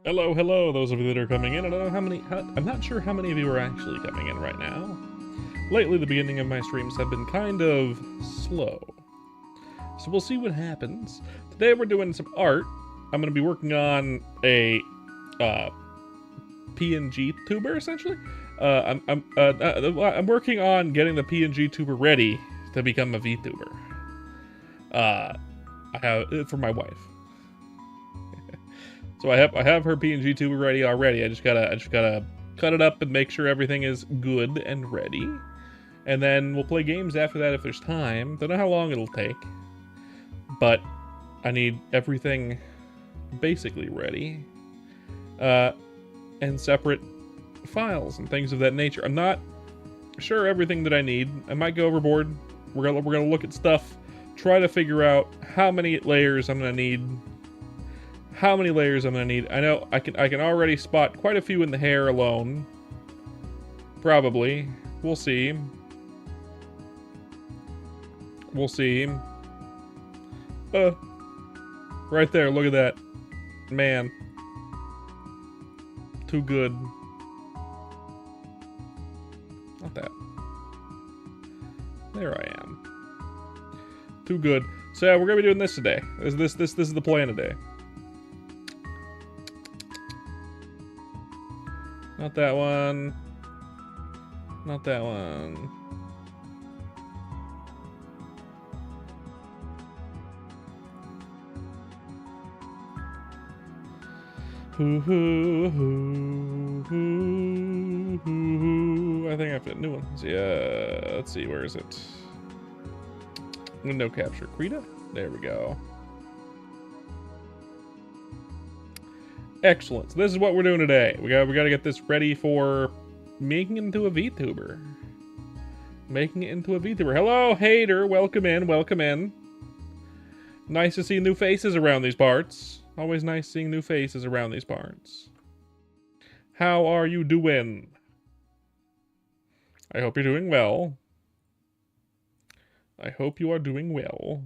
Hello, hello, those of you that are coming in. I don't know how many, I'm not sure how many of you are actually coming in right now. Lately, the beginning of my streams have been kind of slow. So we'll see what happens. Today we're doing some art. I'm going to be working on a PNG tuber, essentially. I'm working on getting the PNG tuber ready to become a VTuber. I have for my wife. So I have her PNG tuber ready already. I just gotta cut it up and make sure everything is good and ready. And then we'll play games after that if there's time. Don't know how long it'll take. But I need everything basically ready. And separate files and things of that nature. I'm not sure everything that I need. I might go overboard. We're gonna look at stuff, try to figure out how many layers I'm gonna need. How many layers I'm gonna need. I know I can already spot quite a few in the hair alone. Probably. We'll see. We'll see. Right there, look at that. Man. Too good. Not that. There I am. Too good. So yeah, we're gonna be doing this today. This is the plan today. Not that one. Not that one. Hoo hoo hoo hoo hoo. I think I have to get new ones. Yeah, let's see, where is it? Window capture. Krita? There we go. Excellent. So this is what we're doing today. We gotta get this ready for making it into a VTuber. Making it into a VTuber. Hello, hater. Welcome in. Welcome in. Nice to see new faces around these parts. Always nice seeing new faces around these parts. How are you doing? I hope you're doing well. I hope you are doing well.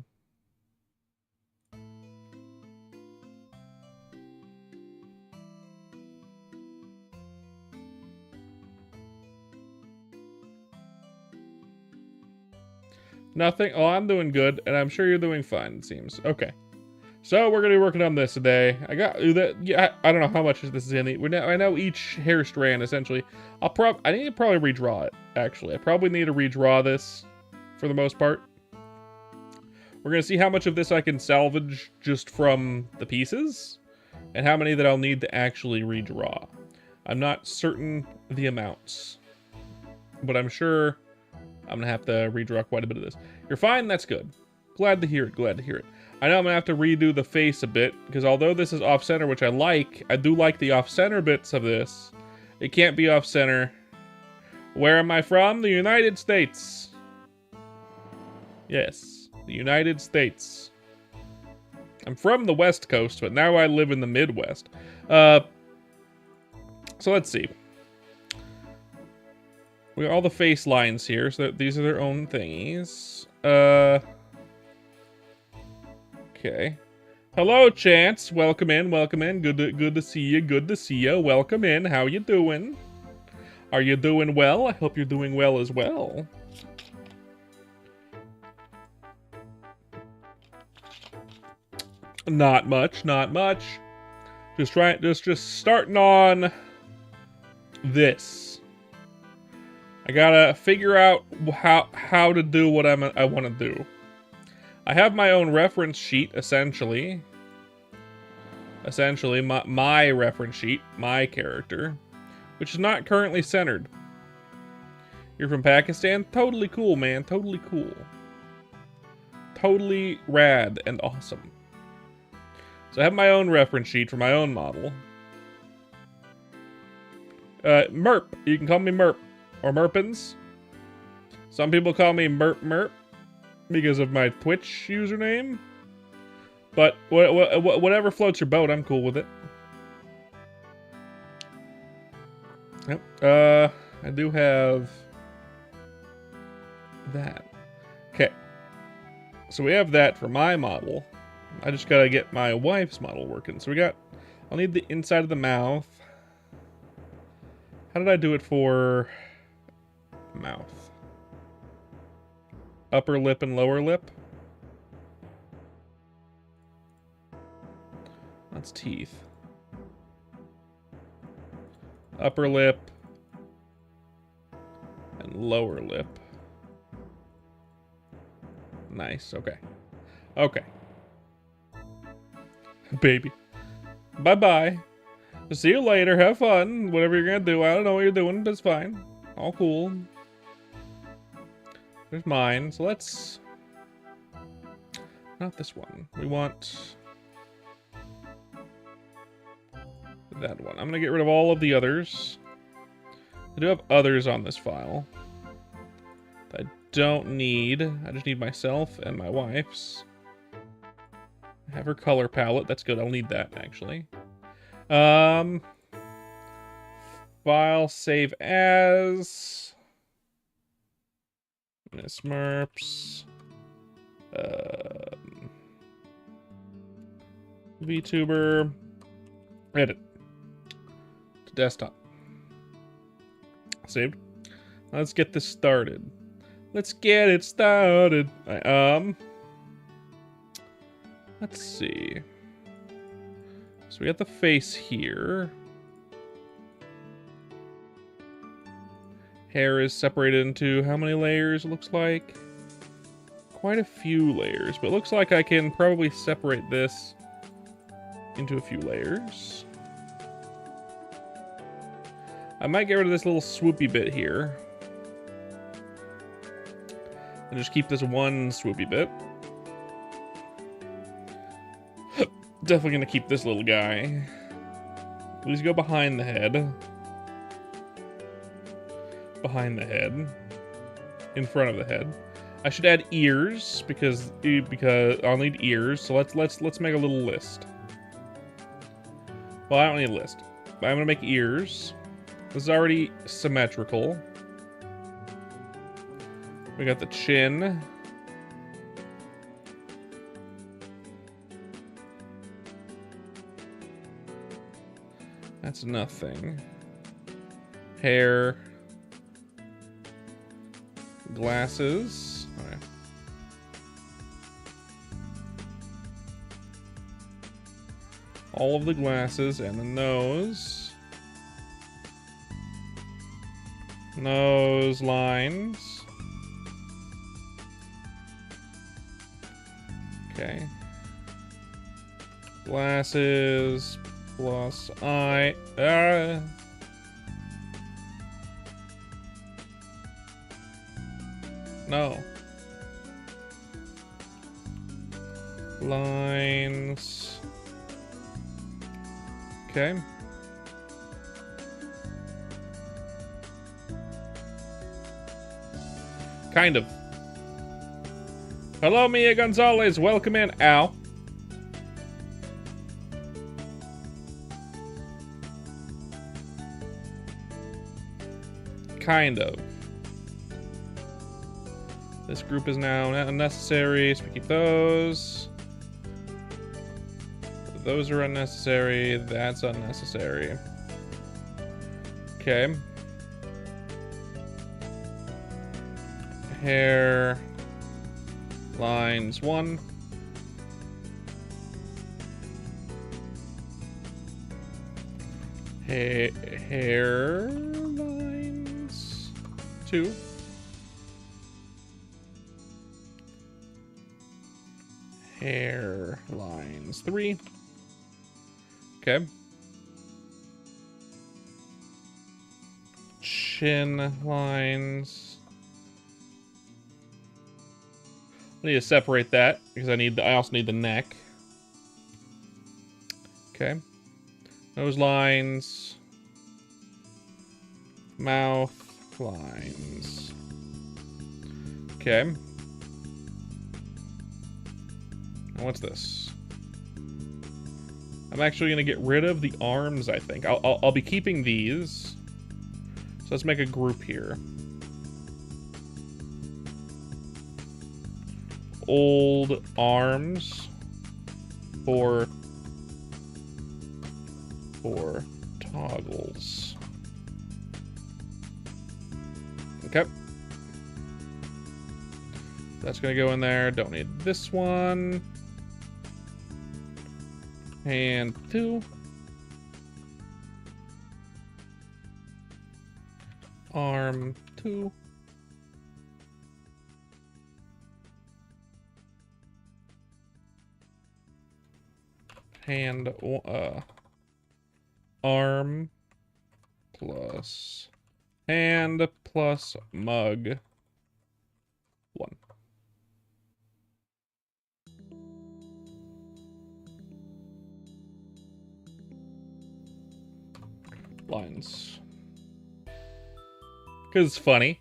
Nothing? Oh, I'm doing good, and I'm sure you're doing fine, it seems. Okay. So, we're going to be working on this today. I got that. Yeah, I don't know how much this is in it. I know each hair strand, essentially. I need to probably redraw it, actually. I probably need to redraw this, for the most part. We're going to see how much of this I can salvage just from the pieces, and how many that I'll need to actually redraw. I'm not certain the amounts, but I'm sure I'm going to have to redraw quite a bit of this. You're fine? That's good. Glad to hear it. Glad to hear it. I know I'm going to have to redo the face a bit, because although this is off-center, which I do like the off-center bits of this, it can't be off-center. Where am I from? The United States. Yes, the United States. I'm from the West Coast, but now I live in the Midwest. So let's see. We got all the face lines here, so these are their own thingies. Okay. Hello, Chance. Welcome in. Welcome in. Good to see you. Good to see you. Welcome in. How you doing? Are you doing well? I hope you're doing well as well. Not much. Not much. Just starting on this. I gotta figure out how to do what I want to do. I have my own reference sheet, essentially. Essentially, my reference sheet, my character, which is not currently centered. You're from Pakistan? Totally cool, man. Totally cool. Totally rad and awesome. So I have my own reference sheet for my own model. Merp. You can call me Merp. Or Merpins. Some people call me Merp because of my Twitch username. But whatever floats your boat, I'm cool with it. Yep. I do have that. Okay. So we have that for my model. I just gotta get my wife's model working. So we got I'll need the inside of the mouth. How did I do it for mouth? Upper lip and lower lip? That's teeth. Upper lip and lower lip. Nice, okay. Okay. Baby. Bye-bye. See you later. Have fun. Whatever you're gonna do. I don't know what you're doing, but it's fine. All cool. There's mine. So let's... Not this one. We want... that one. I'm gonna get rid of all of the others. I do have others on this file. I don't need. I just need myself and my wife's. I have her color palette. That's good. I'll need that, actually. File, save as. Miss Merps. VTuber. Edit. To desktop. Saved. Let's get this started. Let's get it started. Let's see. So we got the face here. Hair is separated into how many layers, it looks like? Quite a few layers, but it looks like I can probably separate this into a few layers. I might get rid of this little swoopy bit here. And just keep this one swoopy bit. Definitely gonna keep this little guy. Please go behind the head. Behind the head. In front of the head. I should add ears because I'll need ears. So let's make a little list. Well, I don't need a list. But I'm gonna make ears. This is already symmetrical. We got the chin. That's nothing. Hair. Glasses. Okay. All of the glasses and the nose. Nose lines. Okay. Glasses plus eye. No. Lines. Okay. Kind of. Hello, Mia Gonzalez. Welcome in. Ow. Kind of. This group is now unnecessary, so we keep those. Those are unnecessary. That's unnecessary. Okay. Hair lines 1. Hair lines 2. Hair lines 3. Okay. Chin lines. I need to separate that because I also need the neck. Okay. Nose lines. Mouth lines. Okay. And what's this? I'm actually gonna get rid of the arms, I think. I'll be keeping these. So let's make a group here. Old arms for for toggles. Okay. That's gonna go in there. Don't need this one. And 2. Arm 2. Hand arm plus hand plus mug 1. Lines. Because it's funny.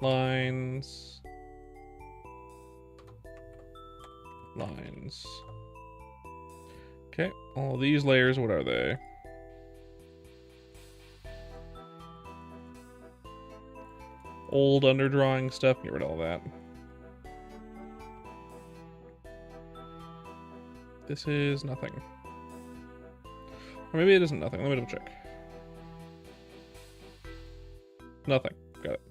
Lines. Lines. Okay, all these layers, what are they? Old underdrawing stuff, get rid of all that. This is nothing. Or maybe it isn't nothing, let me double check. Nothing, got it.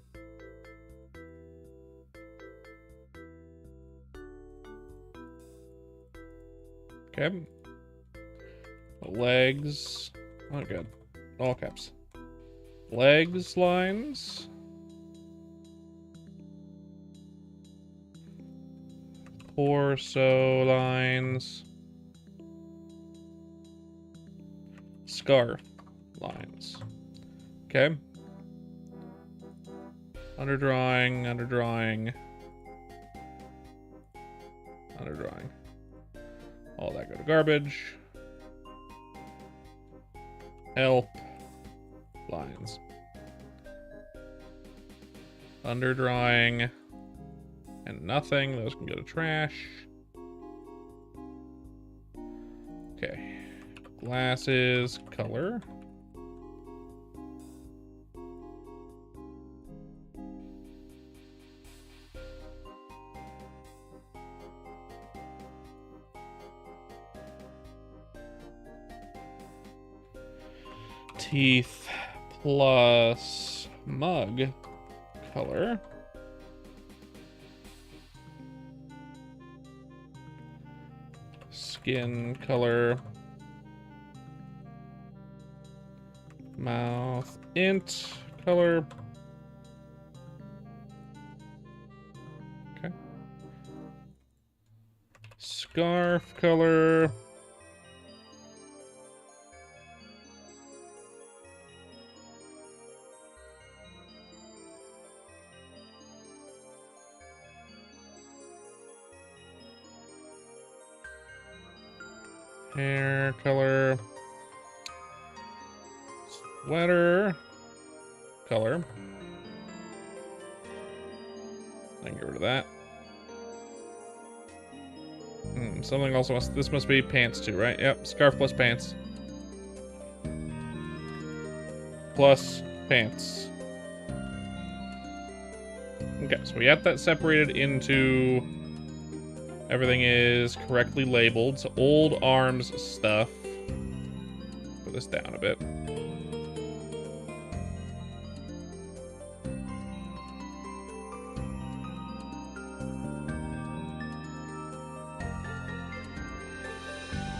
Okay. Legs. Oh, good. All caps. Legs lines. Torso lines. Scarf lines. Okay. Underdrawing, underdrawing. Underdrawing. All that go to garbage. Help. Lines. Underdrawing. And nothing. Those can go to trash. Okay. Glasses. Color. Teeth plus mug color. Skin color. Mouth int color. Okay. Scarf color. Hair color. Sweater color. I can get rid of that. Something also must. This must be pants too, right? Yep. Scarf plus pants. Plus pants. Okay, so we have that separated into. Everything is correctly labeled. So old arms stuff. Put this down a bit.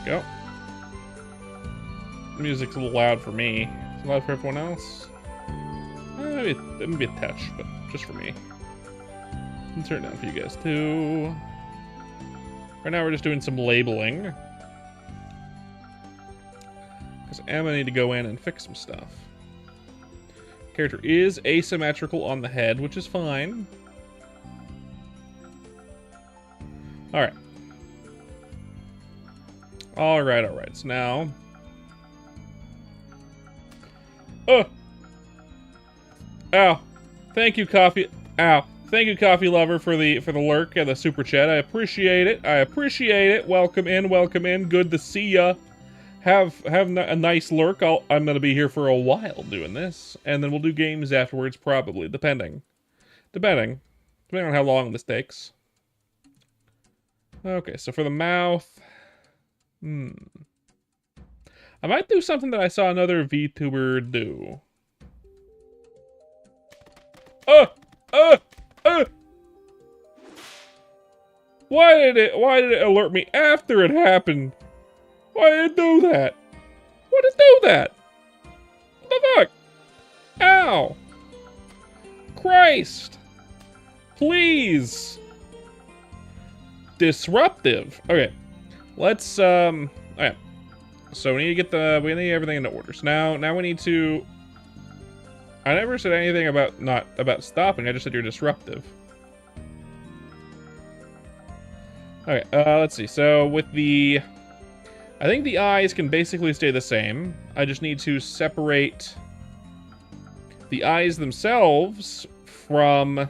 Go. The music's a little loud for me. It's loud for everyone else. Maybe a touch, but just for me. I'll turn it down for you guys too. Right now we're just doing some labeling. Because I'm gonna need to go in and fix some stuff. Character is asymmetrical on the head, which is fine. Alright. Alright. So now... Oh! Ow. Thank you, Coffee... Ow. Thank you, Coffee Lover, for the lurk and the super chat. I appreciate it. Welcome in. Good to see ya. Have a nice lurk. I'm gonna be here for a while doing this, and then we'll do games afterwards, probably, depending on how long this takes. Okay, so for the mouth, I might do something that I saw another VTuber do. Uh! Uh! Uh! Why did it alert me after it happened? Why did it do that? Why did it do that? What the fuck? Ow! Christ! Please! Disruptive. Okay. Let's, okay. So we need to we need everything into order. So now we need to... I never said anything about stopping, I just said you're disruptive. Okay, let's see. So with the... I think the eyes can basically stay the same. I just need to separate the eyes themselves from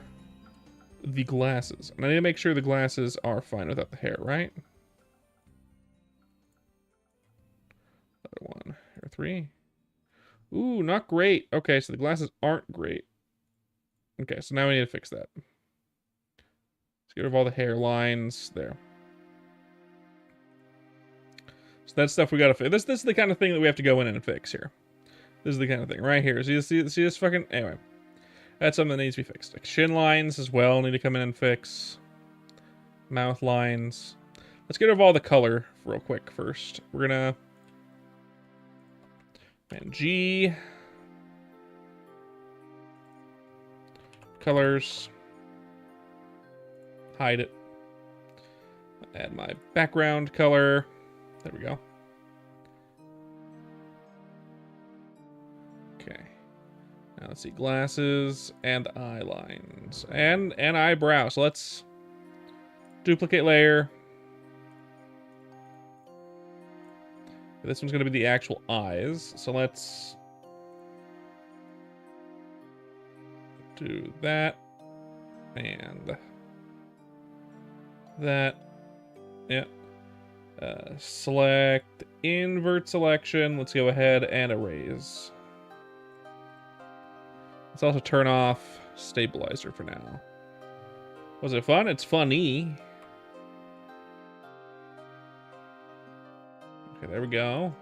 the glasses. And I need to make sure the glasses are fine without the hair, right? Another one. Or 3. Ooh, not great. Okay, so the glasses aren't great. Okay, so now we need to fix that. Let's get rid of all the hairlines. There. So that's stuff we gotta fix. This is the kind of thing that we have to go in and fix here. This is the kind of thing right here. See this fucking... Anyway. That's something that needs to be fixed. Like shin lines as well need to come in and fix. Mouth lines. Let's get rid of all the color real quick first. We're gonna... And G. Colors. Hide it. Add my background color. There we go. Okay. Now let's see. Glasses and eye lines. And eyebrow. So let's duplicate layer. This one's going to be the actual eyes. So let's do that. And that. Yeah. Select invert selection. Let's go ahead and erase. Let's also turn off stabilizer for now. Was it fun? It's funny. Okay, there we go.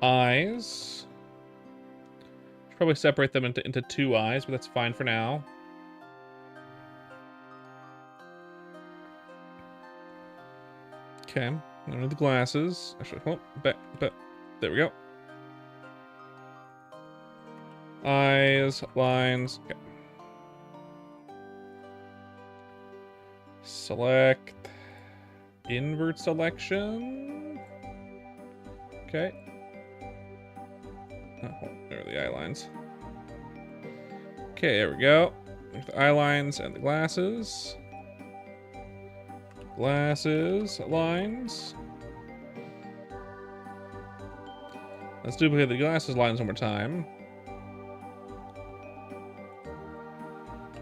Eyes. Should probably separate them into 2 eyes, but that's fine for now. Okay, now the glasses. Actually, hold back, there we go. Eyes, lines. Okay. Select invert selection. Okay. Oh, there are the eye lines. Okay, there we go. There's the eye lines and the glasses. Glasses, lines. Let's duplicate the glasses lines one more time.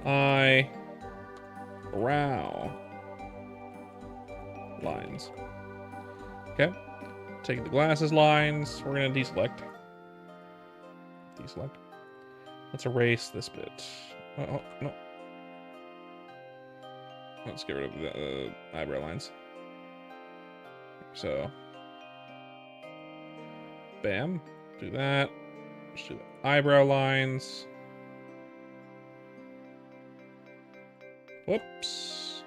Eye, brow, lines. Okay. Take the glasses lines. We're gonna deselect. Deselect. Let's erase this bit. Oh, no. Let's get rid of the eyebrow lines. So, bam. Do that. Let's do the eyebrow lines. Whoops.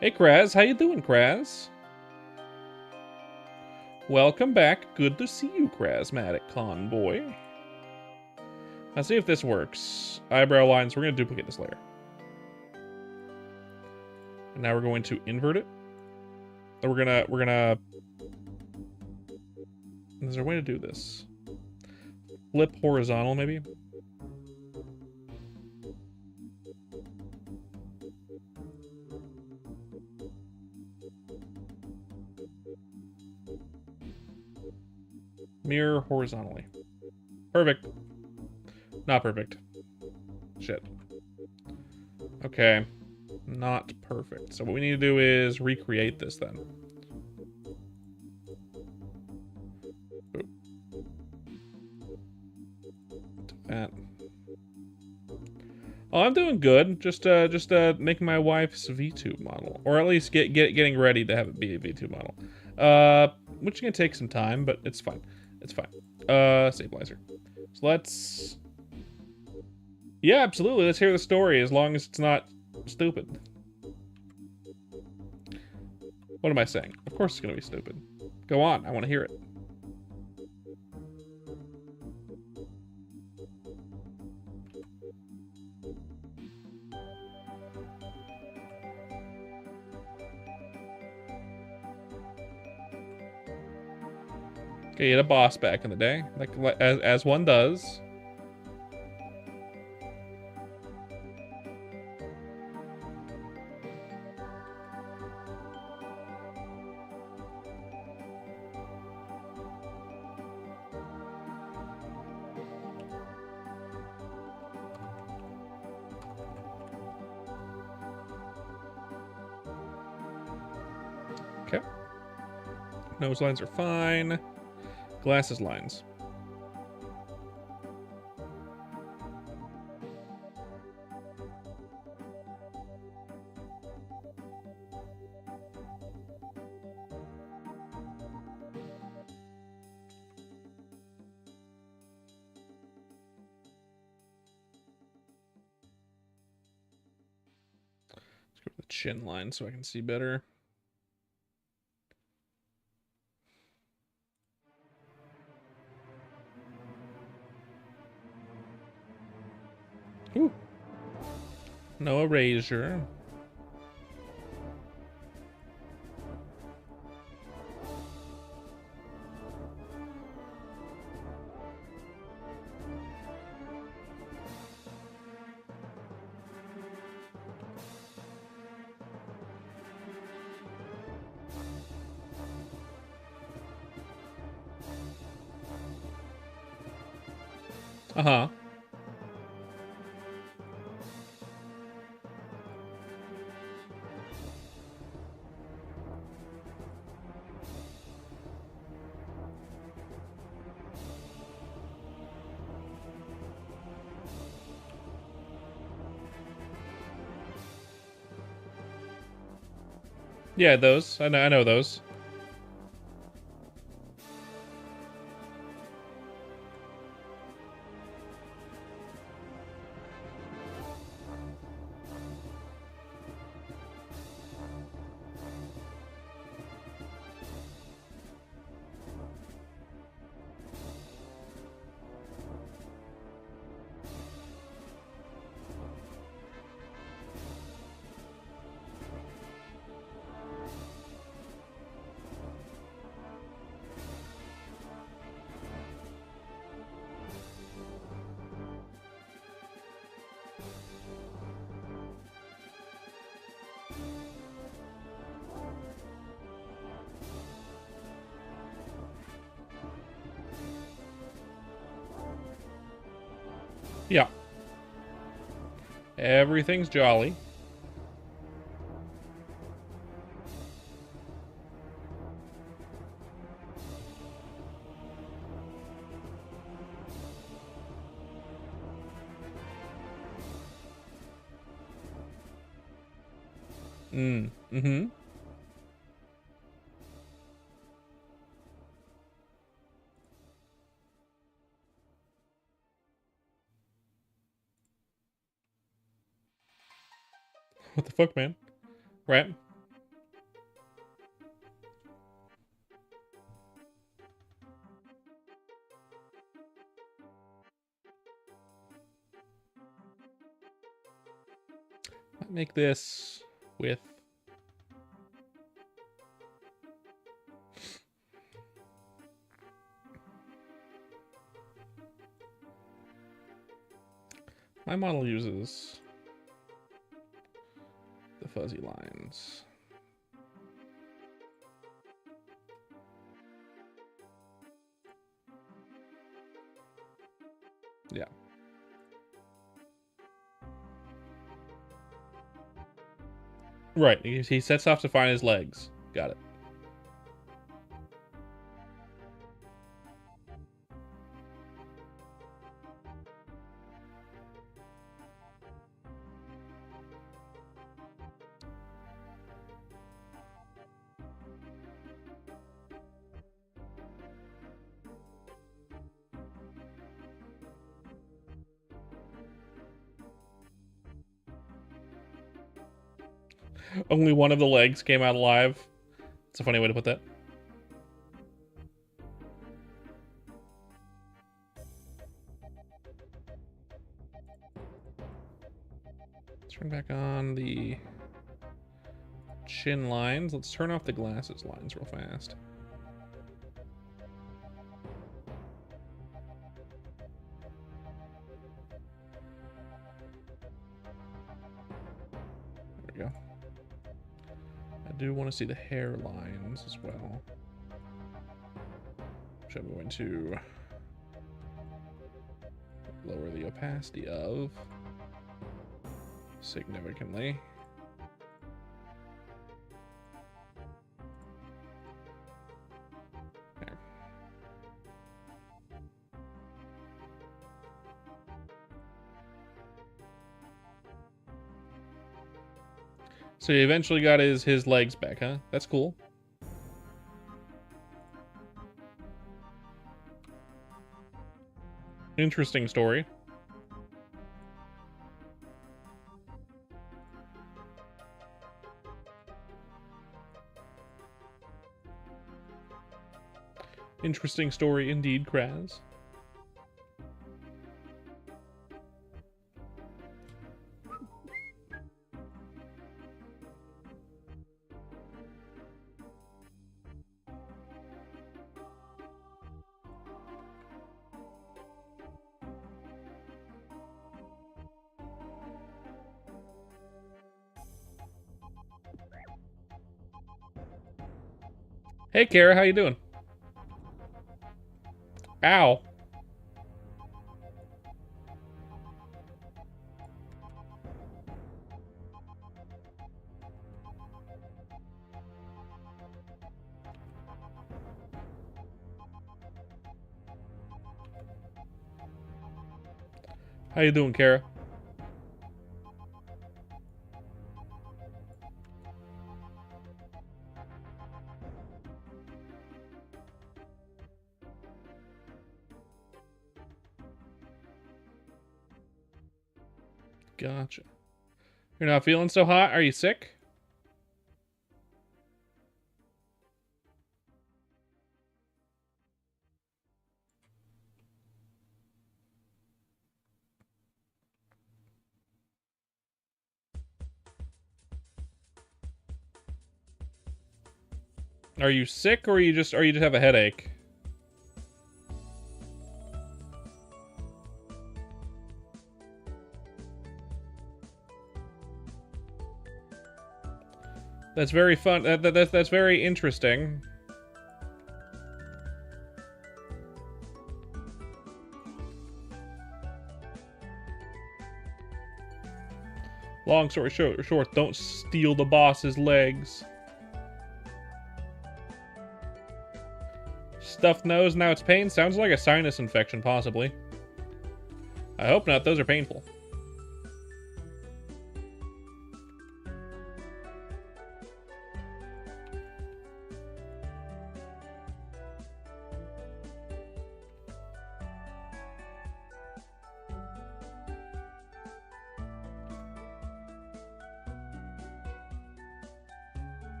Hey, Kraz. How you doing, Kraz? Welcome back. Good to see you, Krasmatic Convoy. Let's see if this works. Eyebrow lines. We're going to duplicate this layer. And now we're going to invert it. And we're gonna... Is there a way to do this? Flip horizontal, maybe? Mirror horizontally. Perfect. Not perfect. Shit. Okay. Not perfect. So what we need to do is recreate this then. Boop. Do that. Oh, I'm doing good. Just making my wife's VTuber model, or at least getting ready to have it be a VTuber model. Which is gonna take some time, but it's fine. It's fine. Stabilizer. So let's. Yeah, absolutely. Let's hear the story, as long as it's not stupid. What am I saying? Of course it's gonna be stupid. Go on. I want to hear it. Okay, you had a boss back in the day, like as one does. Okay. Nose lines are fine. Glasses lines. Let's go to the chin line so I can see better. Ooh. No erasure. Uh-huh. Yeah, those. I know those. Yeah. Everything's jolly. Mm-hmm. What the fuck, man? Right? Might make this with... My model uses the fuzzy lines. Yeah. Right. He sets off to find his legs. Got it. Only one of the legs came out alive. It's a funny way to put that. Turn back on the chin lines. Let's turn off the glasses lines real fast. There we go. I do want to see the hair lines as well, which I'm going to lower the opacity of significantly. There. So he eventually got his legs back, huh? That's cool. Interesting story. Interesting story indeed, Kraz. Hey, Kara, how you doing? Ow. How you doing, Kara? Gotcha. You're not feeling so hot? Are you sick? Are you sick, or you just have a headache? That's very fun. That's very interesting. Long story short, don't steal the boss's legs. Stuffed nose, now it's pain. Sounds like a sinus infection, possibly. I hope not. Those are painful.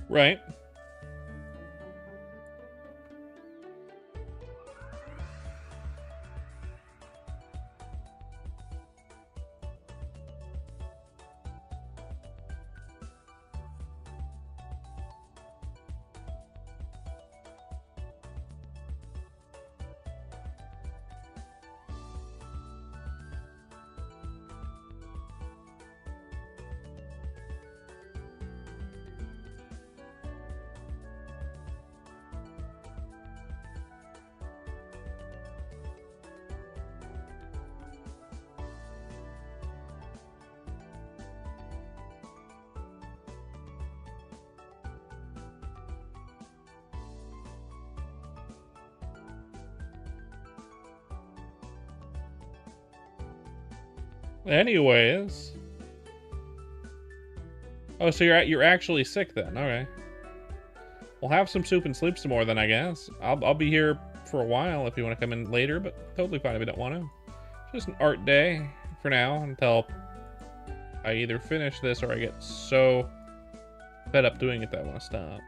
Right. Anyways. Oh, so you're actually sick then. Okay. Well, have some soup and sleep some more then, I guess. I'll be here for a while if you want to come in later, but totally fine if you don't want to. Just an art day for now until I either finish this or I get so fed up doing it that I want to stop.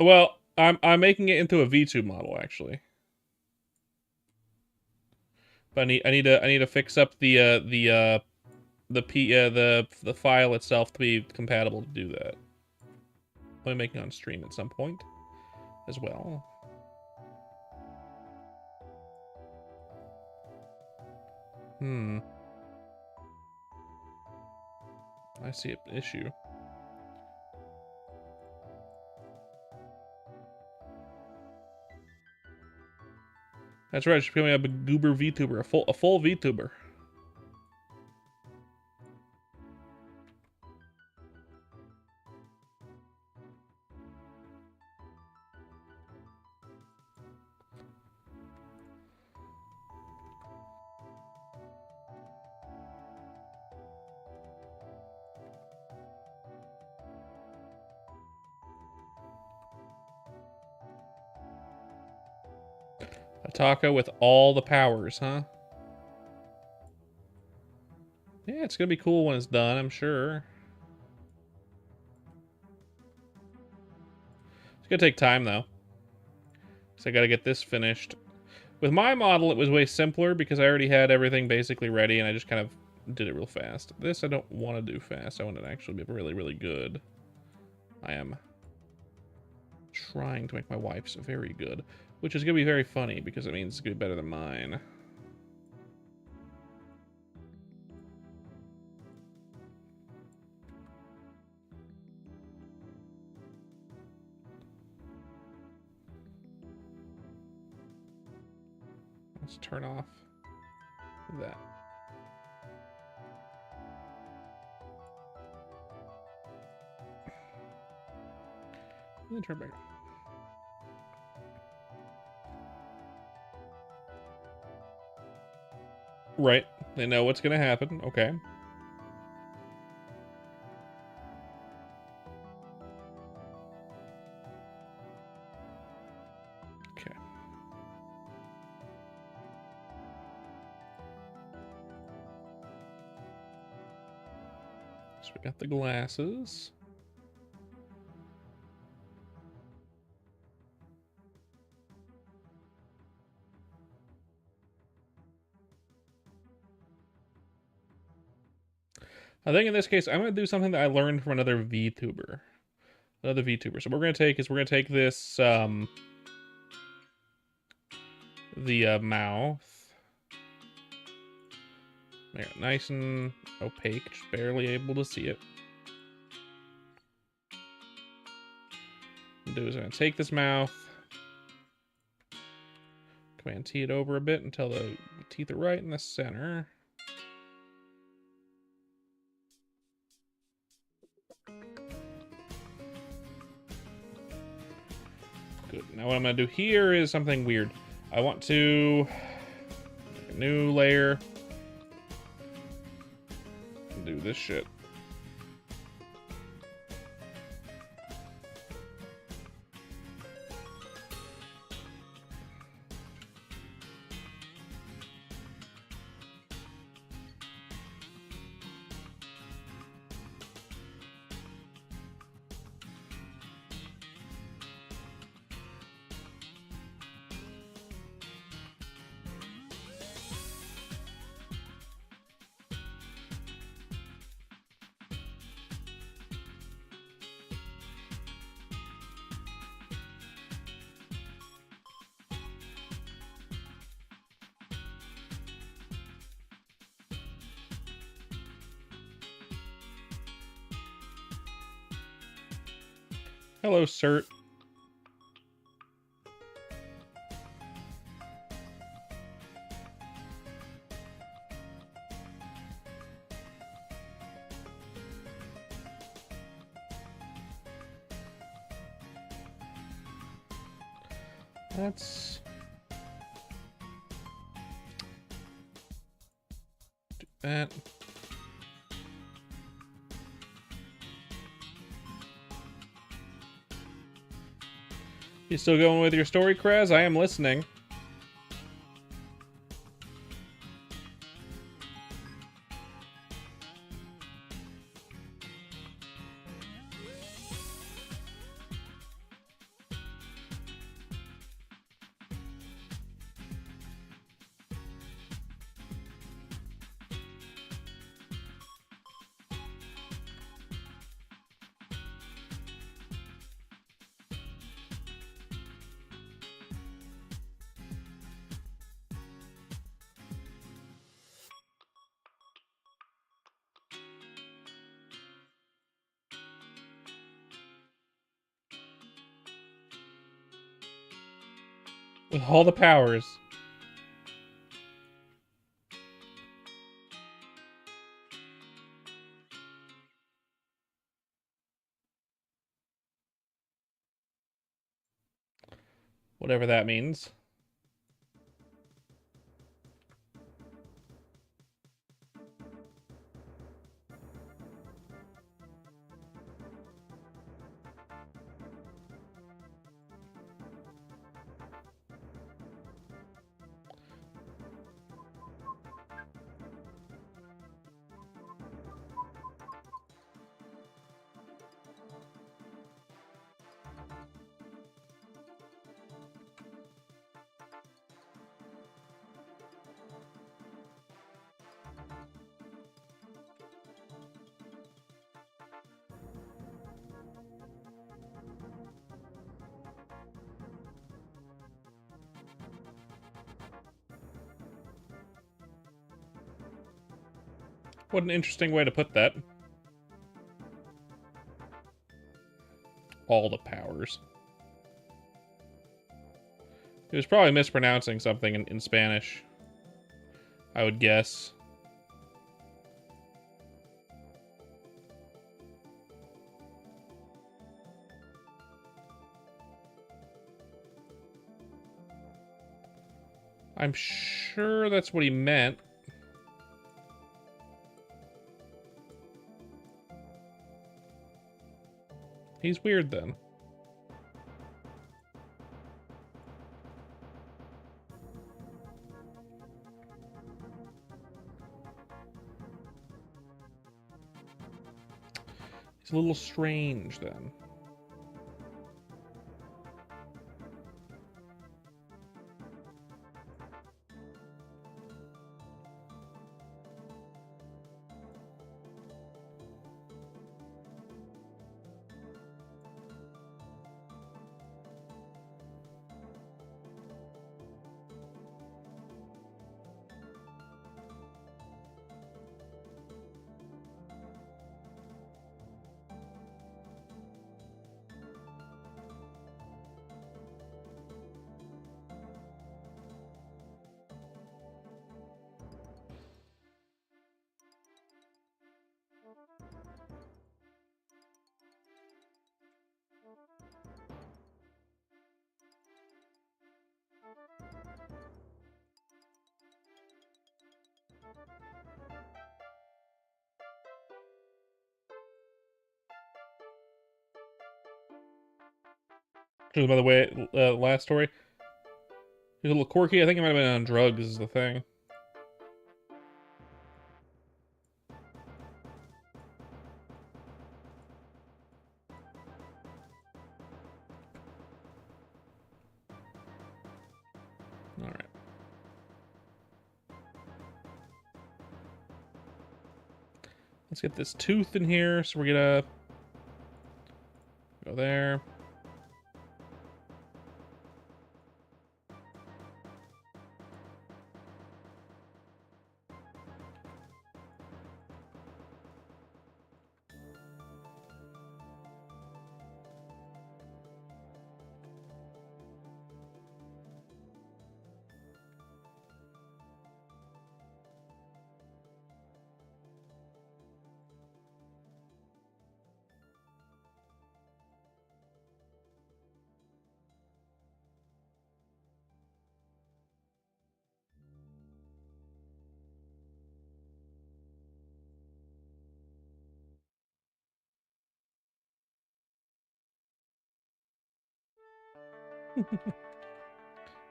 Well, I'm making it into a V2 model actually. But I need to fix up the file itself to be compatible to do that. I'll be making on stream at some point as well. I see an issue. That's right, she's becoming a goober VTuber, a full VTuber. A taco with all the powers, huh? Yeah, it's gonna be cool when it's done, I'm sure. It's gonna take time though. So I gotta get this finished. With my model, it was way simpler because I already had everything basically ready and I just kind of did it real fast. This I don't want to do fast. I want it to actually be really, really good. I am trying to make my wife's very good, which is gonna be very funny because it means it's gonna be better than mine. Let's turn off that. And then turn back. Right. They know what's gonna happen. Okay. Okay. So we got the glasses. I think in this case, I'm going to do something that I learned from another VTuber. Another VTuber. So what we're going to take is we're going to take this, the mouth. Make it nice and opaque, just barely able to see it. What I'm gonna do is I'm going to take this mouth, Command T it over a bit until the teeth are right in the center. Good. Now what I'm going to do here is something weird. I want to make a new layer. Do this shit. Hello, Cert. Let's do that. You still going with your story, Kraz? I am listening. With all the powers. Whatever that means. What an interesting way to put that. All the powers. He was probably mispronouncing something in Spanish, I would guess. I'm sure that's what he meant. He's weird then. He's a little strange then. Just by the way, last story. He's a little quirky. I think he might have been on drugs is the thing. Alright. Let's get this tooth in here. So we're gonna go there.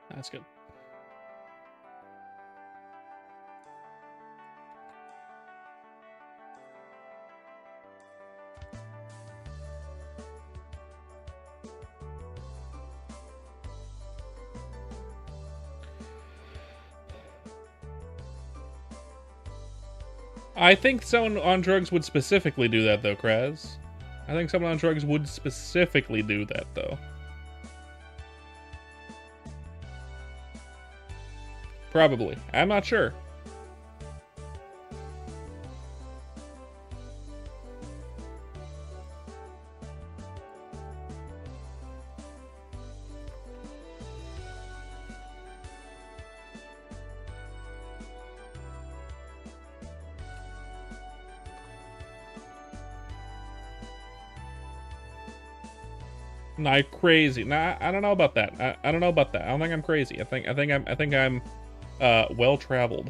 That's good. I think someone on drugs would specifically do that, though, Kraz. I think someone on drugs would specifically do that, though. Probably. I'm not sure. Not crazy. Nah, I don't know about that. I don't know about that. I don't think I'm crazy. I think I'm well traveled.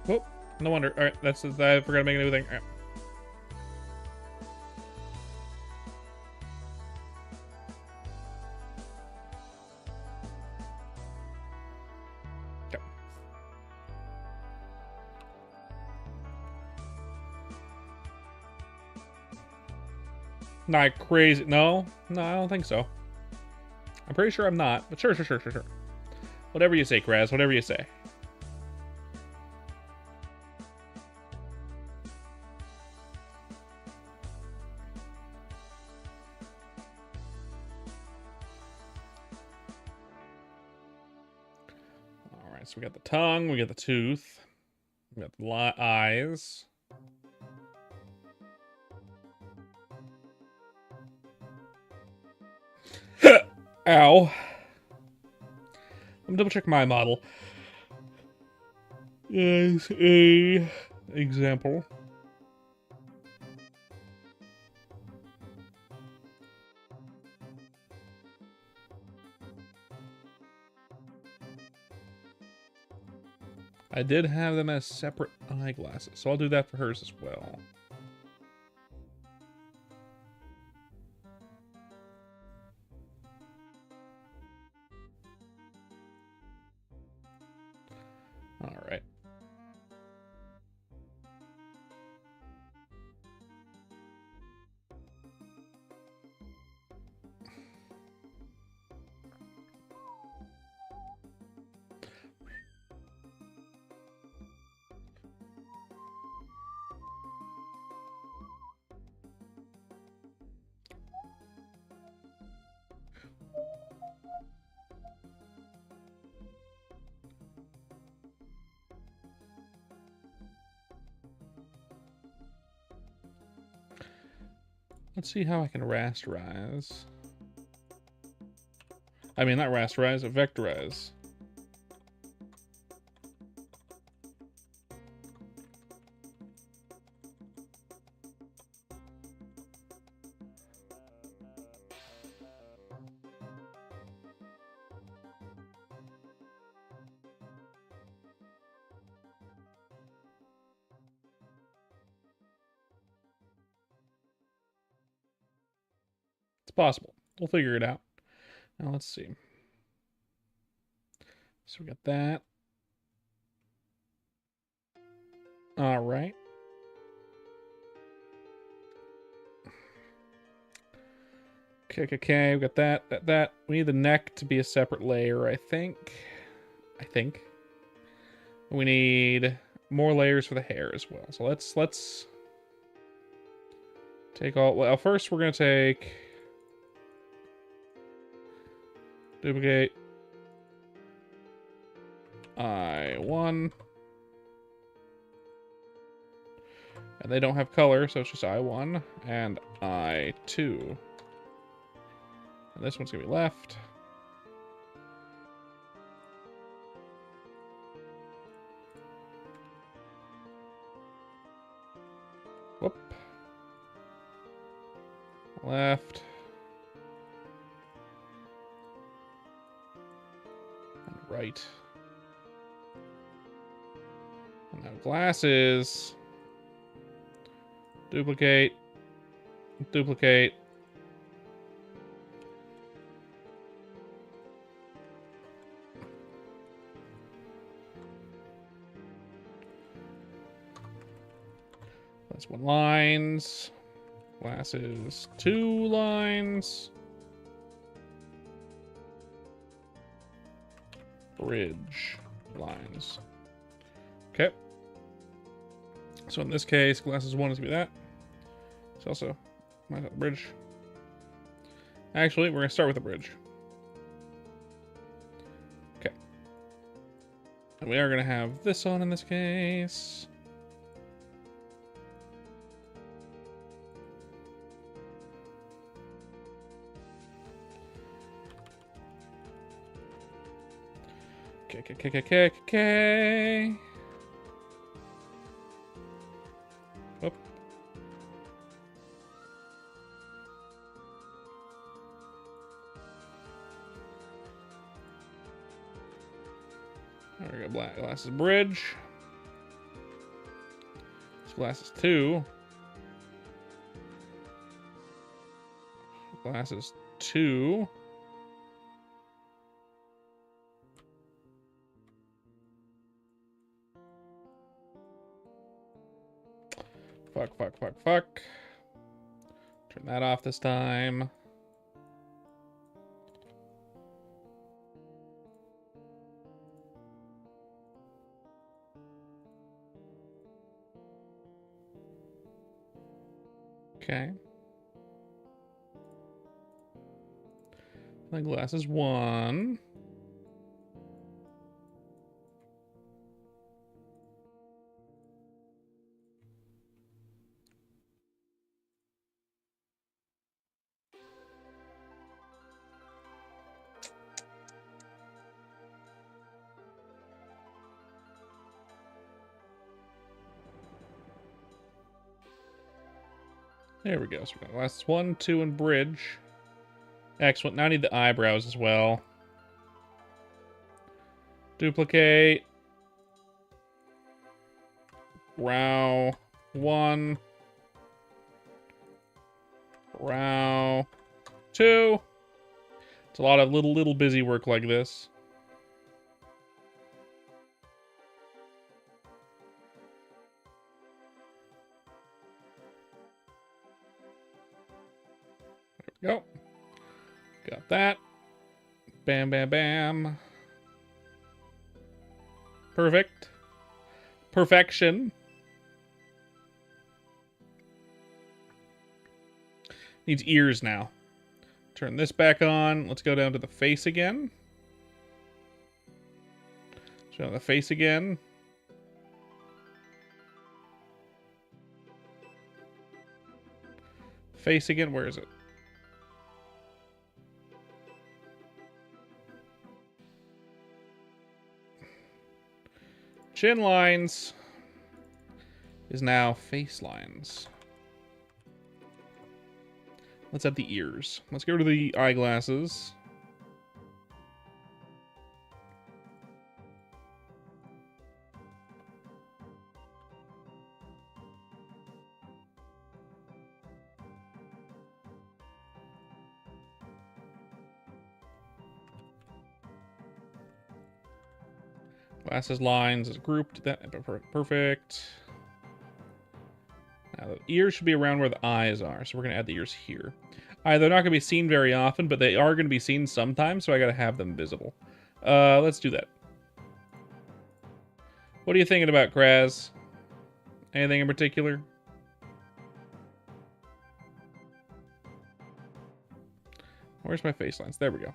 Oh, no wonder. All right, I forgot to make a new thing. All right. Okay. Not crazy. No, I don't think so. I'm pretty sure I'm not, but sure. Whatever you say, Kraz. Whatever you say. All right, so we got the tongue, we got the tooth, we got the eyes. Ow. Let me double check my model. As a example. I did have them as separate eyeglasses, so I'll do that for hers as well. All right. Let's see how I can rasterize. I mean, not rasterize, vectorize. It's possible. We'll figure it out. Now let's see. So we got that. All right. Okay, we got that. We need the neck to be a separate layer, I think. We need more layers for the hair as well. So let's take all. Well, first we're gonna take duplicate I1, and they don't have color, so it's just I1 and I2. And this one's gonna be left. Whoop. Left. And right. And now glasses. Duplicate. Duplicate. That's 1 lines. Glasses 2 lines. Bridge lines. Okay. So in this case, glasses 1 is gonna be that. It's also bridge. Actually, we're gonna start with the bridge. Okay. And we are gonna have this on in this case. Okay. Whoop. There we go. Black glasses bridge. This glasses 2. Glasses 2. Fuck. Turn that off this time. Okay. My glasses 1. There we go. So we got glasses 1, 2, and bridge. Excellent. Now I need the eyebrows as well. Duplicate. Brow 1. Brow 2. It's a lot of little busy work like this. There we go. Got that. Bam. Perfect. Perfection. Needs ears now. Turn this back on. Let's go down to the face again. Show the face again. Face again. Where is it? Chin lines is now face lines. Let's add the ears. Let's get rid of the eyeglasses. Glasses lines is grouped. That perfect. Now the ears should be around where the eyes are, so we're gonna add the ears here. They're not gonna be seen very often, but they are gonna be seen sometimes, so I gotta have them visible. Let's do that. What are you thinking about, Kraz? Anything in particular? Where's my face lines? There we go.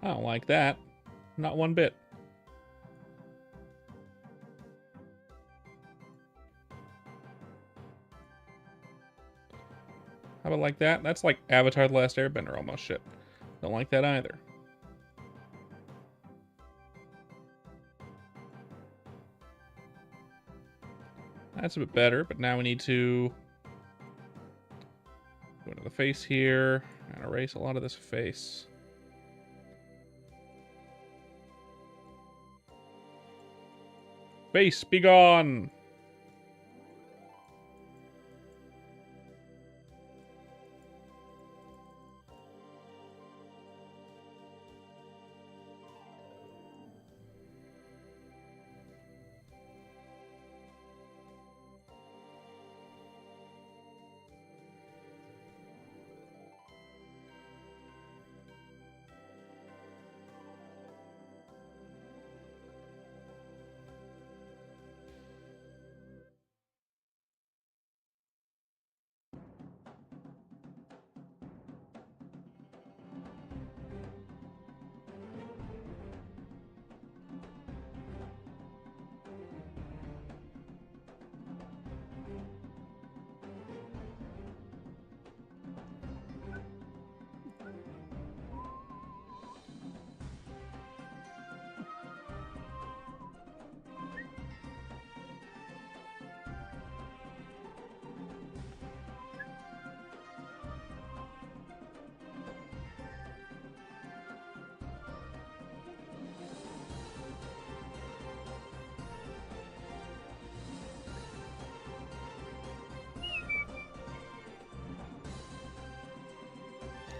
I don't like that. Not one bit. How about like that? That's like Avatar: The Last Airbender almost shit. Don't like that either. That's a bit better, but now we need to go into the face here and erase a lot of this face. Face, be gone!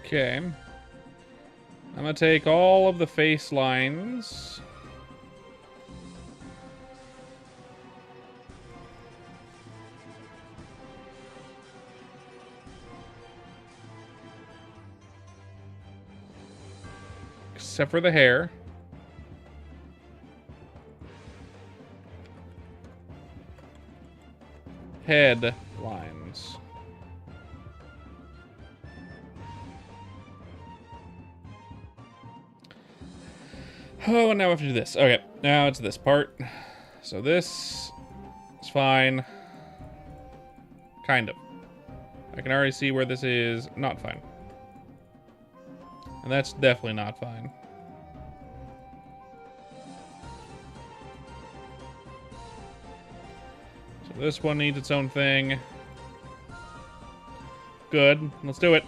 Okay. I'm gonna take all of the face lines. Except for the hair. Head lines. Oh, and now we have to do this. Okay, now it's this part. So this is fine. Kind of. I can already see where this is not fine. And that's definitely not fine. So this one needs its own thing. Good. Let's do it.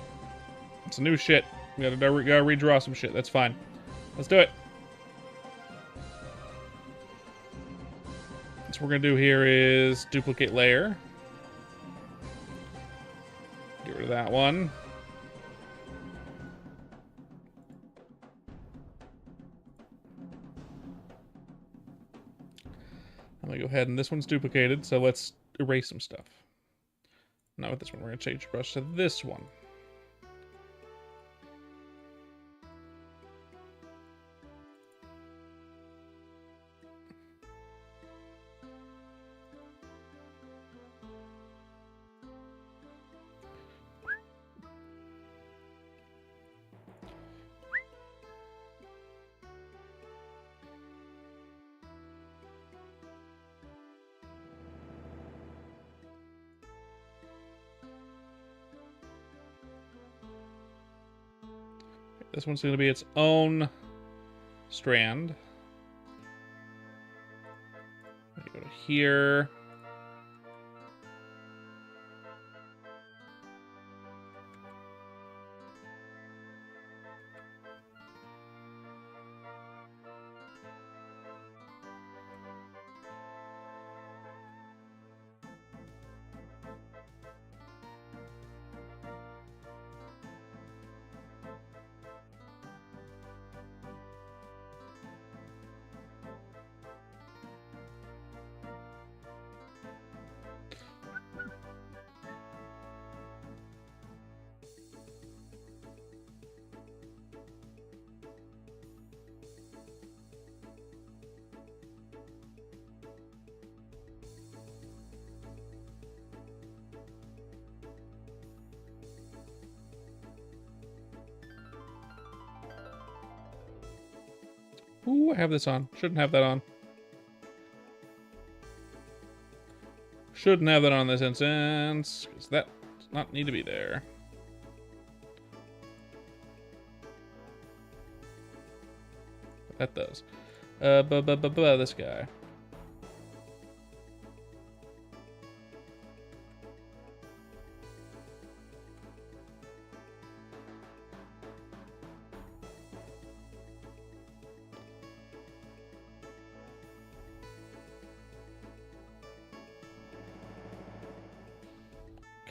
It's a new shit. We gotta redraw some shit. That's fine. Let's do it. So what we're gonna do here is duplicate layer. Get rid of that one. I'm gonna go ahead and this one's duplicated, so let's erase some stuff. Not with this one. We're gonna change the brush to this one. This one's going to be its own strand. Go to here. Ooh, I have this on. Shouldn't have that on. Shouldn't have that on this instance, because that does not need to be there. But that does. This guy.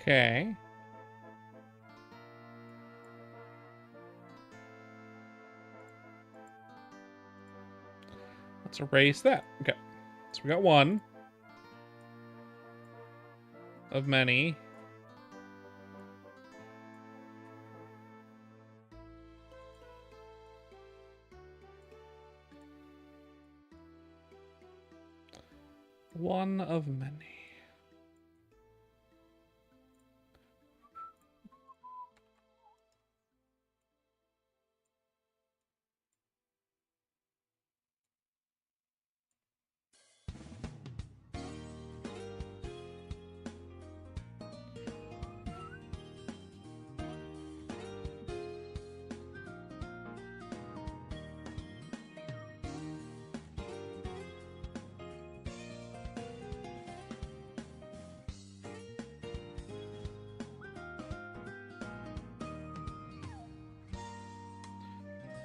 Okay. Let's erase that. Okay. So we got one of many. One of many.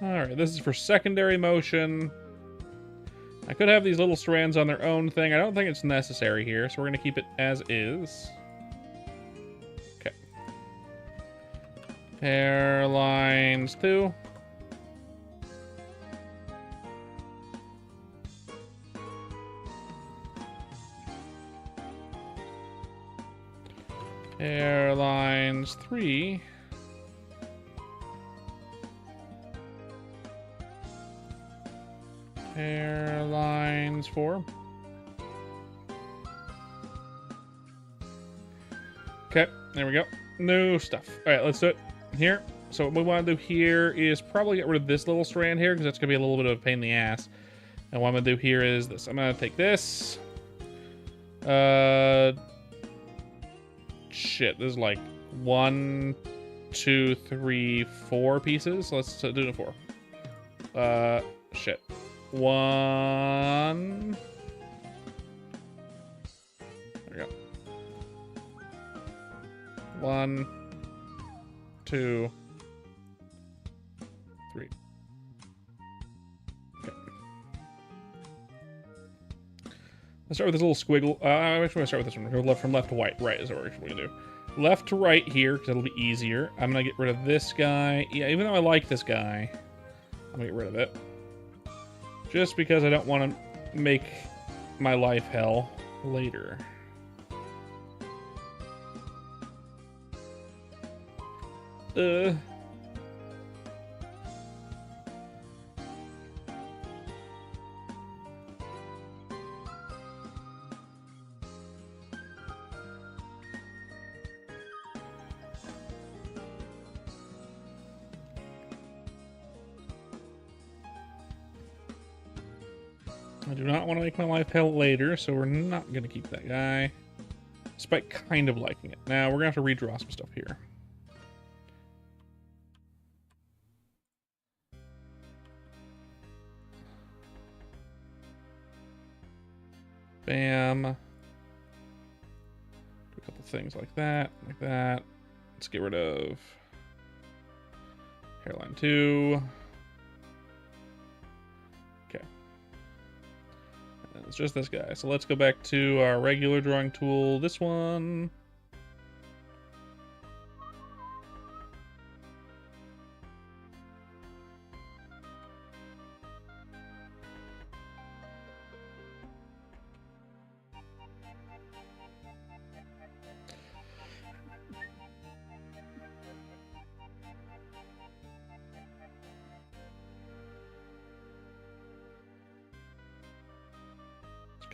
Alright, this is for secondary motion. I could have these little strands on their own thing. I don't think it's necessary here, so we're going to keep it as is. Okay. Hairlines 2. Hairlines 3. Hairlines 4. Okay, there we go. New stuff. All right, let's do it here. So what we want to do here is probably get rid of this little strand here because that's going to be a little bit of a pain in the ass. And what I'm going to do here is this. I'm going to take this. Shit, this is like 1, 2, 3, 4 pieces. Let's do it in 4. Shit. 1. There we go. 1, 2, 3. Okay. Let's start with this little squiggle. I actually want to start with this one. From left to right is what we're going to do. Left to right here, because it'll be easier. I'm going to get rid of this guy. Yeah, even though I like this guy, I'm going to get rid of it. Just because I don't want to make my life hell later. I do not want to make my life hell later, so we're not going to keep that guy. Despite kind of liking it. Now, we're going to have to redraw some stuff here. Bam. Do a couple things like that, like that. Let's get rid of hairline 2. Okay. And it's just this guy. So let's go back to our regular drawing tool. This one.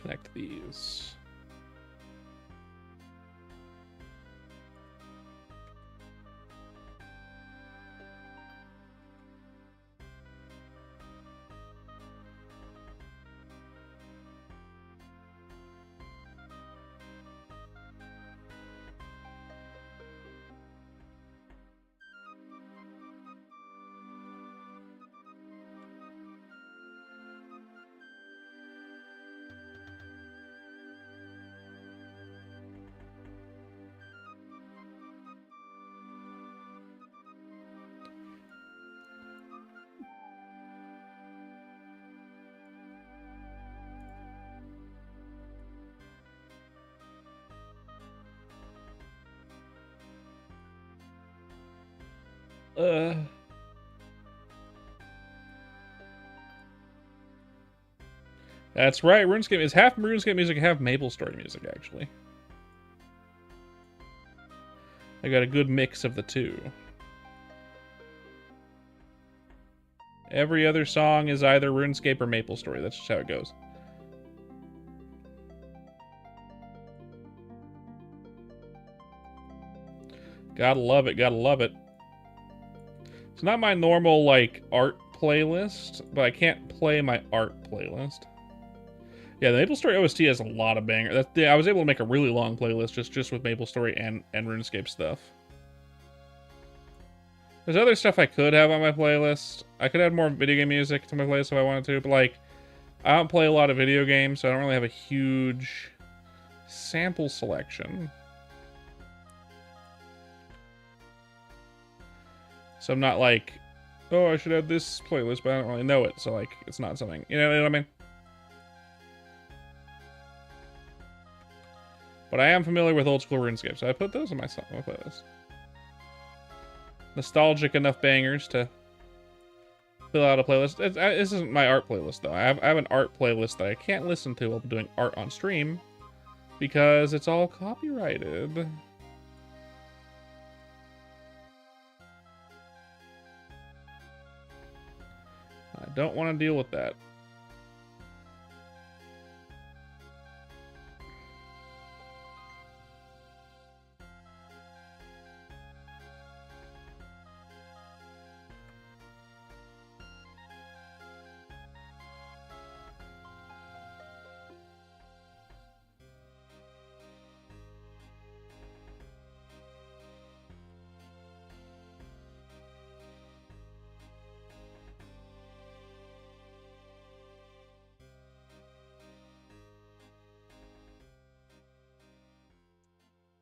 Connect these. That's right. RuneScape is half RuneScape music, half MapleStory music, actually. I got a good mix of the two. Every other song is either RuneScape or MapleStory. That's just how it goes. Gotta love it. Gotta love it. It's not my normal, like, art playlist, but I can't play my art playlist. Yeah, the MapleStory OST has a lot of bangers. I was able to make a really long playlist just with MapleStory and RuneScape stuff. There's other stuff I could have on my playlist. I could add more video game music to my playlist if I wanted to, but like, I don't play a lot of video games, so I don't really have a huge sample selection. So I'm not like, oh, I should have this playlist, but I don't really know it, so like, it's not something, you know what I mean? But I am familiar with old school RuneScape, so I put those on my playlist. Nostalgic enough bangers to fill out a playlist. This isn't my art playlist, though. I have an art playlist that I can't listen to while I'm doing art on stream because it's all copyrighted. I don't want to deal with that.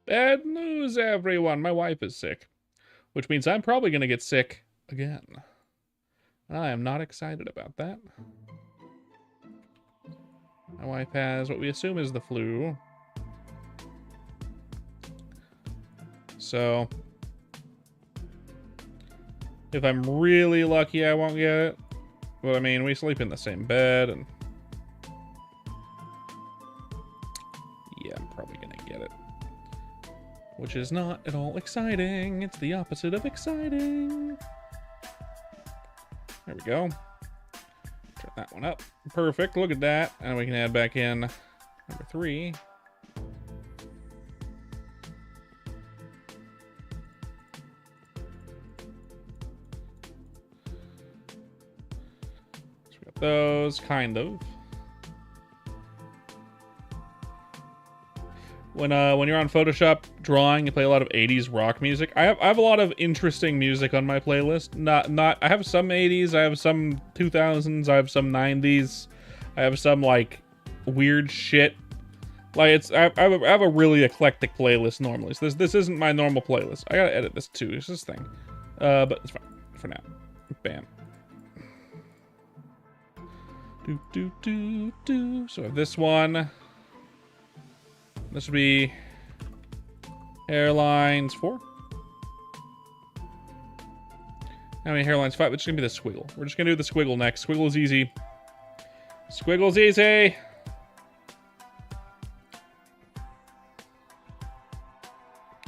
Bad news, everyone. My wife is sick, which means I'm probably going to get sick again. I am not excited about that. My wife has what we assume is the flu. So, if I'm really lucky, I won't get it. But I mean, we sleep in the same bed, and yeah, I'm probably going to get it. Which is not at all exciting. It's the opposite of exciting. There we go. Turn that one up. Perfect. Look at that. And we can add back in number 3. So we got those, kind of. When you're on Photoshop drawing, you play a lot of 80s rock music. I have a lot of interesting music on my playlist. I have some 80s, I have some 2000s, I have some 90s, I have some like weird shit. Like I have a really eclectic playlist normally. So this isn't my normal playlist. I gotta edit this too. It's this thing, but it's fine for now. Bam. So I have this one. This would be hairlines 4. How many hairlines? 5. It's just gonna be the squiggle. We're just gonna do the squiggle next. Squiggle's easy. Squiggle's easy.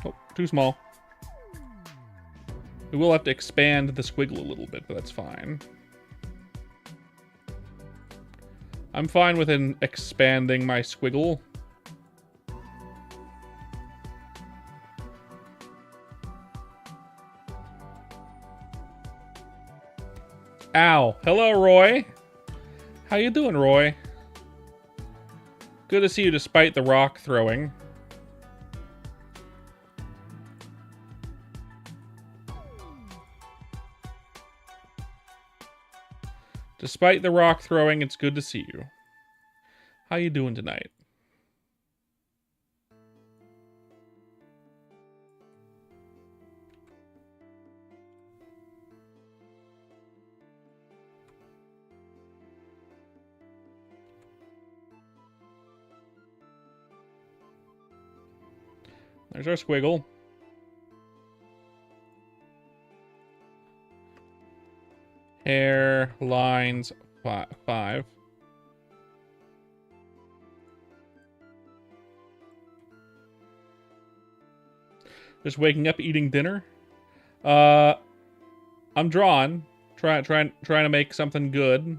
Oh, too small. We will have to expand the squiggle a little bit, but that's fine. I'm fine with expanding my squiggle. Ow. Hello, Roy. How you doing, Roy? Good to see you despite the rock throwing. Despite the rock throwing, it's good to see you. How you doing tonight? There's our squiggle. Hair lines 5. Just waking up, eating dinner. I'm drawing, trying to make something good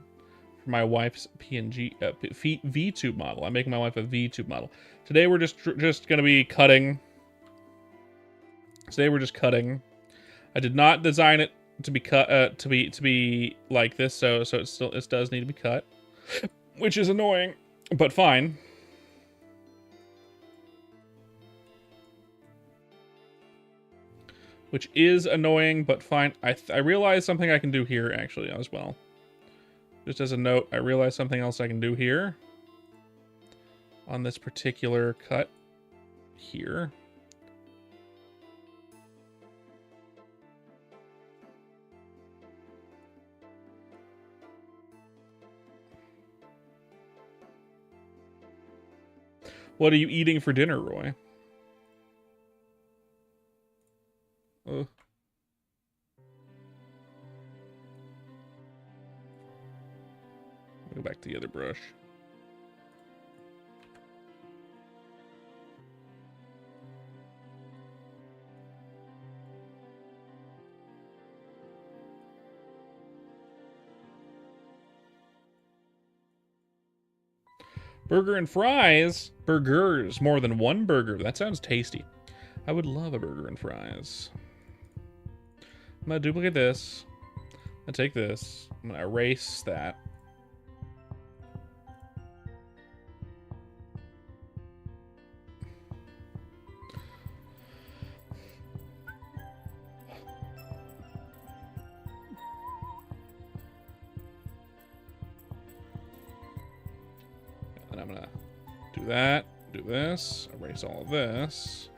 for my wife's PNG VTube model. I'm making my wife a VTube model. Today we're just gonna be cutting. Today we're just cutting. I did not design it to be cut to be like this, so it does need to be cut, which is annoying, but fine. Which is annoying, but fine. I realized something I can do here actually as well. Just as a note, I realized something else I can do here on this particular cut here. What are you eating for dinner, Roy? Go back to the other brush. Burger and fries? Burgers. More than one burger. That sounds tasty. I would love a burger and fries. I'm gonna duplicate this. I'm gonna take this. I'm gonna erase that. And I'm gonna do that, do this, erase all of this.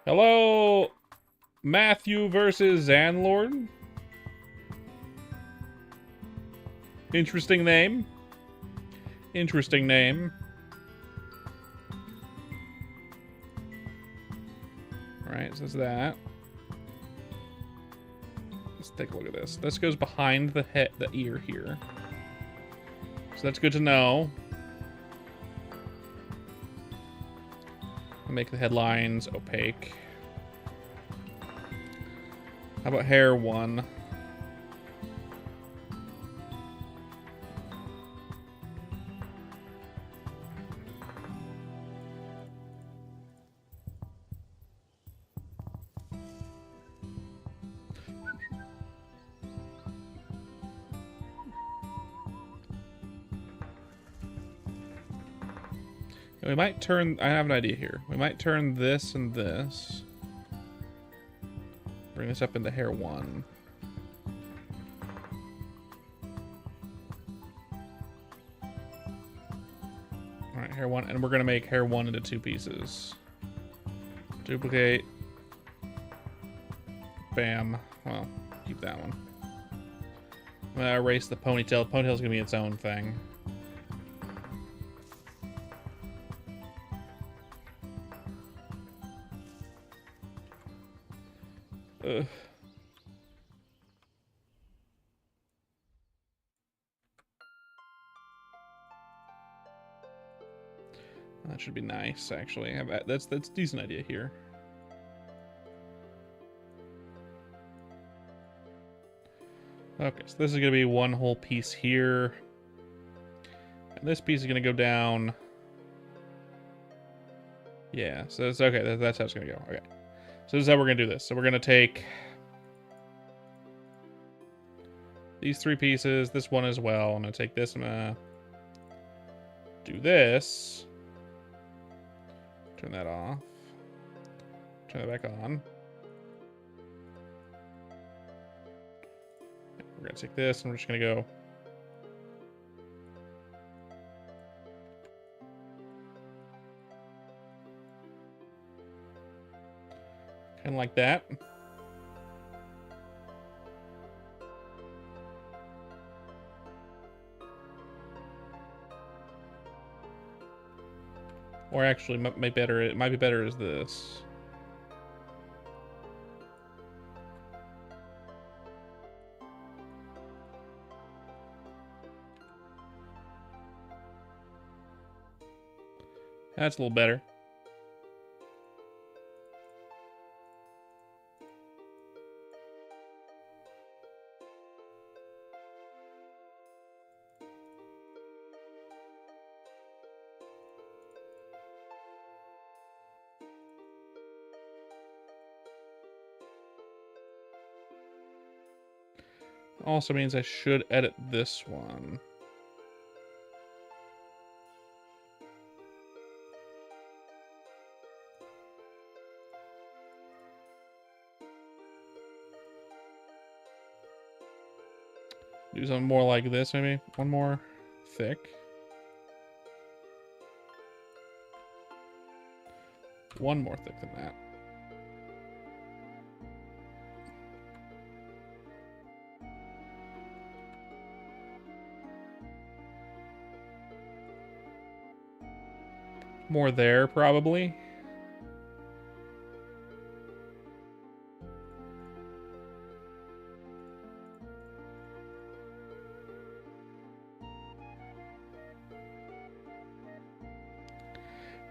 Hello, Matthew versus Zanlord. Interesting name. Interesting name. Alright, so that's that. Let's take a look at this. This goes behind the head, the ear here. So that's good to know. Make the headlines opaque. How about hair 1? We might turn, I have an idea here. We might turn this and this. Bring this up into hair 1. Alright, hair 1, and we're gonna make hair 1 into 2 pieces. Duplicate. Bam. Well, keep that one. I'm gonna erase the ponytail. The ponytail's gonna be its own thing. That should be nice, actually. That's a decent idea here. Okay, so this is gonna be one whole piece here, and this piece is gonna go down. Yeah, so that's okay. That's how it's gonna go. Okay. So this is how we're gonna do this. So we're gonna take these 3 pieces, this one as well. I'm gonna take this, I'm gonna do this. Turn that off. Turn that back on. We're gonna take this and we're just gonna go. Kind of like that. Or actually, might be better. It might be better as this. That's a little better. Also means I should edit this one. Do something more like this, maybe. One more thick. One more thick than that. More there, probably.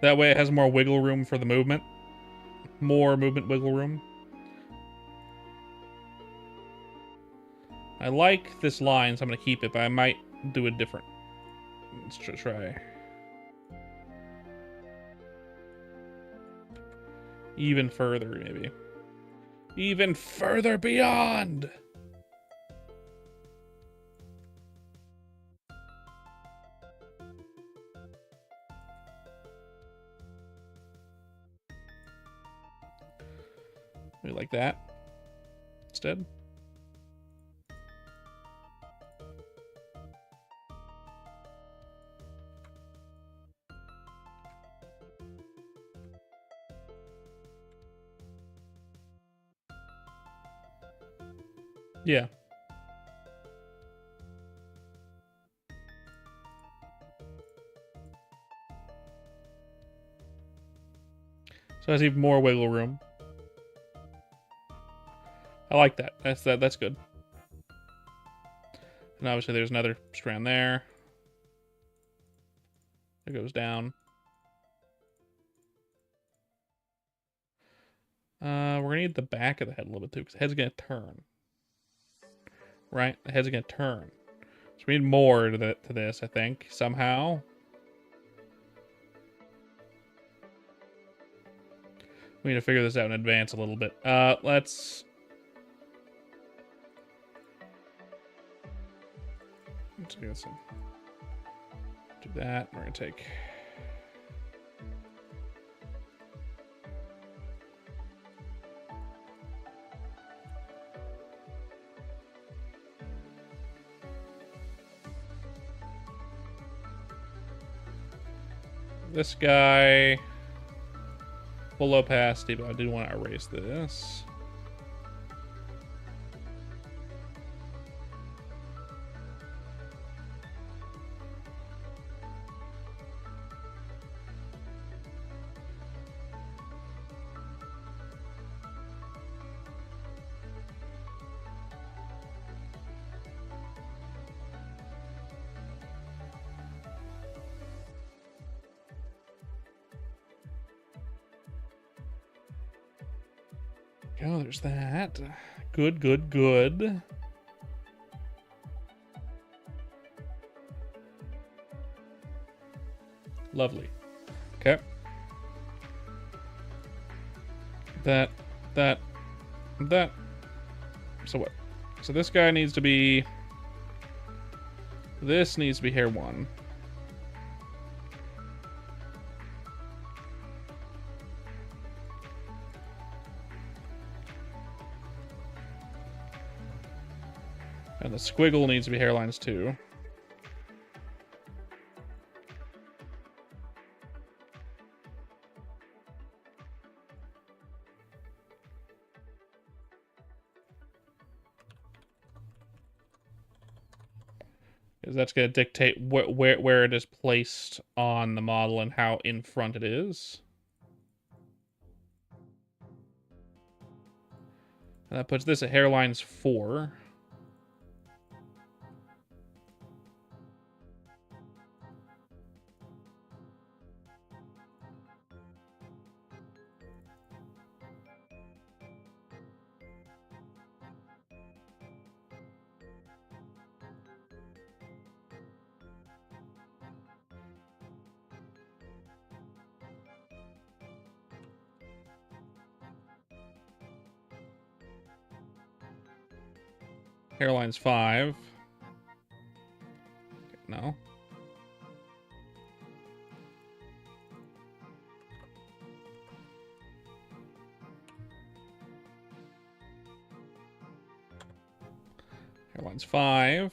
That way it has more wiggle room for the movement. More movement wiggle room. I like this line, so I'm going to keep it, but I might do it different. Let's try. Even further, maybe. Even further beyond! Maybe like that instead. Yeah. So it has even more wiggle room. I like that. That's good. And obviously there's another strand there. It goes down. We're gonna need the back of the head a little bit too, because the head's gonna turn. Right? The head's gonna turn. So we need more to this, I think, somehow. We need to figure this out in advance a little bit. Let's do that. We're gonna take this guy. Full opacity, but I do want to erase this. Oh, there's that. Good, good, good. Lovely. Okay. That. So what? So this guy needs to be... This needs to be hair 1. And the squiggle needs to be hairlines 2. because that's going to dictate where it is placed on the model and how in front it is. And that puts this at hairlines 4. Hairline's 5. No. Hairline's 5.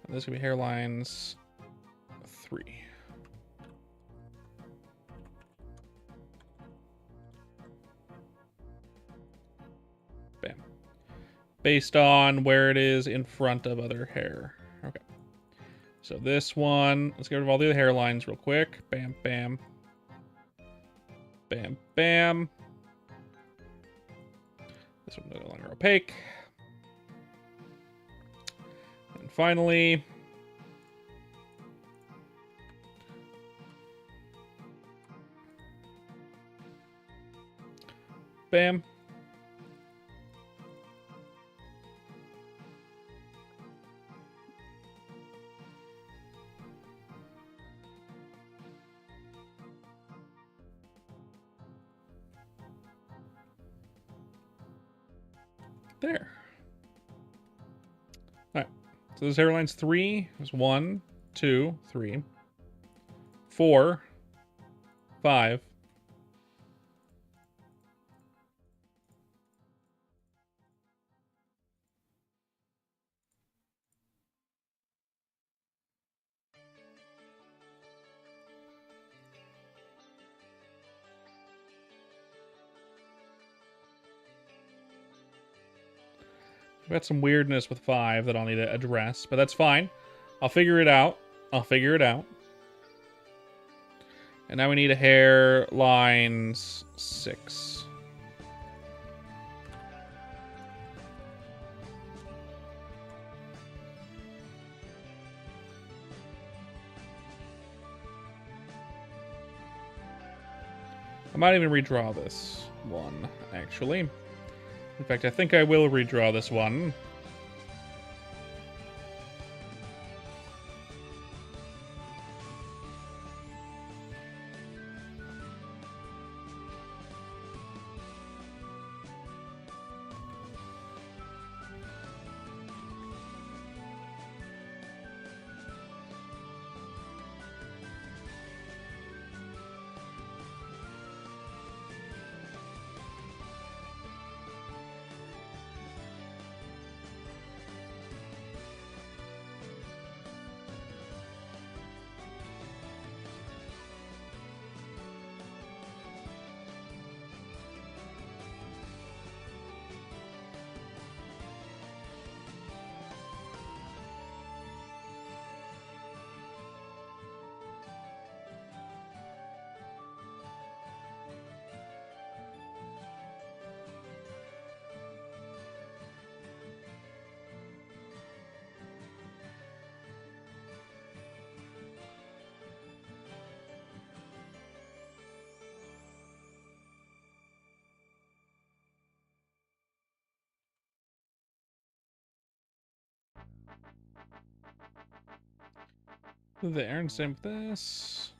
And this could be hairlines 3. Bam. Based on where it is in front of other hair. Okay. So this one, let's get rid of all the other hairlines real quick. Bam, bam. Bam, bam. This one no longer opaque. And finally, bam. There. All right. So this hairline's 3. There's 1, 2, 3, 4, 5. I've got some weirdness with 5 that I'll need to address, but that's fine. I'll figure it out. And now we need a hairlines 6. I might even redraw this one, actually. In fact, I think I will redraw this one. There, and same with this.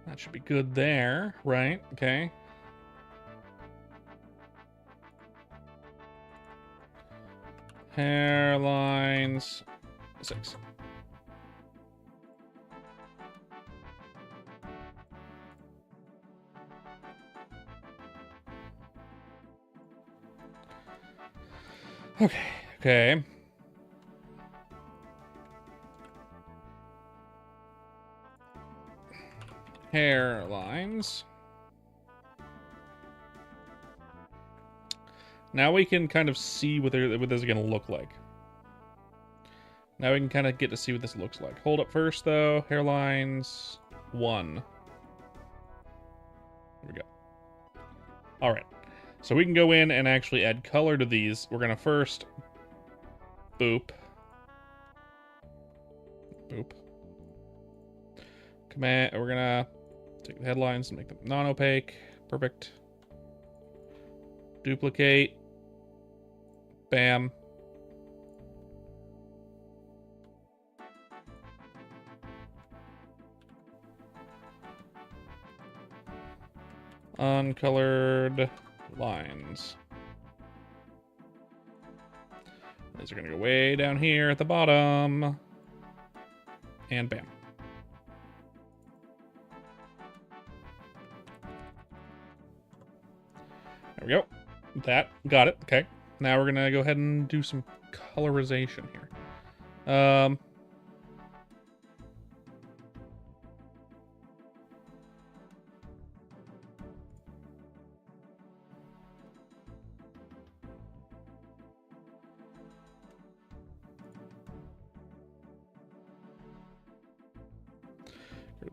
That should be good there, right? Okay. Hairlines 6. Okay, okay. Hairlines. Now we can kind of see what this is going to look like. Now we can kind of get to see what this looks like. Hold up first, though. Hairlines 1. There we go. All right. So we can go in and actually add color to these. We're going to first boop. Boop. Command. We're going to take the headlines and make them non-opaque. Perfect. Duplicate. Bam. Uncolored lines. These are going to go way down here at the bottom. And bam. There we go. That. Got it. Okay. Now we're going to go ahead and do some colorization here.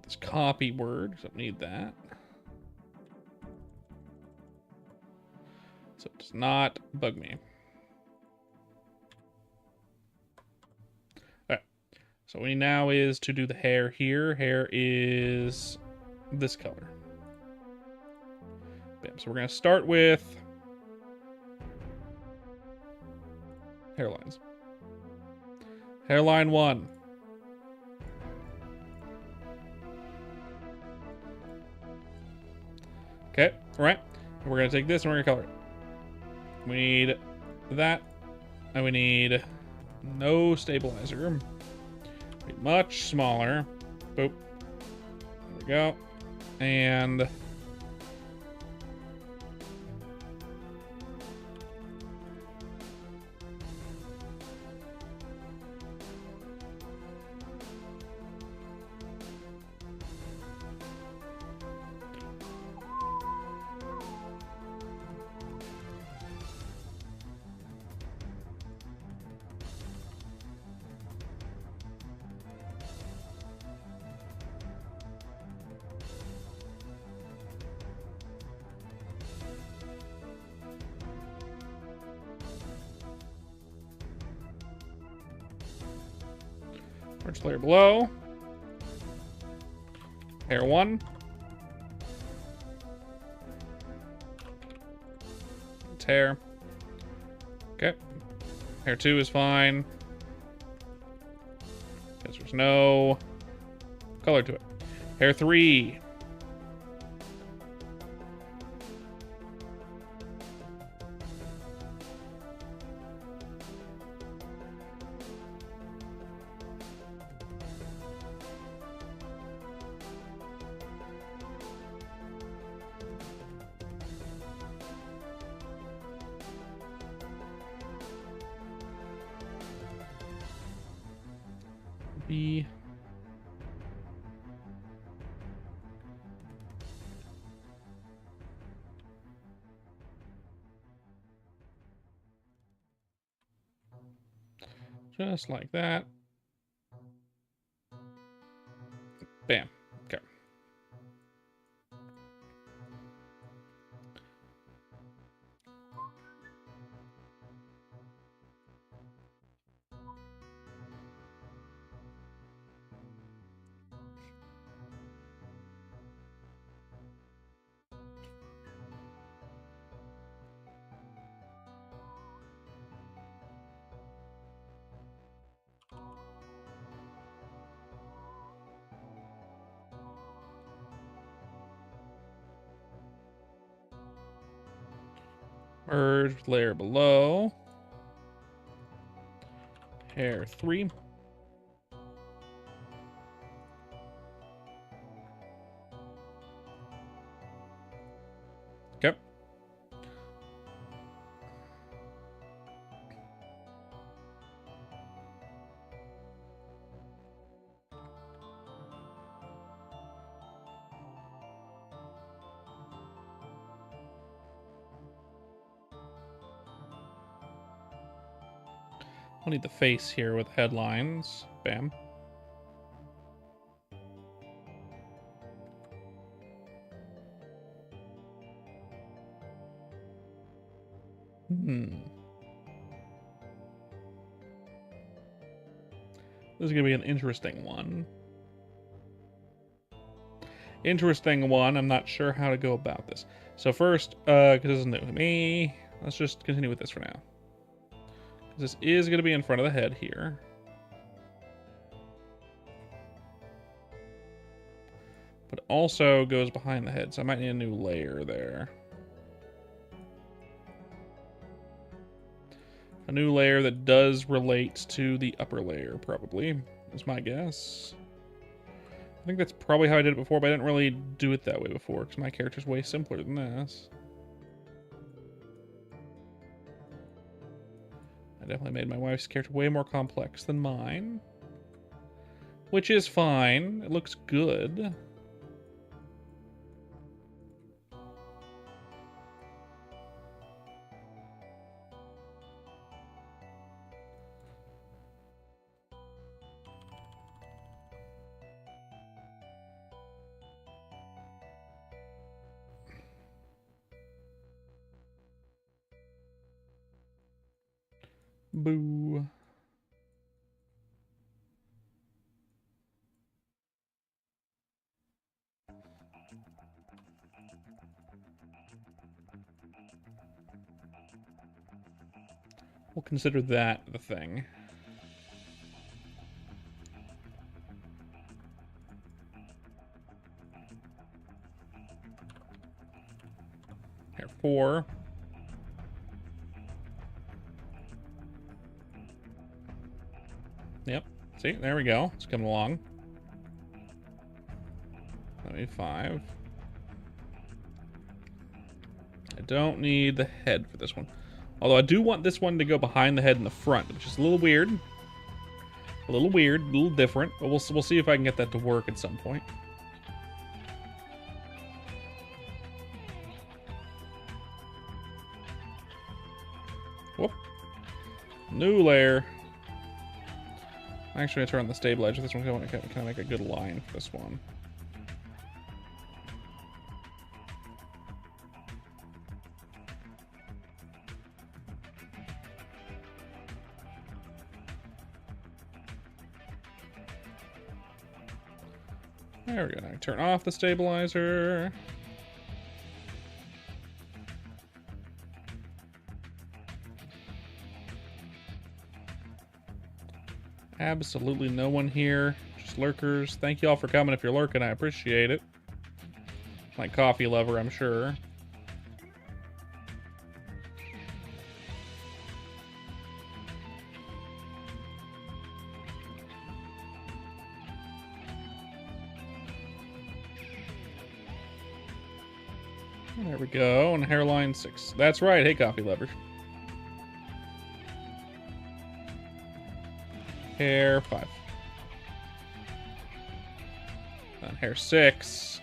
This copy word, because I need that. So it does not bug me. Alright. So what we need now is to do the hair here. Hair is this color. Bam. So we're going to start with hairlines. Hairline 1. Okay, all right. And we're gonna take this and we're gonna color it. We need that, and we need no stabilizer. Much smaller. Boop. There we go. And first layer below. Hair 1. It's hair. Okay. Hair 2 is fine. Because there's no color to it. Hair 3. B. Just like that. Bam. Okay. Merge layer below. Hair 3. Okay. I'll need the face here with headlines. Bam. This is going to be an interesting one. I'm not sure how to go about this. So first, because this is new to me, let's just continue with this for now. This is going to be in front of the head here. But also goes behind the head, so I might need a new layer there. A new layer that does relate to the upper layer, probably, is my guess. I think that's probably how I did it before, but I didn't really do it that way before, because my character's way simpler than this. I definitely made my wife's character way more complex than mine. Which is fine. It looks good. Boo. We'll consider that the thing. Here, 4. Yep. See, there we go. It's coming along. Let me 5. I don't need the head for this one. Although I do want this one to go behind the head in the front, which is a little weird. A little different. But we'll see if I can get that to work at some point. Whoop. New layer. I'm actually going to turn on the stabilizer. This one's going to kind of make a good line for this one. There we go. Now I turn off the stabilizer. Absolutely no one here. Just lurkers. Thank you all for coming if you're lurking. I appreciate it. My coffee lover, I'm sure. There we go. And hairline 6. That's right. Hey, coffee lover. Hair 5. And hair 6.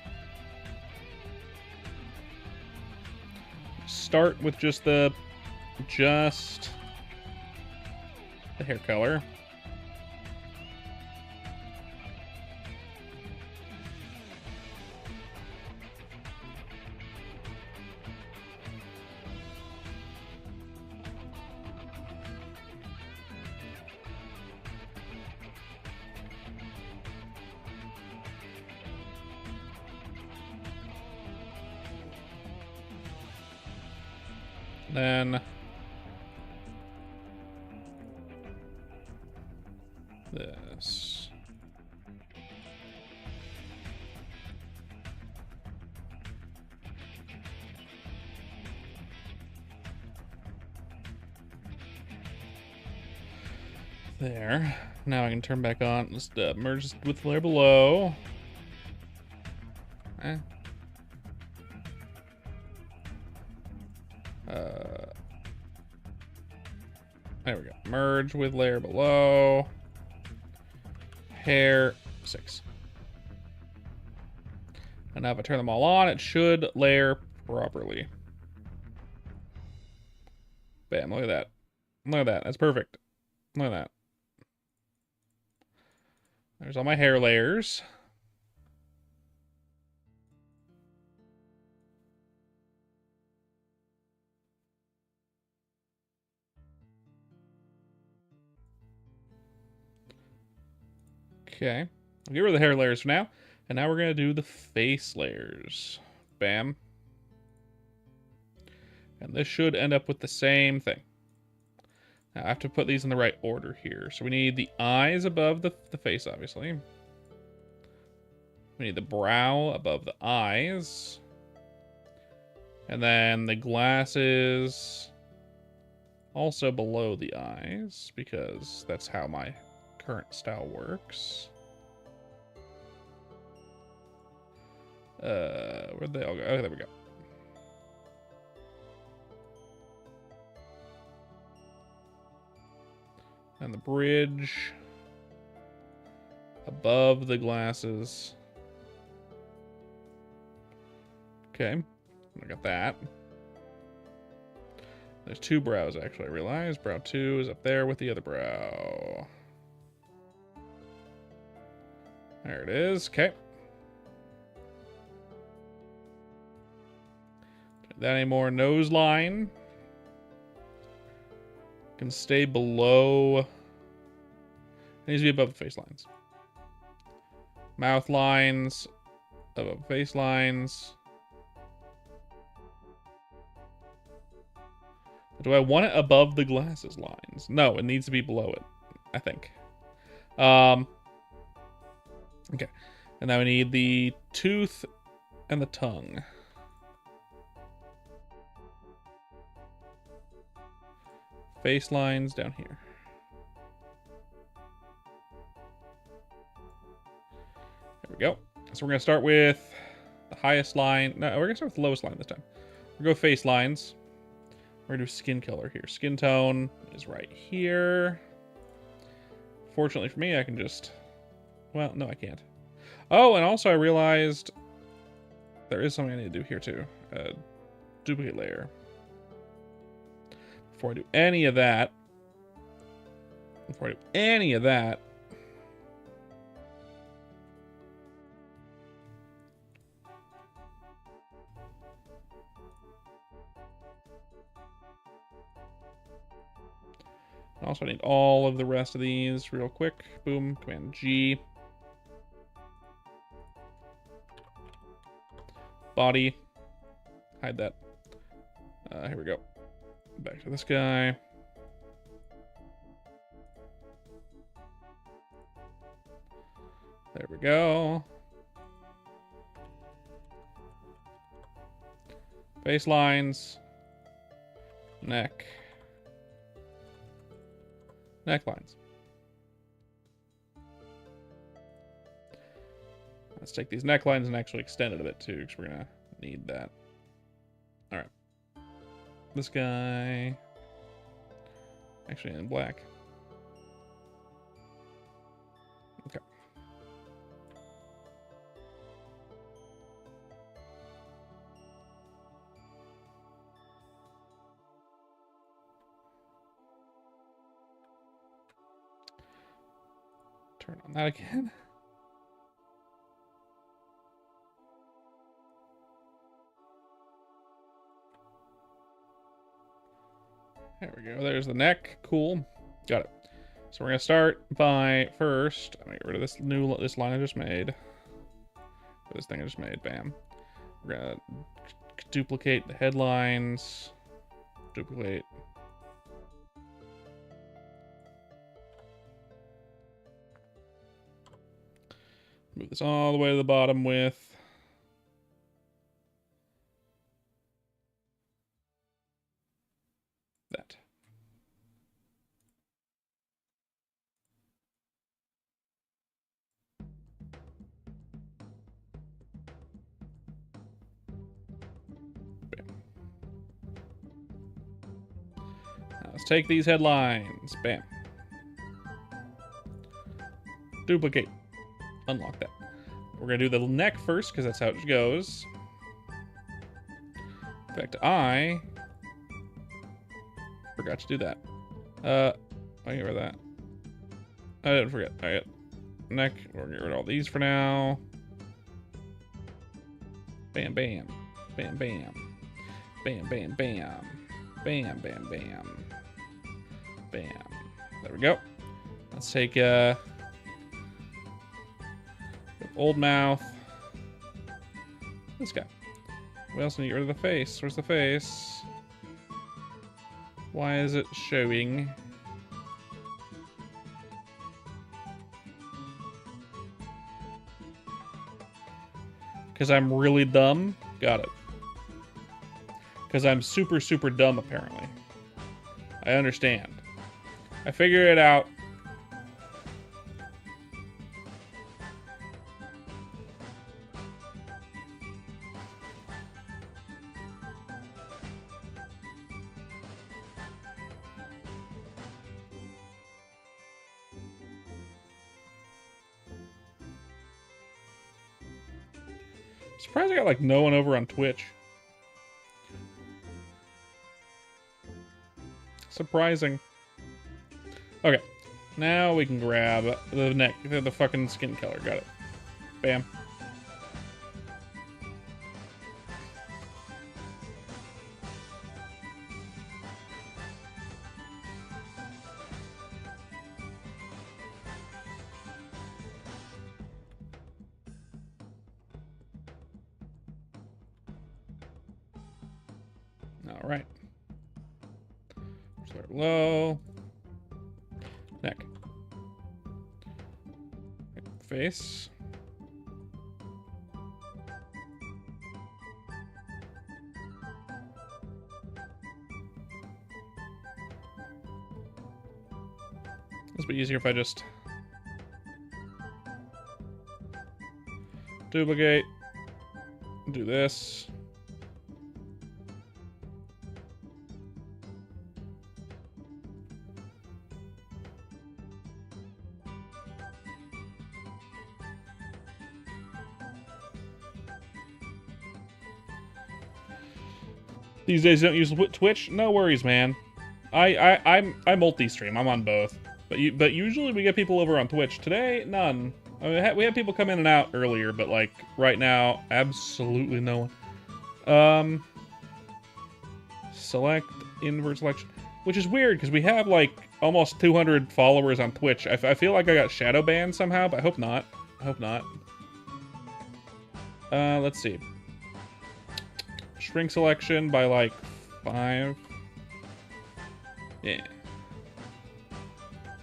Start with just the hair color. Then this. There. Now I can turn back on. Let's merge this with the layer below. There we go. Merge with layer below. Hair 6. And now if I turn them all on, it should layer properly. Bam, look at that. Look at that. That's perfect. Look at that. There's all my hair layers. Okay. I'll get rid of the hair layers for now. And now we're going to do the face layers. Bam. And this should end up with the same thing. Now I have to put these in the right order here. So we need the eyes above the face, obviously. We need the brow above the eyes. And then the glasses also below the eyes, because that's how my current style works. Where'd they all go? Oh, there we go. And the bridge above the glasses. Okay, I got that. There's two brows, actually, I realized. Brow 2 is up there with the other brow. There it is. Okay. That anymore. Nose line can stay below. It needs to be above the face lines. Mouth lines above face lines. Do I want it above the glasses lines? No, it needs to be below it, I think. Okay. And now we need the tooth and the tongue. Face lines down here. There we go. So we're going to start with the highest line. No, we're going to start with the lowest line this time. We're going to go face lines. We're going to do skin color here. Skin tone is right here. Fortunately for me, I can just... Well, no, I can't. Oh, and also I realized there is something I need to do here too. Duplicate layer. Before I do any of that, I also need all of the rest of these real quick. Boom, Command G. Body. Hide that. Here we go. Back to this guy. There we go. Face lines. Neck. Necklines. Let's take these necklines and actually extend it a bit too, because we're gonna need that. All right. This guy. Actually in black. Okay. Turn on that again. There we go. There's the neck. Cool. Got it. So we're gonna start by first. I'm gonna get rid of this line I just made. Or this thing I just made. Bam. We're gonna duplicate the headlines. Duplicate. Move this all the way to the bottom with that. Bam. Now let's take these headlines. Bam. Duplicate. Unlock that. We're going to do the neck first because that's how it goes. Back to eye. Forgot to do that. I get rid of that. I didn't forget. All right. Neck. We're gonna get rid of all these for now. Bam, bam. Bam, bam. Bam, bam, bam. Bam, bam, bam. Bam. There we go. Let's take old mouth. This guy. We also need to get rid of the face. Where's the face? Why is it showing? Because I'm really dumb? Got it. Because I'm super, super dumb, apparently. I understand. I figure it out. Surprised I got like no one over on Twitch. Surprising. Okay. Now we can grab the neck, the fucking skin color. Got it. Bam. All right. Start low. Neck. Face. This would be easier if I just duplicate, do this. These days don't use Twitch? No worries, man. I multi-stream. I'm on both. But usually we get people over on Twitch. Today, none. I mean, we had people come in and out earlier, but like right now, absolutely no one. Select invert selection, which is weird because we have like almost 200 followers on Twitch. I feel like I got shadow banned somehow, but I hope not. I hope not. Let's see. Shrink selection by like 5. Yeah.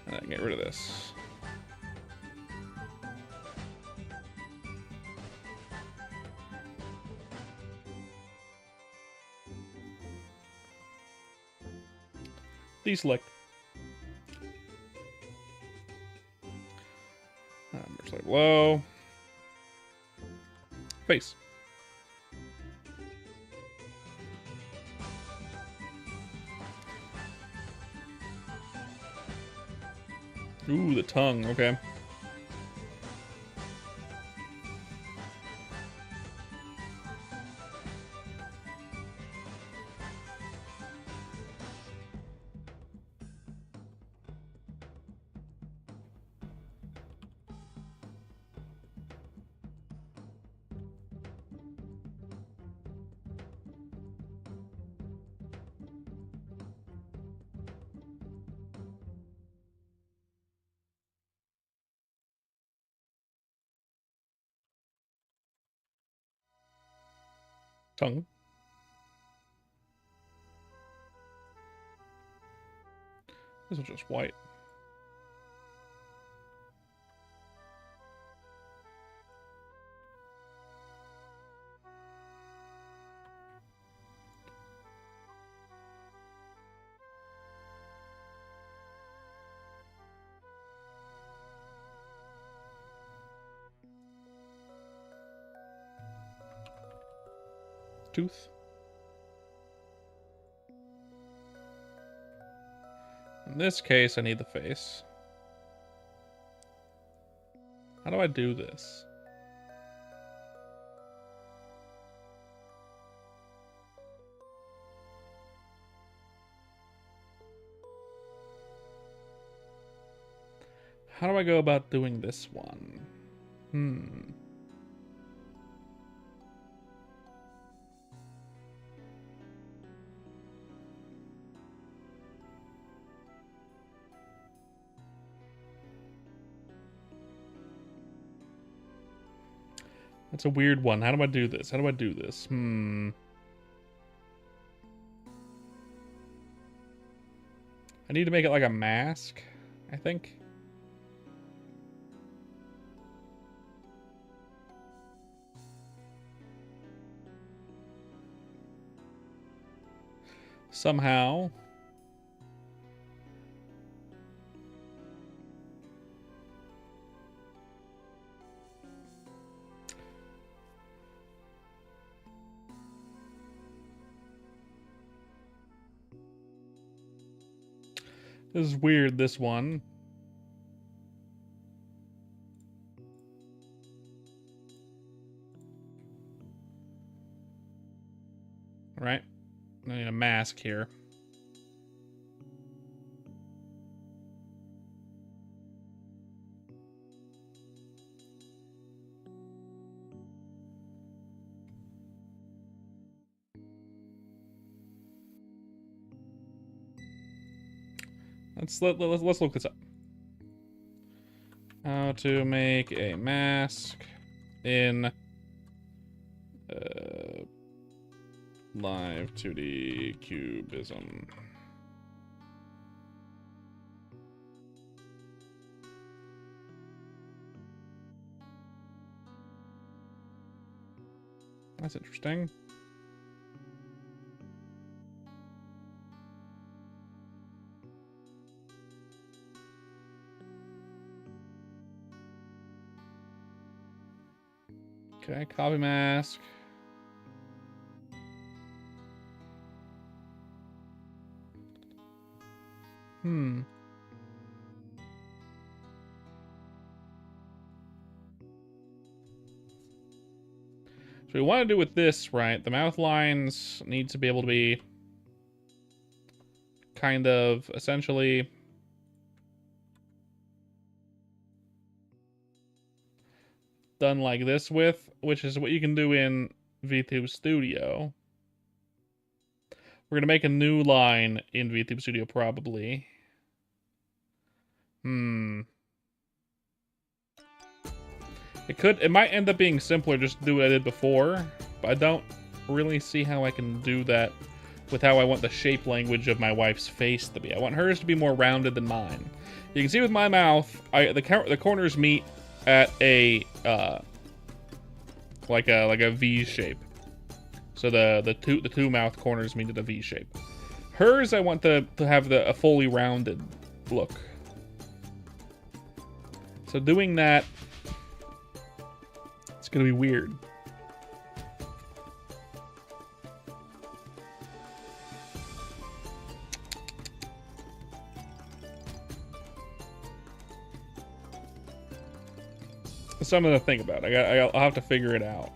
And then get rid of this. Deselect. Merge like low. Face. Ooh, the tongue, okay. Tongue. This is just white. Tooth. In this case, I need the face. How do I do this? How do I go about doing this one? That's a weird one. How do I do this? How do I do this? I need to make it like a mask, I think. Somehow. This is weird, this one. Right? I need a mask here. Let's look this up. How to make a mask in live 2D cubism. That's interesting. Okay, copy mask. So we want to do with this, right? The mouth lines need to be able to be kind of essentially done like this with, which is what you can do in vTuber Studio. We're going to make a new line in vTuber Studio probably. It might end up being simpler just to do what I did before, but I don't really see how I can do that with how I want the shape language of my wife's face to be. I want hers to be more rounded than mine. You can see with my mouth, the corners meet at a like a V shape. So the two mouth corners meet at a V shape. Hers, I want to have a fully rounded look. So doing that, it's gonna be weird. Something to think about. I'll have to figure it out.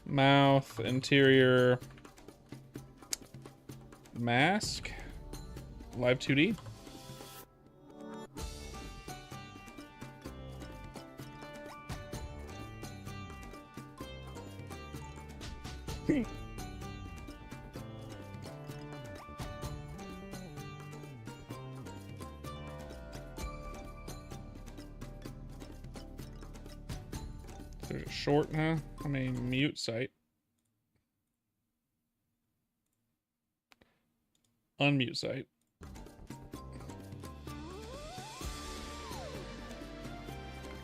Mouth, interior, mask, live 2D. There's a short, huh? I mean, mute site. Unmute site.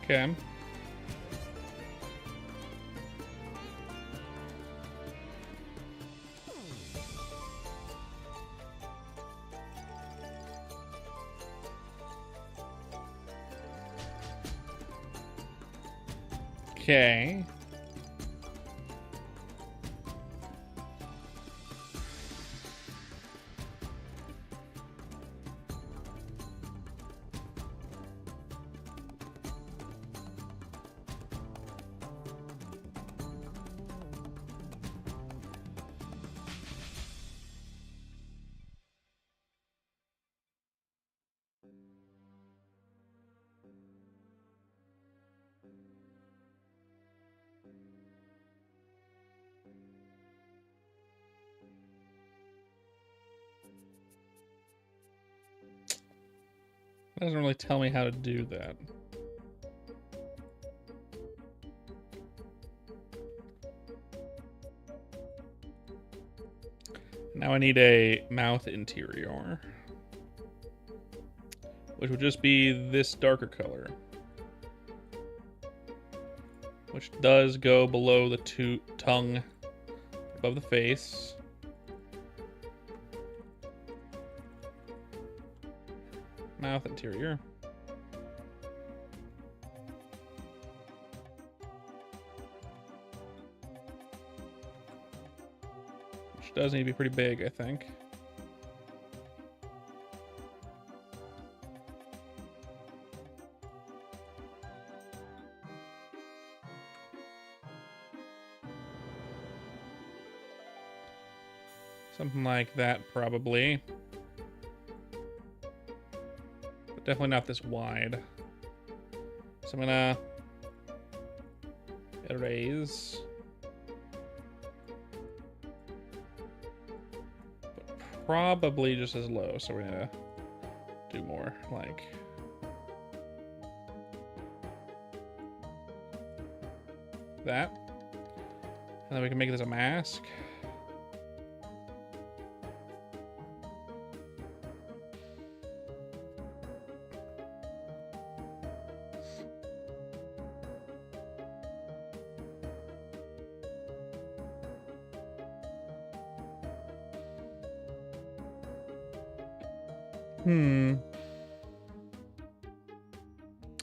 Okay. Okay. It doesn't really tell me how to do that. Now I need a mouth interior, which would just be this darker color, which does go below the tongue, above the face. Mouth interior. Which does need to be pretty big, I think. Something like that, probably. But definitely not this wide. So I'm gonna erase. But probably just as low, so we're gonna do more, like... that. And then we can make this a mask.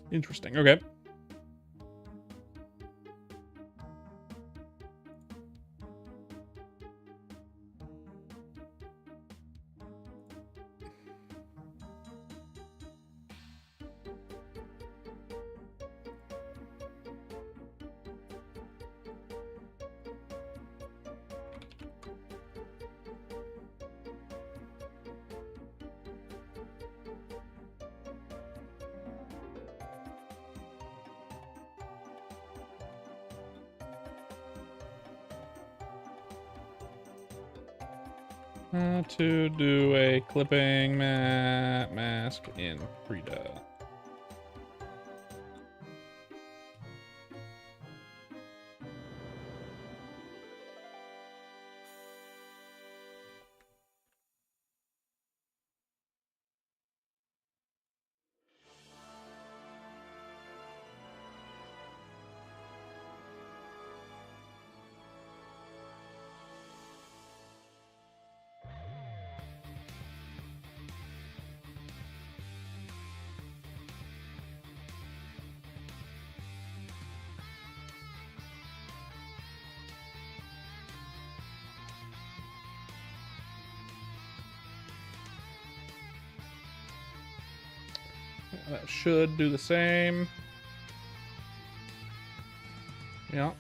Interesting. Okay. How to do a clipping mask in Frida. That should do the same. Yeah.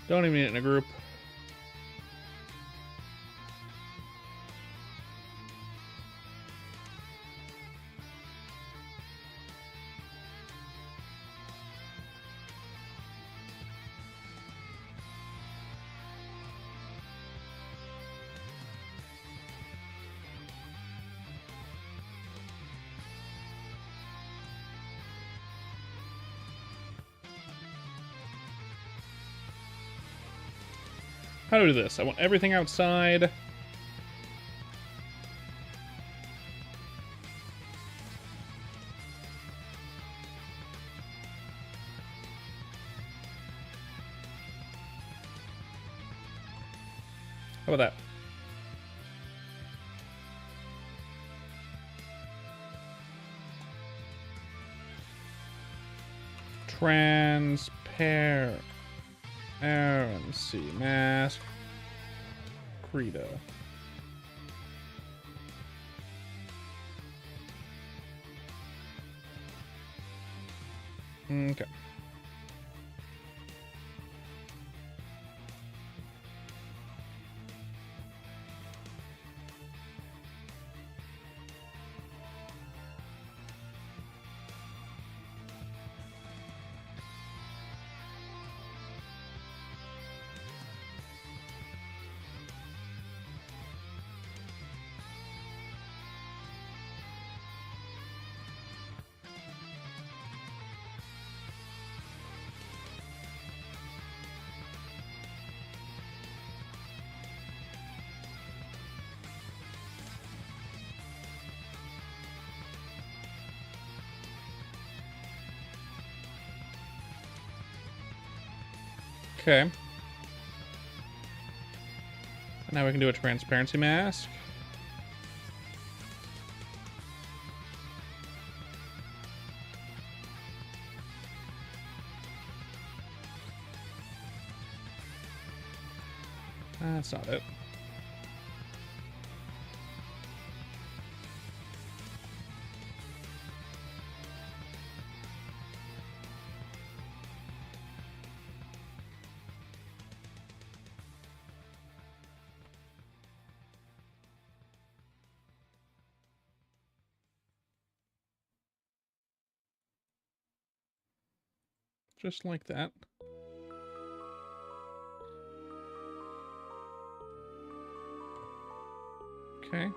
Don't even need it in a group. How do I do this? I want everything outside. How about that? Transparency mask. Credo. Okay. Okay. Now we can do a transparency mask. That's not it. Just like that. Okay.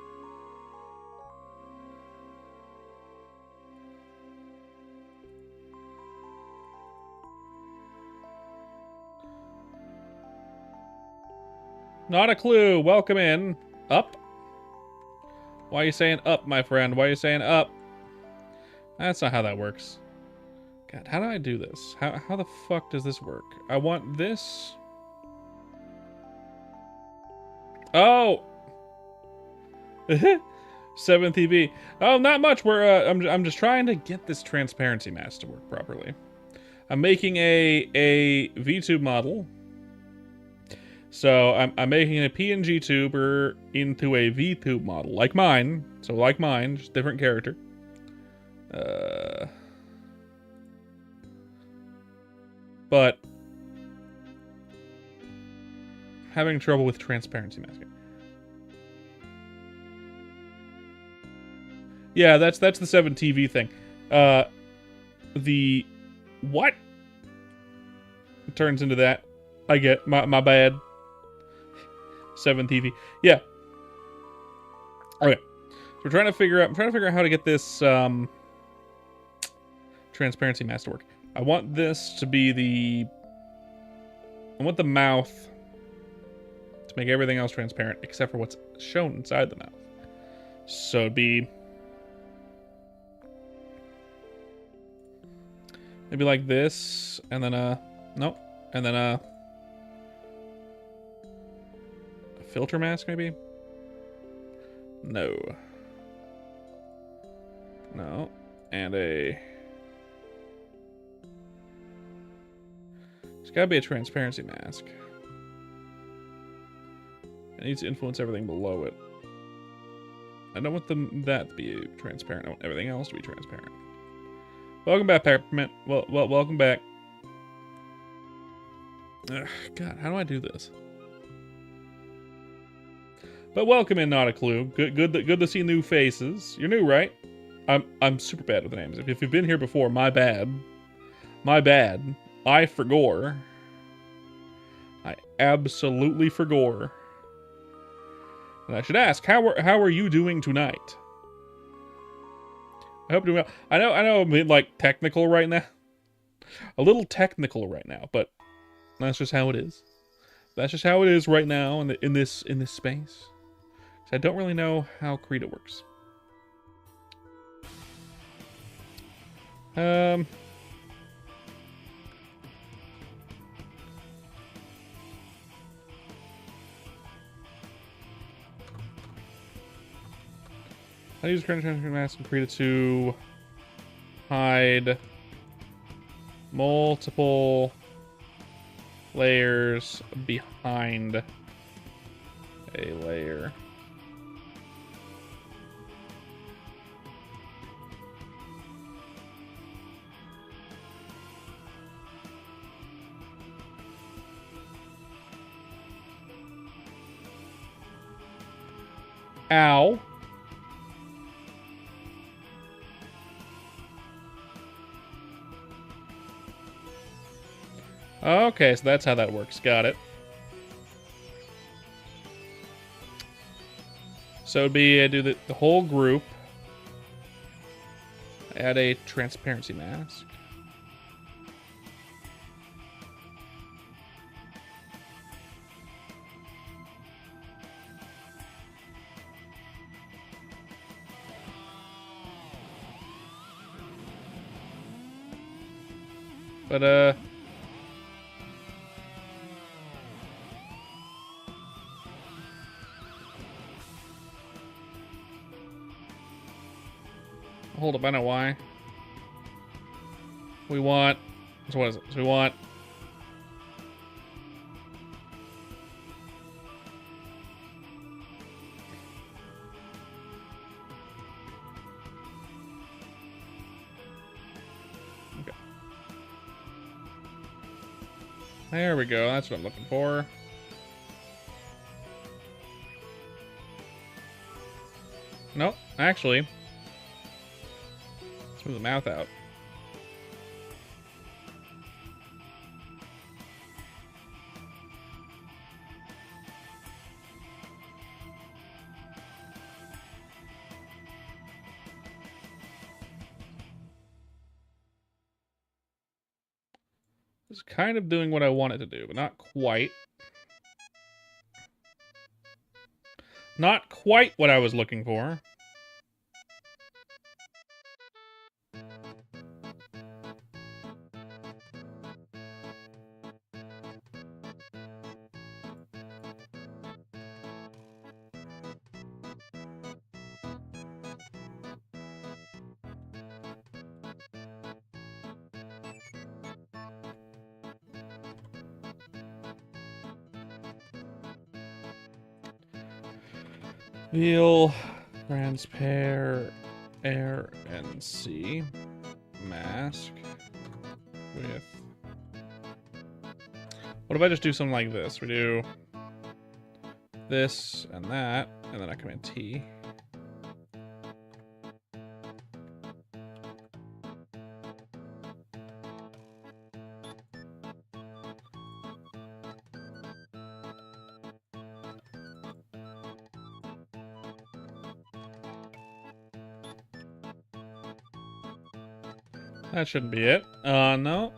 Not a clue. Welcome in. Up? Why are you saying up, my friend? Why are you saying up? That's not how that works. God, how do I do this? How the fuck does this work? I want this. Oh! 7 TV. Oh, not much. I'm just trying to get this transparency mask to work properly. I'm making a VTube model. So I'm making a PNG tuber into a VTube model, like mine. So like mine, just different character. But having trouble with transparency masking. Yeah, that's the 7 TV thing. The what? It turns into that. I get my bad. 7 TV. Yeah. Okay. So I'm trying to figure out how to get this transparency mask to work. I want this to be I want the mouth to make everything else transparent except for what's shown inside the mouth. So it'd be maybe like this, and then nope, and then a filter mask maybe? No. No. And it's gotta be a transparency mask. It needs to influence everything below it. I don't want that to be transparent. I want everything else to be transparent. Welcome back, Peppermint. Well, welcome back. Ugh, God, how do I do this? But welcome in, Not a Clue. Good to see new faces. You're new, right? I'm super bad with the names. If you've been here before, my bad. My bad. I forgore. I absolutely forgore. And I should ask, how are you doing tonight? I hope you're doing well. I know I'm like technical right now. A little technical right now, but that's just how it is. That's just how it is right now in this space. So I don't really know how Krita works. I use current transfer mask and Krita to hide multiple layers behind a layer. Ow. Okay, so that's how that works. Got it. So it'd be do the whole group. Add a transparency mask. But Hold up, I know why. We want... So what is it? So we want... Okay. There we go. That's what I'm looking for. Nope, actually. Let's move the mouth out. It's kind of doing what I want it to do, but not quite. Not quite what I was looking for. Veal, transparent, air, and C. Mask with... What if I just do something like this? We do this and that, and then I command T. That shouldn't be it. No.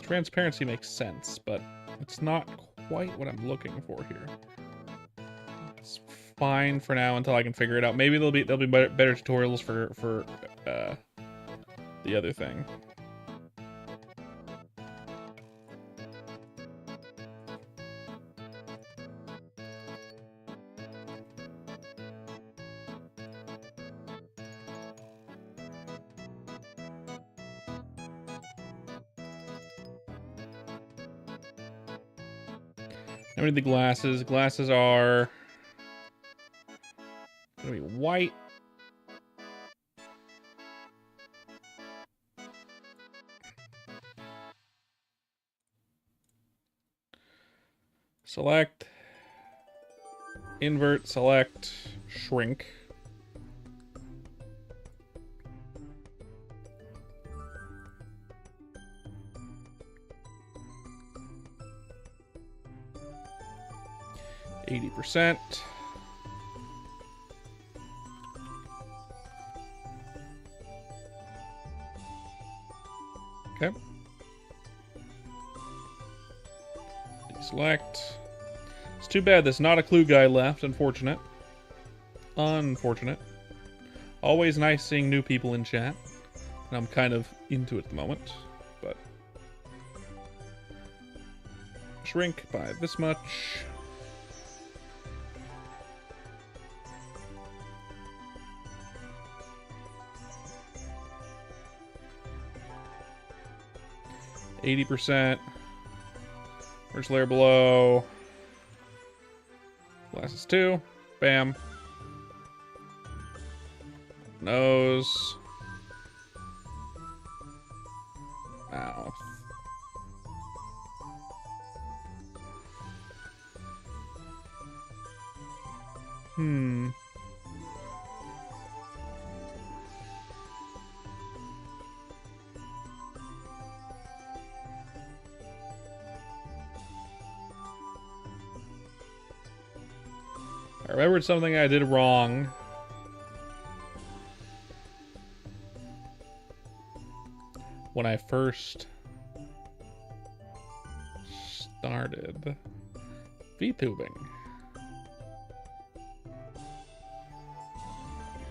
Transparency makes sense, but it's not quite what I'm looking for here. It's fine for now until I can figure it out. Maybe there'll be better tutorials for the other thing. Now we need the glasses. Glasses are gonna be white. Select, invert, select, shrink. %. Okay. Deselect. It's too bad there's not a clue guy left. Unfortunate. Unfortunate. Always nice seeing new people in chat. And I'm kind of into it at the moment. But shrink by this much. %. First layer below. Glasses 2. Bam. Nose. Mouth. I remembered something I did wrong. When I first started vTubing.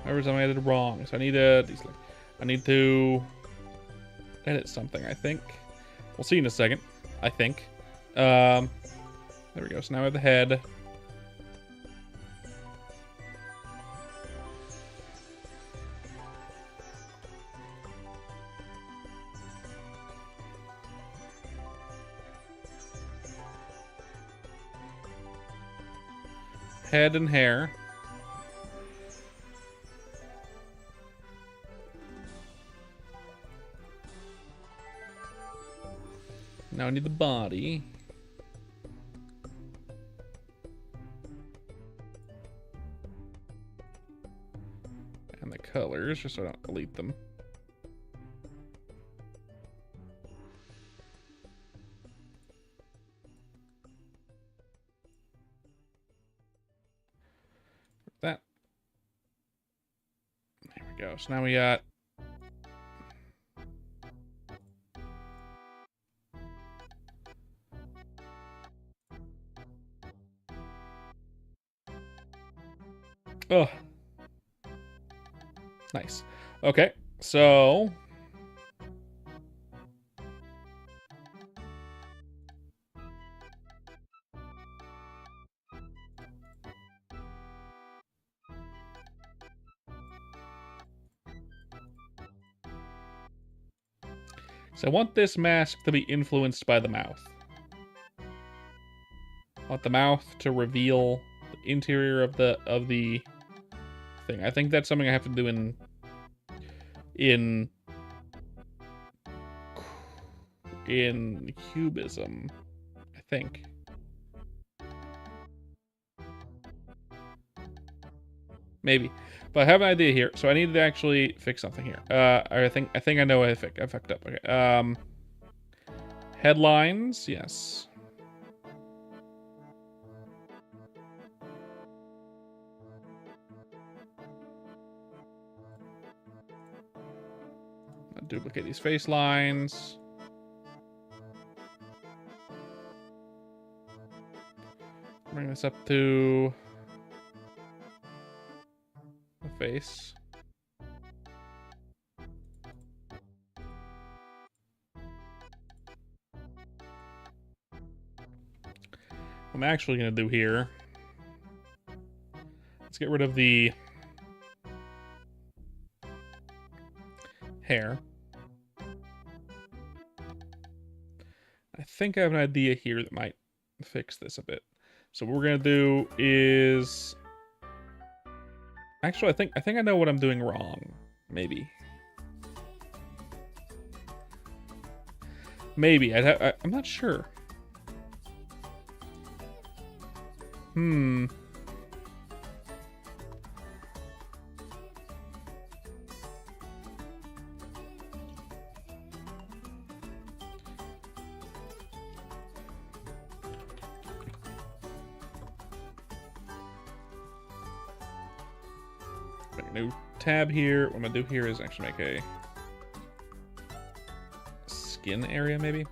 I remember something I did wrong, so I need to edit something, I think. We'll see in a second, I think. There we go. So now we have the head. Head and hair. Now I need the body. And the colors, just so I don't delete them. That. There we go. So now we got oh, nice. Okay, so I want this mask to be influenced by the mouth. I want the mouth to reveal the interior of the thing. I think that's something I have to do in Cubism, I think. Maybe. But I have an idea here, so I need to actually fix something here. I think I know I fucked up. Okay. Headlines, yes. I'll duplicate these face lines. Bring this up to the face. What I'm actually going to do here, let's get rid of the hair. I think I have an idea here that might fix this a bit. So what we're going to do is... Actually, I think I know what I'm doing wrong. Maybe. Maybe. I'm not sure. Make a new tab here. What I'm gonna do here is actually make a skin area, maybe.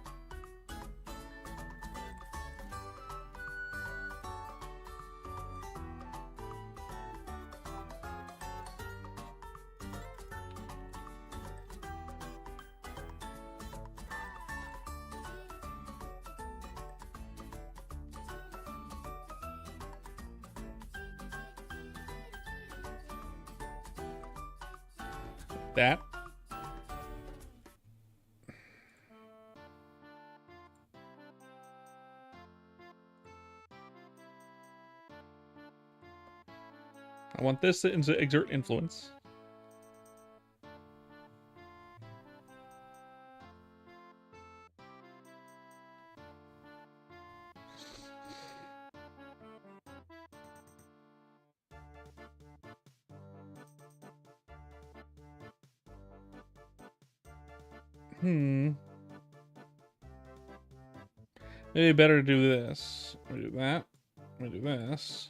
That. I want this to exert influence. Maybe better to do this. We do that. We do this.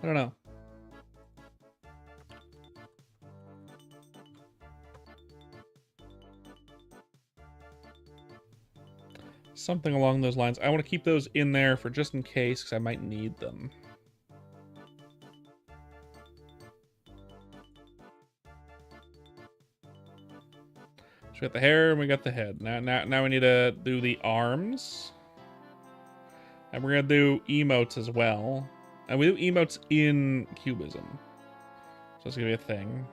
I don't know. Something along those lines. I want to keep those in there for just in case, because I might need them. we got the hair and we got the head. Now we need to do the arms. And we're gonna do emotes as well. And we do emotes in Cubism. So it's gonna be a thing.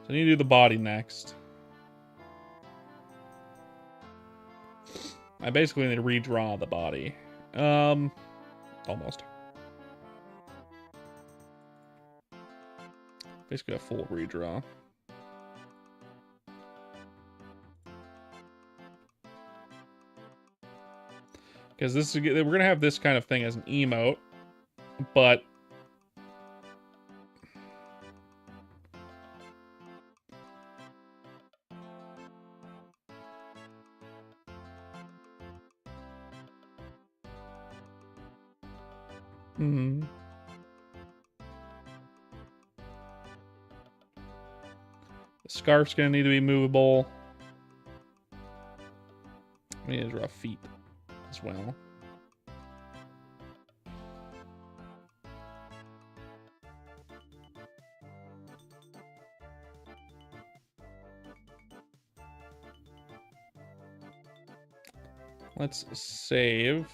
So I need to do the body next. I basically need to redraw the body. Almost. Basically a full redraw. Because this is, we're gonna have this kind of thing as an emote, but the scarf's gonna need to be movable. We need to draw feet as well. Let's save.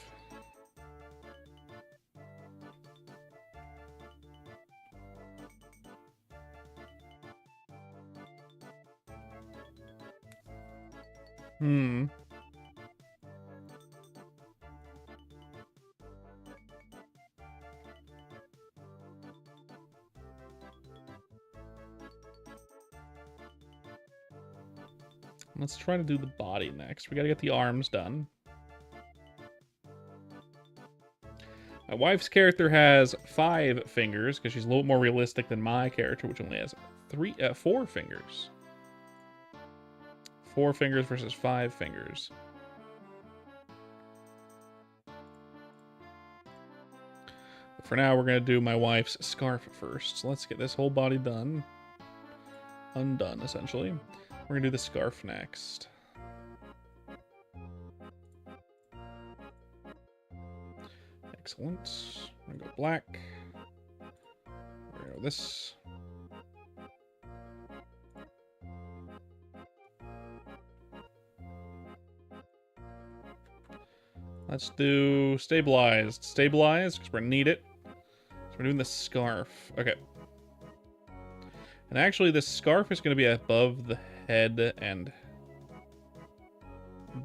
Let's try to do the body next. We gotta get the arms done. My wife's character has 5 fingers because she's a little more realistic than my character, which only has 4 fingers. 4 fingers versus 5 fingers. But for now, we're gonna do my wife's scarf first. So let's get this whole body done. Undone, essentially. We're gonna do the scarf next. Excellent. I'm gonna go black. We're gonna go this. Let's do stabilized. Stabilized, because we're gonna need it. So we're doing the scarf. Okay. And actually, this scarf is gonna be above the head and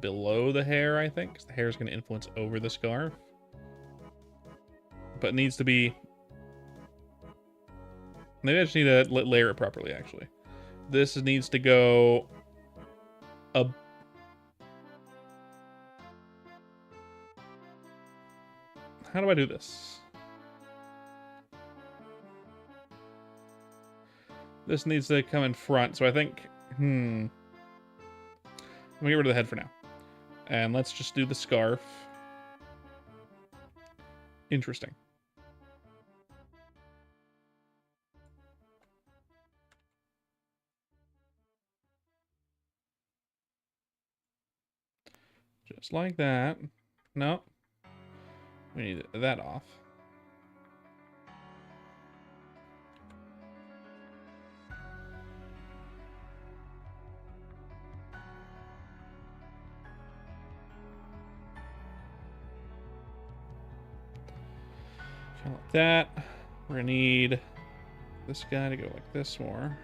below the hair, I think, because the hair is gonna influence over the scarf. But it needs to be... Maybe I just need to layer it properly, actually. This needs to go... How do I do this? This needs to come in front, so I think... Let me get rid of the head for now. And let's just do the scarf. Interesting. Just like that. No. We need that off. Kind of like that. We're gonna need this guy to go like this more.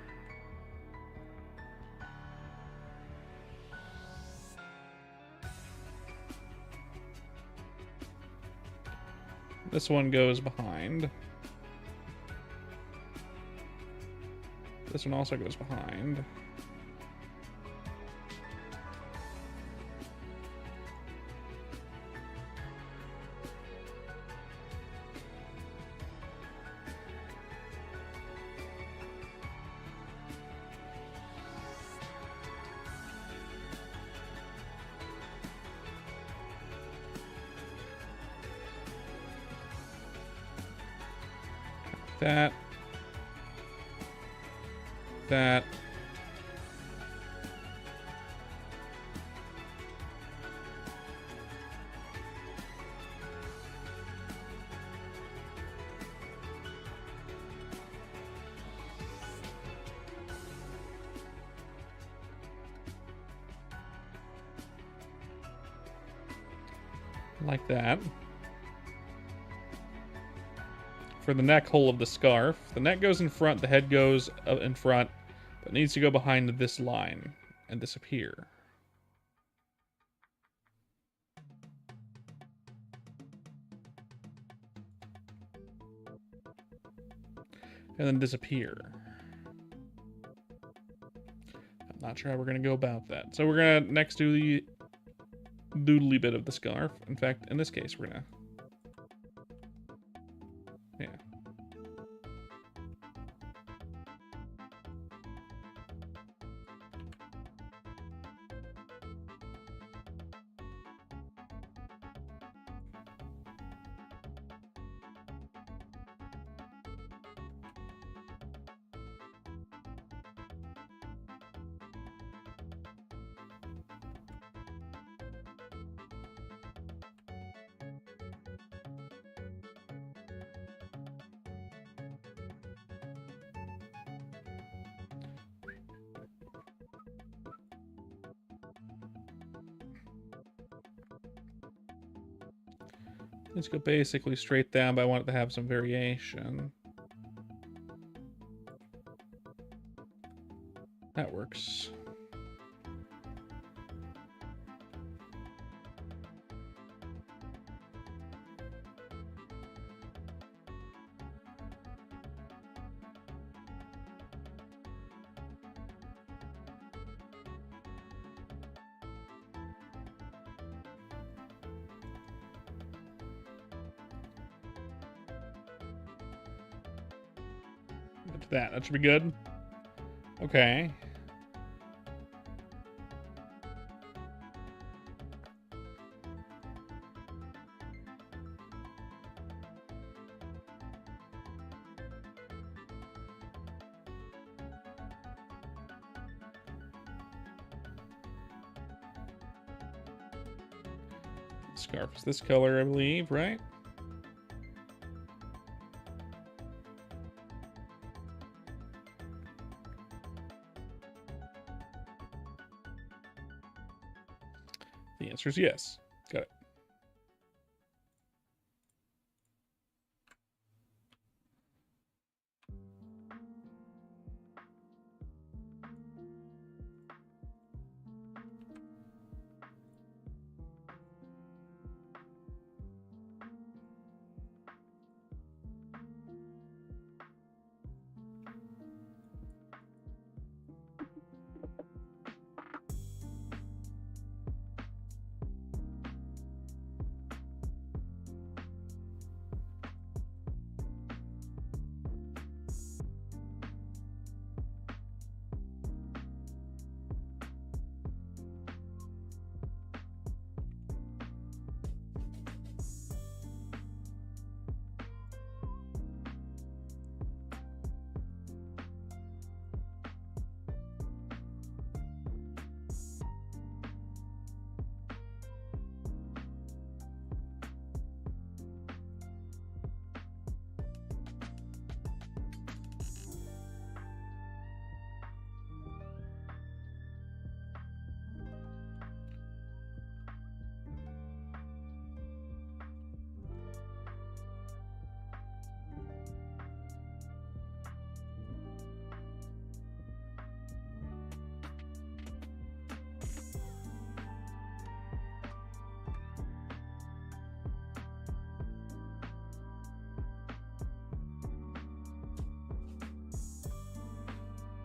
This one goes behind. This one also goes behind. That. That. Like that. For the neck hole of the scarf, the neck goes in front, the head goes in front, but needs to go behind this line and disappear. And then disappear. I'm not sure how we're going to go about that. So we're going to next do the doodly bit of the scarf. In fact, in this case, we're going to... Yeah. Let's go basically straight down, but I want it to have some variation. That works. Get to that. That should be good. Okay. Scarf is this color, I believe, right? The answer is yes. Got it.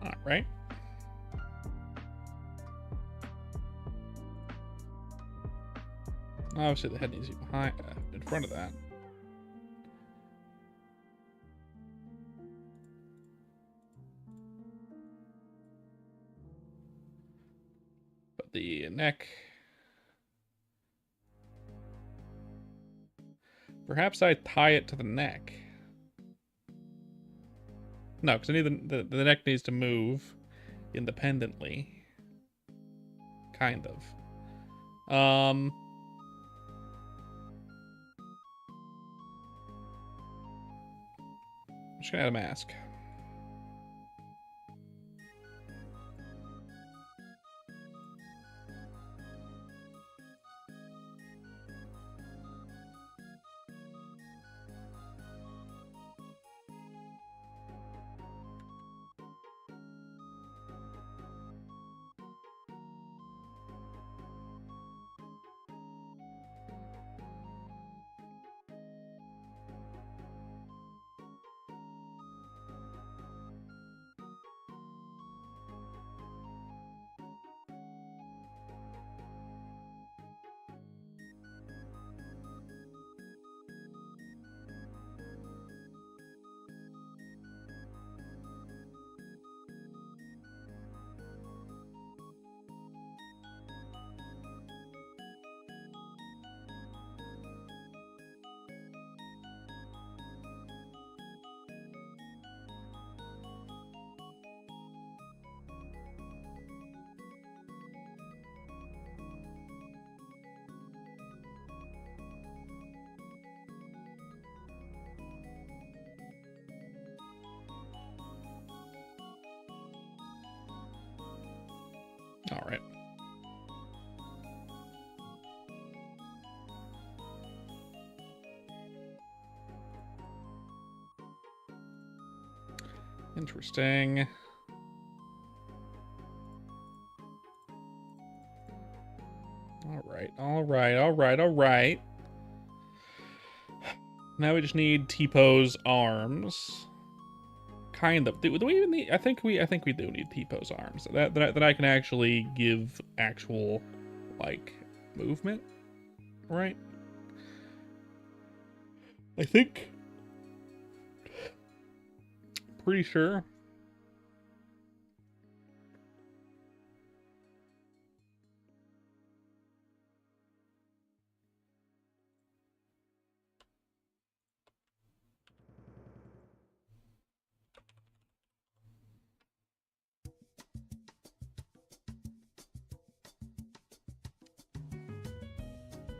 All right. Obviously, the head needs to be behind, in front of that. But the neck... Perhaps I tie it to the neck. No, because I need the neck needs to move independently. Kind of. I'm just gonna add a mask. Interesting. All right. Now we just need T-Pose arms. Kind of. Do we even need? I think we do need T-Pose arms. That I can actually give actual, like, movement, right? I think. Pretty sure.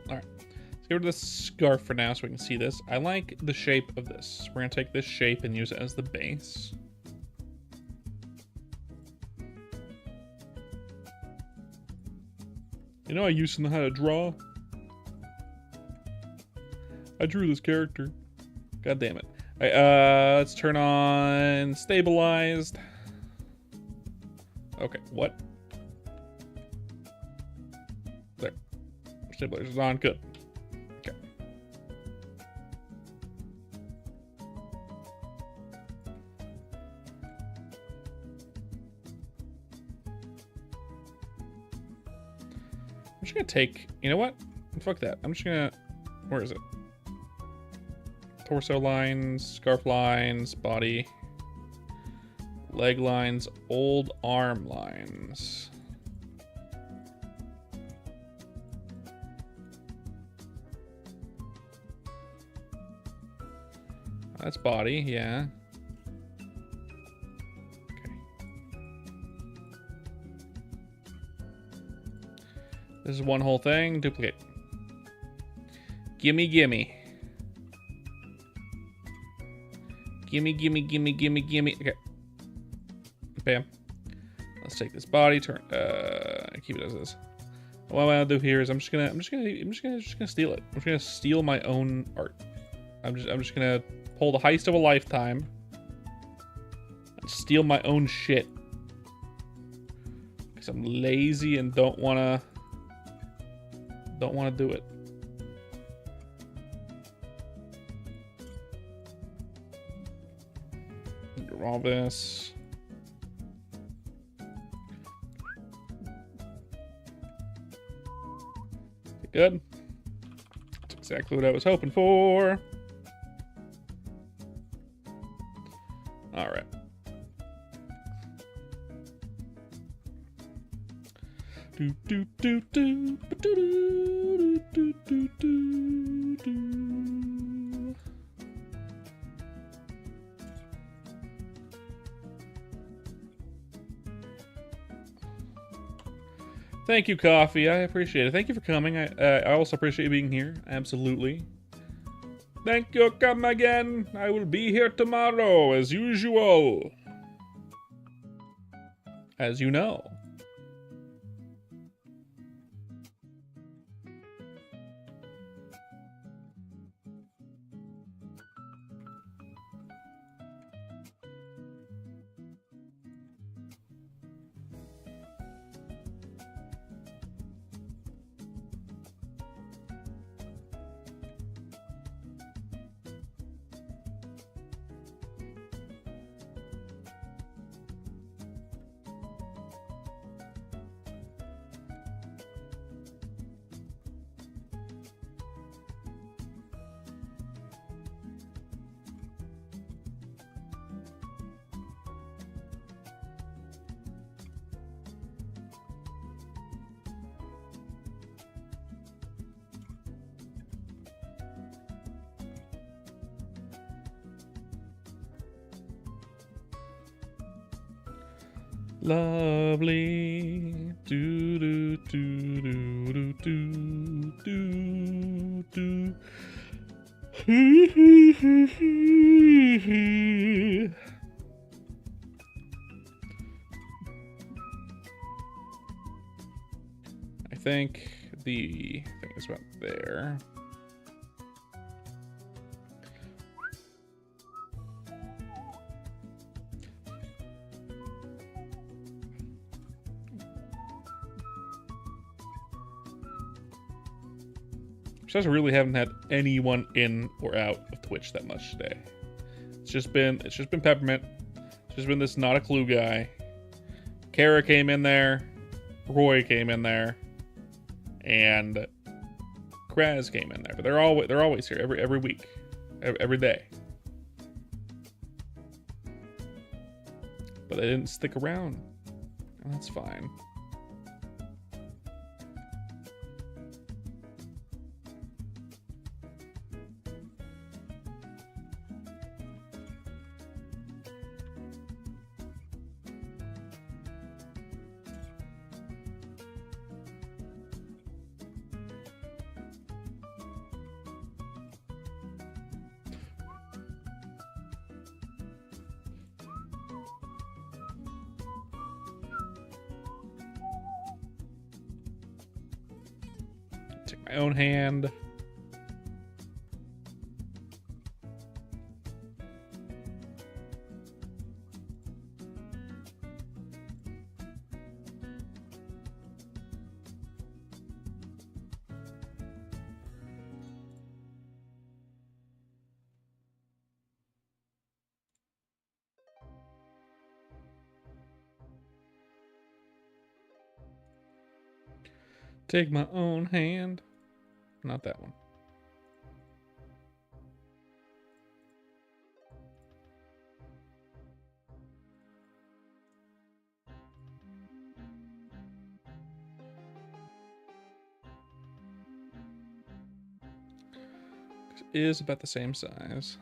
Alright. Let's get rid of this scarf for now so we can see this. I like the shape of this. We're going to take this shape and use it as the base. You know, I used to know how to draw. I drew this character. God damn it. Alright, let's turn on stabilized. Okay, what? There. Stabilizer's on. Good. Okay. I'm just gonna take, you know what? Fuck that. I'm just gonna, where is it? Torso lines, scarf lines, body, leg lines, old arm lines. That's body, yeah. Okay. This is one whole thing. Duplicate. Gimme, gimme. Gimme, gimme, gimme, gimme, gimme. Okay. Bam. Let's take this body, turn keep it as is. What I'm gonna do here is I'm just gonna steal it. I'm just gonna steal my own art. I'm just gonna pull the heist of a lifetime and steal my own shit. Because I'm lazy and don't wanna do it. All this. Good. That's exactly what I was hoping for. All right. Do do do do do do do do do do. Thank you, Coffee. I appreciate it. Thank you for coming. I also appreciate you being here. Absolutely. Thank you. Come again. I will be here tomorrow, as usual. As you know. Lovely. Do do do do do do do do. I think the thing is about there. Just really haven't had anyone in or out of Twitch that much today. It's just been Peppermint. It's just been this not a clue guy. Kara came in there, Roy came in there, and Kraz came in there. But they're always here every week, every day. But they didn't stick around. And that's fine. Take my own hand. Take my own hand. Not that one. It is about the same size.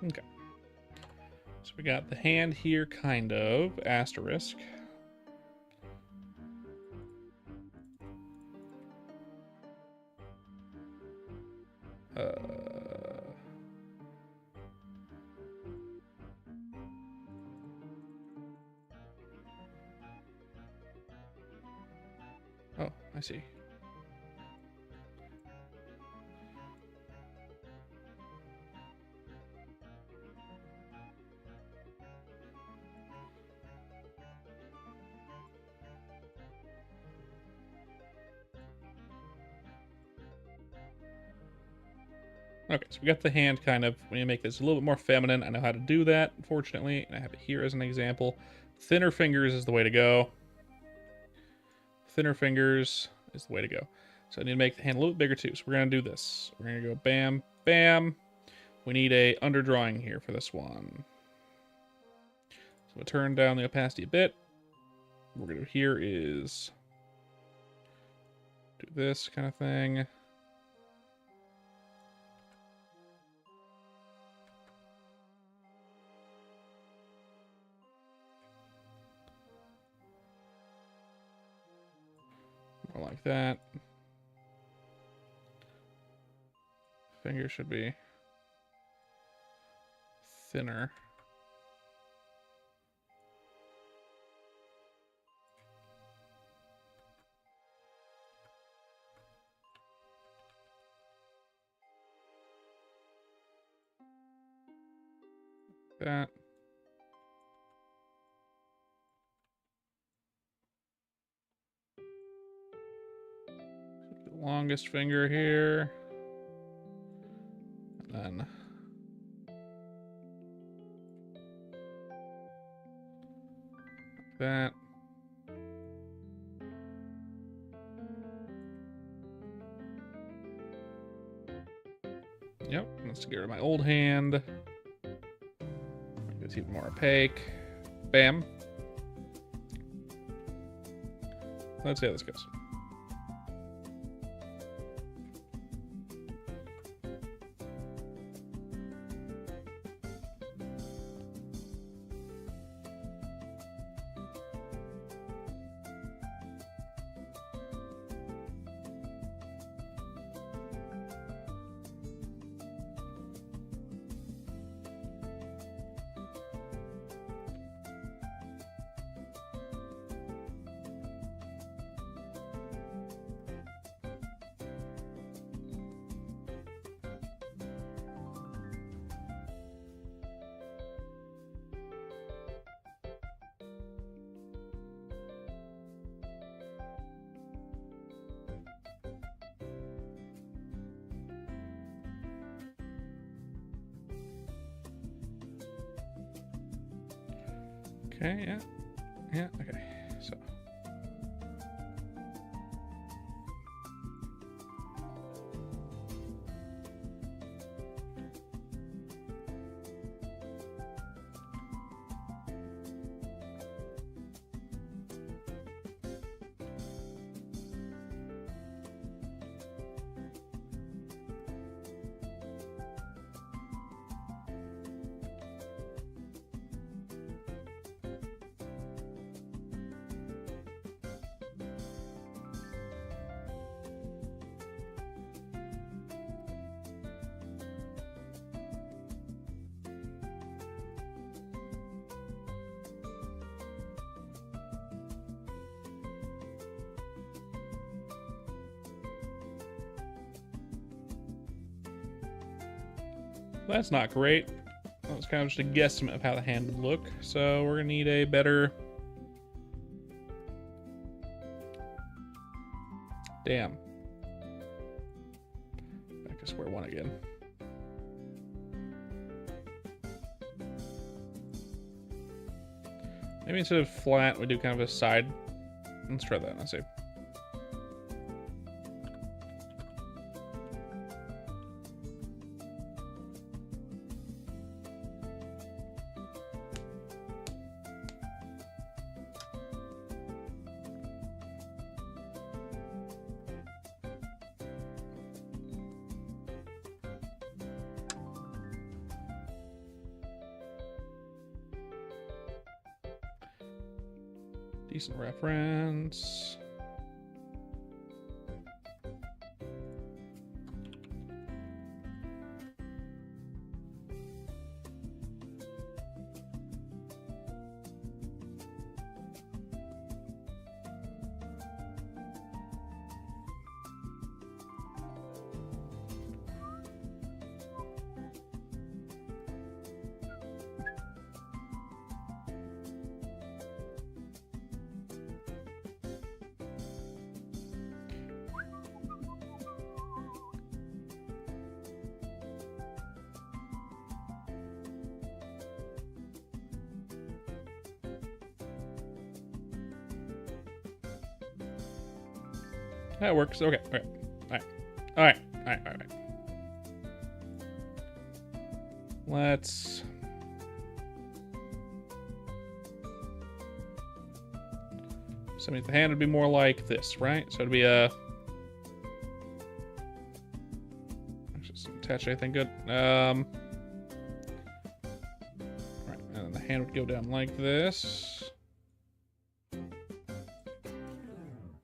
Okay. So we got the hand here, kind of. Asterisk. Oh, I see. Okay, so we got the hand kind of. We need to make this a little bit more feminine. I know how to do that, unfortunately. And I have it here as an example. Thinner fingers is the way to go. Thinner fingers is the way to go. So I need to make the hand a little bit bigger too. So we're going to do this. We're going to go bam, bam. We need a underdrawing here for this one. So we'll turn down the opacity a bit. What we're going to do here is do this kind of thing. More like that. Finger should be thinner. That. The longest finger here. And then like that. Yep, let's get rid of my old hand. Make this even more opaque. Bam. Let's see how this goes. Okay, yeah. Yeah, okay. So. That's not great. That was kind of just a guesstimate of how the hand would look. So we're gonna need a better. Damn. Back to square one again. Maybe instead of flat, we do kind of a side. Let's try that. Let's see. Decent reference. That works. Okay. Okay. All right. All right. All right. All right. Let's. So the hand would be more like this, right? So it'd be a. Just attach anything good. Right, and then the hand would go down like this. All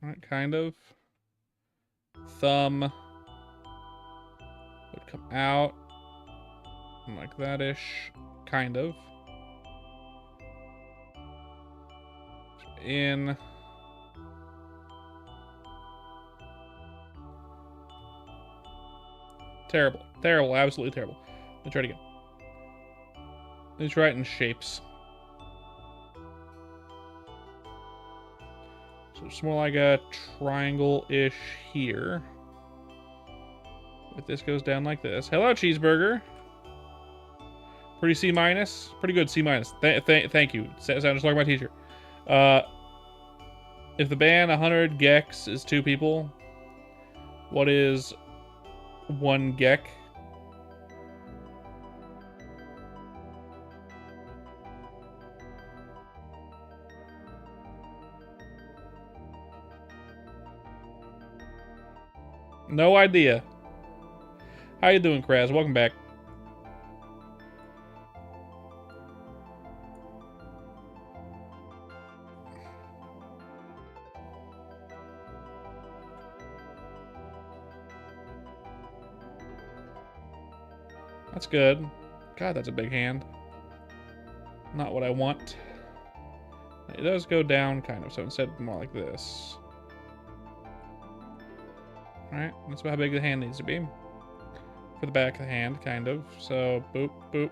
right, kind of. Thumb would come out like that-ish, kind of. In. Terrible. Terrible. Absolutely terrible. Let me try it again. Let me try it in shapes. So it's more like a triangle-ish here. But this goes down like this. Hello, cheeseburger. Pretty C minus. Pretty good C minus. Thank you. Sounds just like my teacher. If the band 100 gex is 2 people, what is 1 gek? No idea. How you doing, Kraz? Welcome back. That's good. God, that's a big hand. Not what I want. It does go down, kind of, so instead more like this. Alright, that's about how big the hand needs to be. For the back of the hand, kind of. So, boop, boop.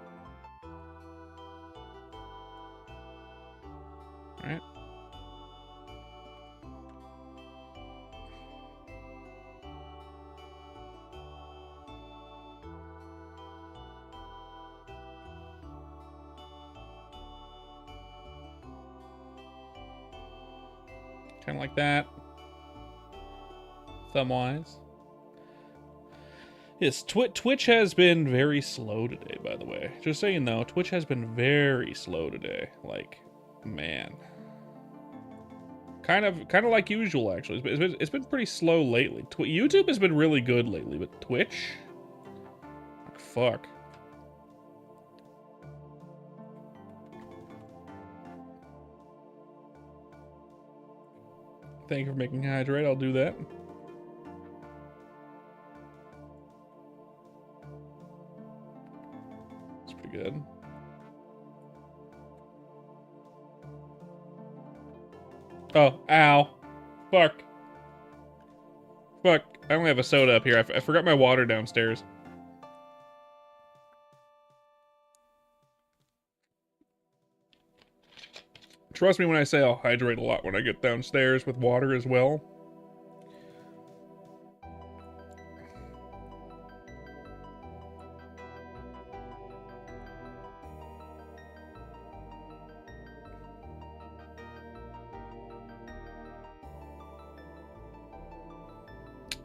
Alright. Kind of like that. Thumb-wise. Yes, Twitch has been very slow today, by the way. Just so you know, Twitch has been very slow today. Like, man. Kind of like usual, actually. It's been pretty slow lately. YouTube has been really good lately, but Twitch? Fuck. Thank you for making hydrate. I'll do that. It's pretty good. Oh, ow. Fuck. Fuck. I only have a soda up here. I forgot my water downstairs. Trust me when I say I'll hydrate a lot when I get downstairs with water as well.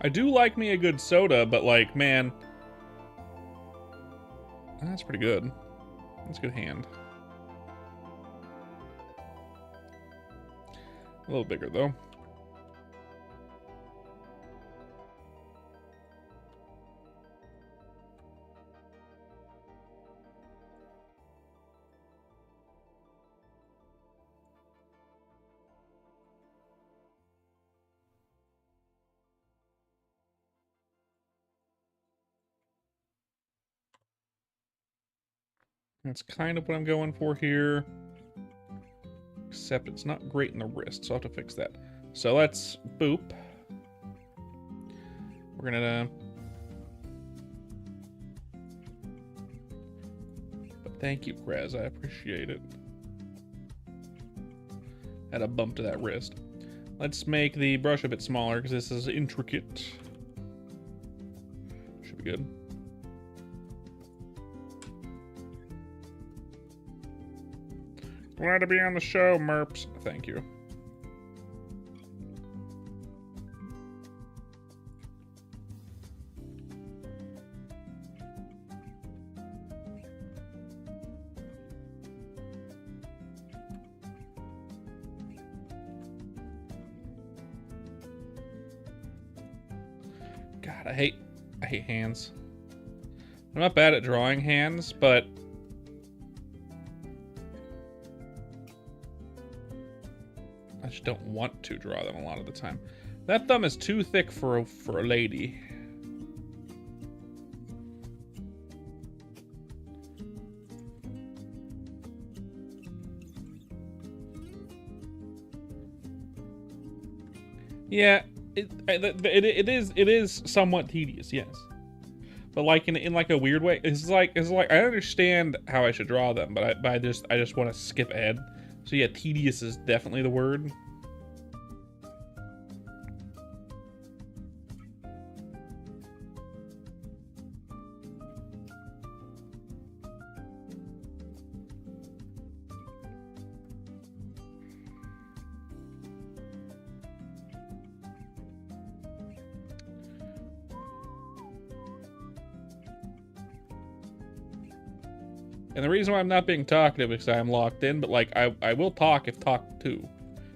I do like me a good soda, but like, man, that's pretty good. That's a good hand. A little bigger though. That's kind of what I'm going for here. Except it's not great in the wrist, so I'll have to fix that. So let's boop. We're gonna... But thank you, Krez. I appreciate it. Had a bump to that wrist. Let's make the brush a bit smaller because this is intricate. Should be good. Glad to be on the show, Merps. Thank you. God, I hate hands. I'm not bad at drawing hands, but I just don't want to draw them a lot of the time. That thumb is too thick for a lady. Yeah, it is somewhat tedious, yes. But like in like a weird way, it's like I understand how I should draw them, but I just want to skip ahead. So yeah, tedious is definitely the word. And the reason why I'm not being talkative is because I'm locked in, but like I will talk if talked to.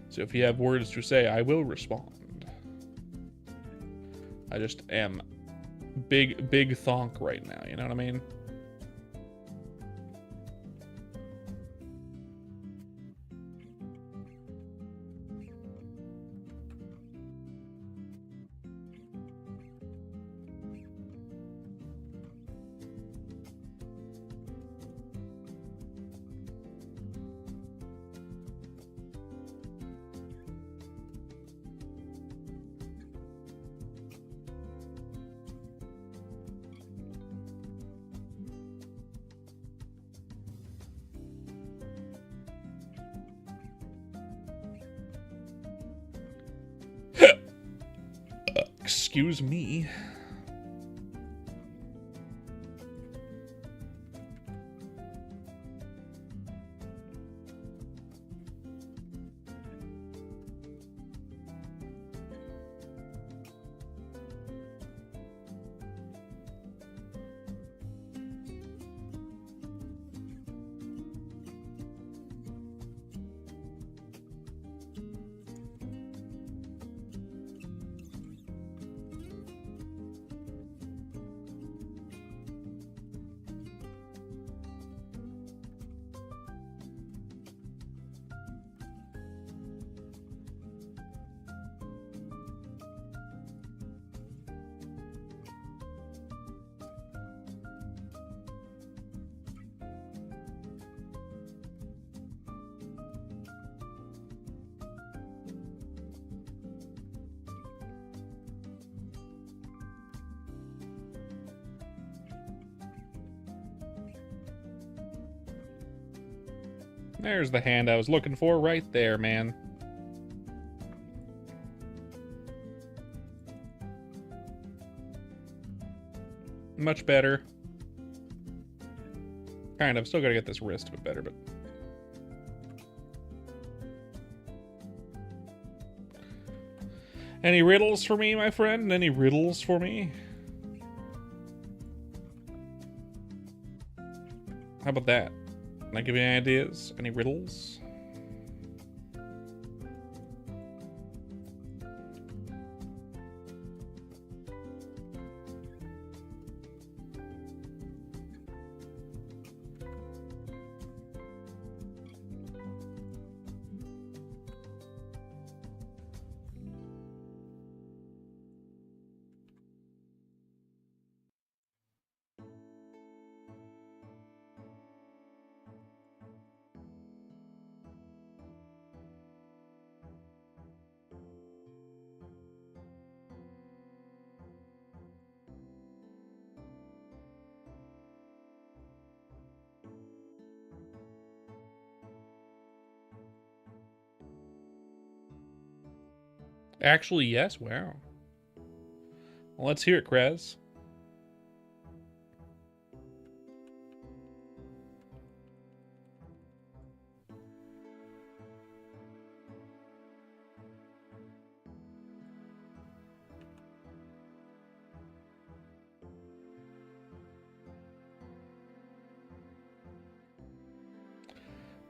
So if you have words to say, I will respond. I just am big thonk right now, you know what I mean? Excuse me. There's the hand I was looking for right there, man. Much better. Kind of. Still gotta get this wrist a bit better, but... Any riddles for me, my friend? Any riddles for me? How about that? Can I give you any ideas? Any riddles? Actually, yes. Wow. Well, let's hear it, Krez.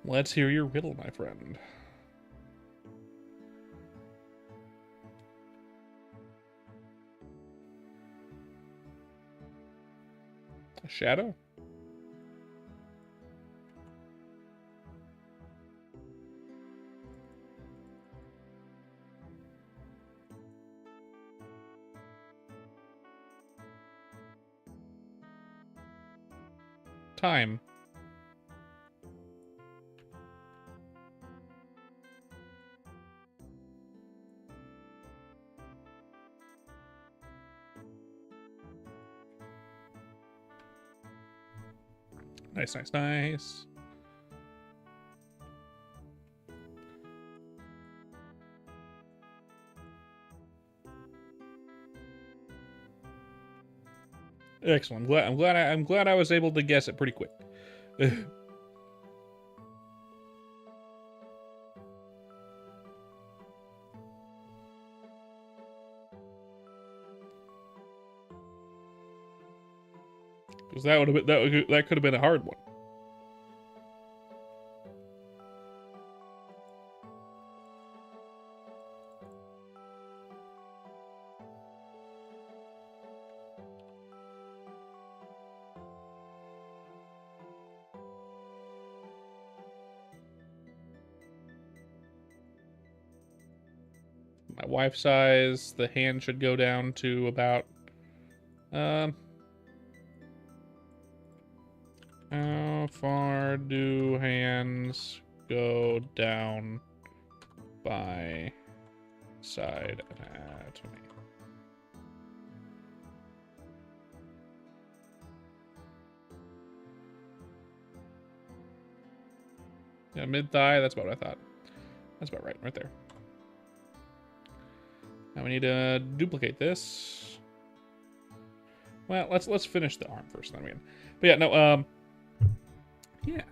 Let's hear your riddle, my friend. A shadow? Time. Nice, nice, nice. Excellent. I'm glad I was able to guess it pretty quick. Because that would have been that could have been a hard one. My wife size, the hand should go down to about how far do hands go down by side anatomy? Yeah, mid-thigh, that's about what I thought. That's about right there. Now we need to duplicate this. Well, let's finish the arm first, then we can. But yeah, no, yeah.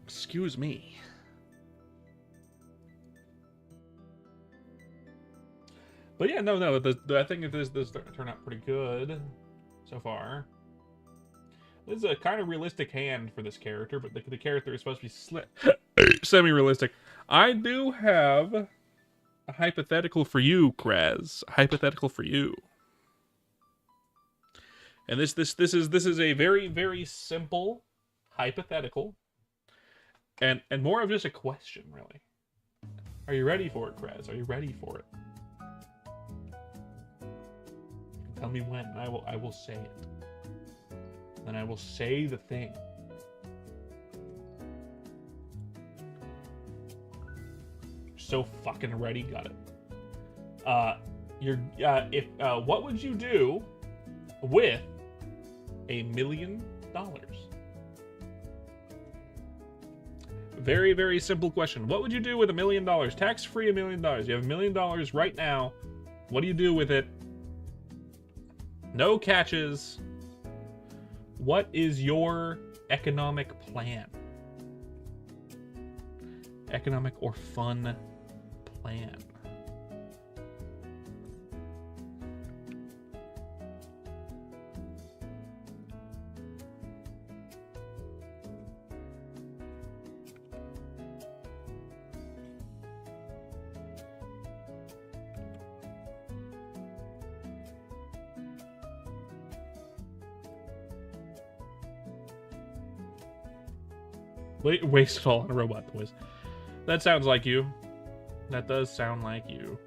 Excuse me. But yeah, no, I think this turned out pretty good so far. This is a kind of realistic hand for this character, but the character is supposed to be semi-realistic. I do have a hypothetical for you, Kraz. A hypothetical for you. And this is a very simple hypothetical, and more of just a question, really. Are you ready for it, Kraz? Are you ready for it? Tell me when. I will say it. Then I will say the thing. so fucking ready. Got it. What would you do with $1 million? Very, very simple question. What would you do with $1 million? Tax-free $1 million. You have $1 million right now. What do you do with it? No catches. What is your economic plan? Economic or fun plan? Waste it all on robot toys. That sounds like you. That does sound like you.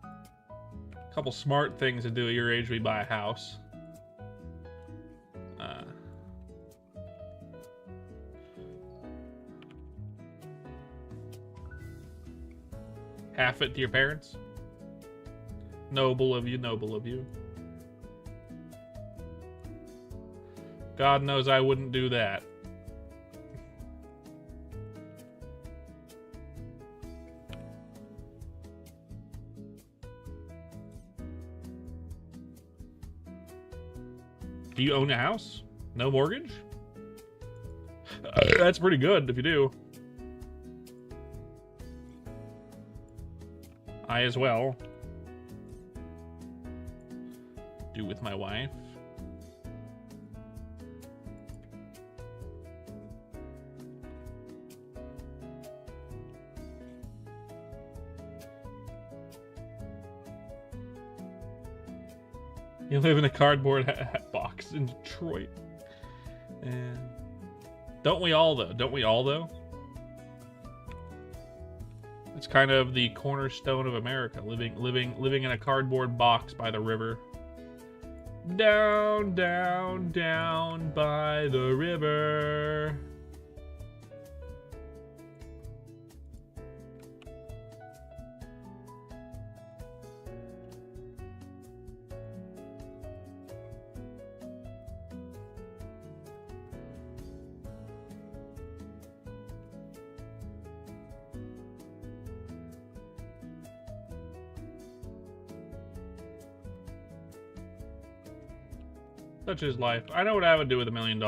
A couple smart things to do at your age would be buy a house. Half it to your parents. Noble of you, noble of you. God knows I wouldn't do that. Do you own a house? No mortgage? That's pretty good if you do. I as well. Do with my wife. You live in a cardboard box in Detroit. And don't we all though? Don't we all though? It's kind of the cornerstone of America, living in a cardboard box by the river. Down, down, down by the river. Such is life. I know what I would do with $1 million.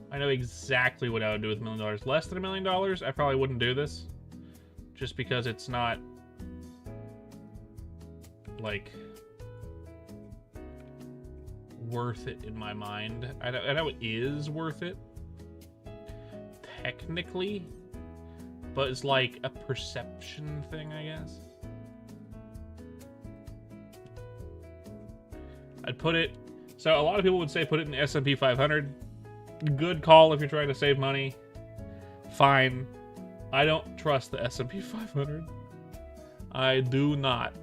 I know exactly what I would do with $1 million. Less than $1 million, I probably wouldn't do this. Just because it's not like worth it in my mind. I know it is worth it technically, but it's like a perception thing, I guess. I'd put it, so a lot of people would say put it in S&P 500. Good call if you're trying to save money. Fine. I don't trust the S&P 500. I do not.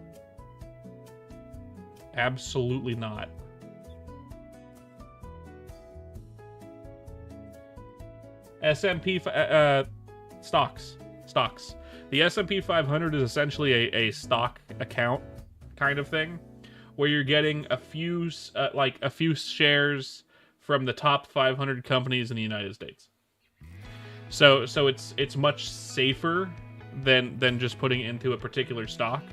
Absolutely not. S&P stocks. The S&P 500 is essentially a stock account kind of thing, where you're getting a few shares from the top 500 companies in the United States. So it's much safer than just putting it into a particular stock,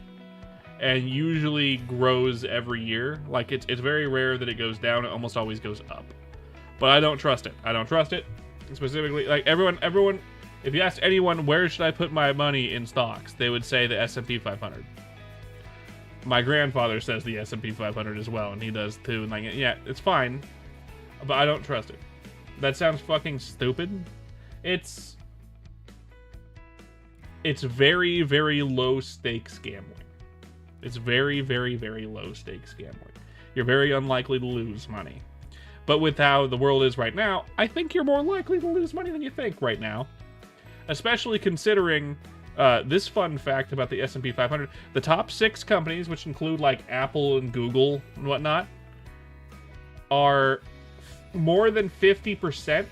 and usually grows every year. Like it's very rare that it goes down. It almost always goes up. But I don't trust it. I don't trust it. Specifically, like everyone, if you ask anyone where should I put my money in stocks, they would say the S&P 500. My grandfather says the S&P 500 as well, and he does too. And like, yeah, it's fine, but I don't trust it. That sounds fucking stupid. It's very, very low stakes gambling. It's very, very, very low stakes gambling. You're very unlikely to lose money. But with how the world is right now, I think you're more likely to lose money than you think right now. Especially considering This fun fact about the S&P 500: the top 6 companies, which include like Apple and Google and whatnot, are more than 50%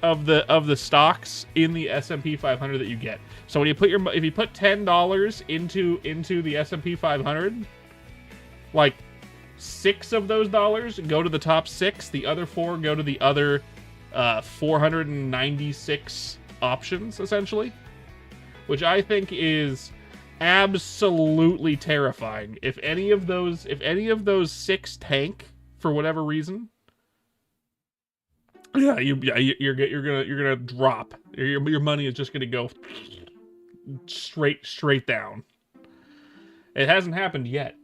of the stocks in the S&P 500 that you get. So when you put if you put $10 into the S&P 500, like 6 of those dollars go to the top 6, the other 4 go to the other 496 options, essentially, which I think is absolutely terrifying. If any of those 6 tank for whatever reason, yeah, you're gonna drop. Your money is just gonna go straight down. It hasn't happened yet,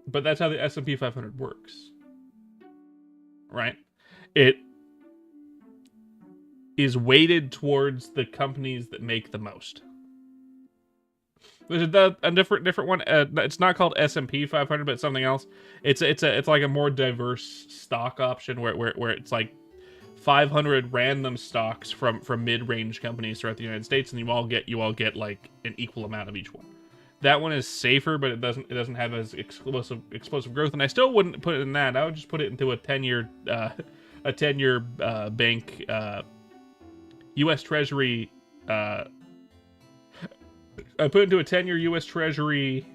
but that's how the S&P 500 works, right? It is weighted towards the companies that make the most. There's a different one. It's not called S&P 500, but it's something else. It's like a more diverse stock option where it's like 500 random stocks from mid-range companies throughout the United States, and you all get like an equal amount of each one. That one is safer, but it doesn't have as explosive growth, and I still wouldn't put it in that. I would just put it into a 10-year bank U.S. Treasury. I put it into a 10-year U.S. Treasury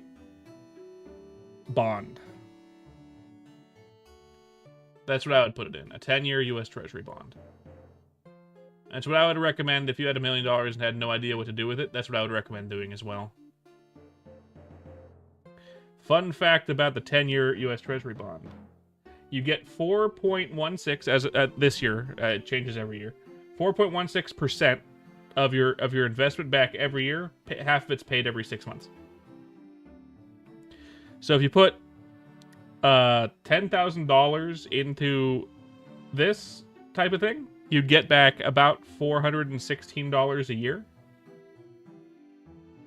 bond. That's what I would put it in. A 10-year U.S. Treasury bond. That's what I would recommend if you had $1 million and had no idea what to do with it. That's what I would recommend doing as well. Fun fact about the 10-year U.S. Treasury bond. You get 4.16 as this year. It changes every year. 4.16% of your investment back every year. Half of it's paid every 6 months. So if you put $10,000 into this type of thing, you'd get back about $416 a year,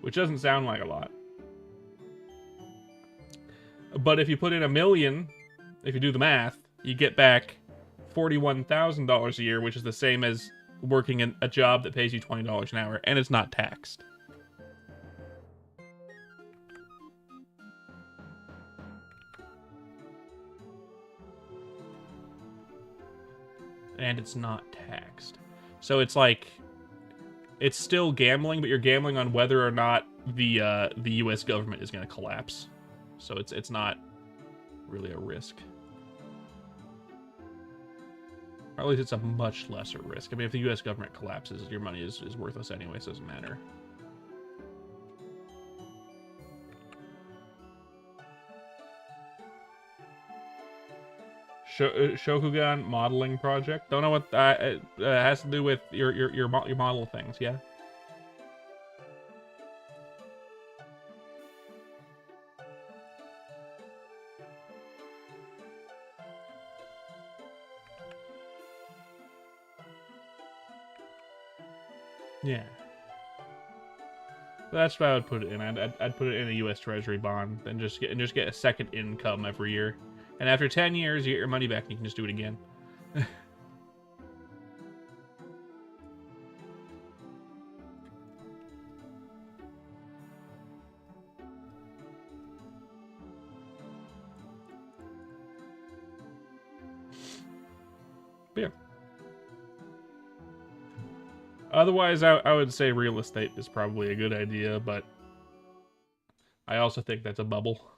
which doesn't sound like a lot. But if you put in $1 million, if you do the math, you get back $41,000 a year, which is the same as working in a job that pays you $20 an hour, and it's not taxed. And it's not taxed. So it's like, it's still gambling, but you're gambling on whether or not the U.S. government is going to collapse. So it's not really a risk. Or at least it's a much lesser risk. I mean, if the U.S. government collapses, your money is worthless anyway, so it doesn't matter. Shokugan modeling project. Don't know what that it has to do with your model things. Yeah. Yeah. That's what I would put it in. I'd put it in a U.S. Treasury bond, and just get a second income every year. And after 10 years, you get your money back, and you can just do it again. But yeah. Otherwise, I would say real estate is probably a good idea, but I also think that's a bubble.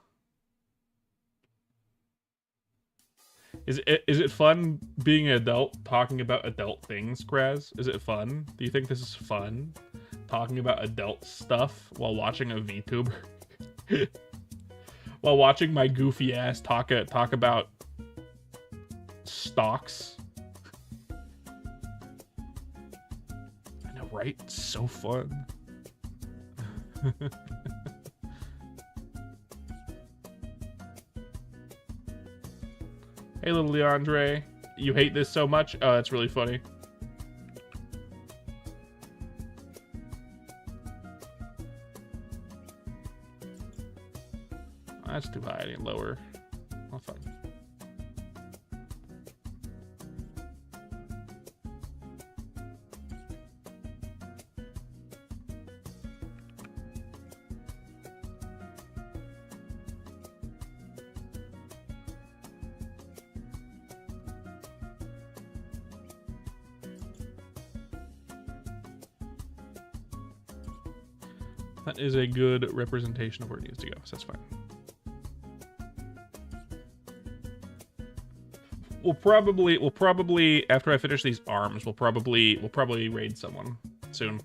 Is it fun being an adult talking about adult things, Kraz? Is it fun? Do you think this is fun? Talking about adult stuff while watching a VTuber? While watching my goofy ass talk about stocks? I know, right? It's so fun. Hey, little Leandre, you hate this so much? Oh, that's really funny. Oh, that's too high. I need lower. Oh, fine. That is a good representation of where it needs to go, so that's fine. We'll probably after I finish these arms, we'll probably raid someone soon.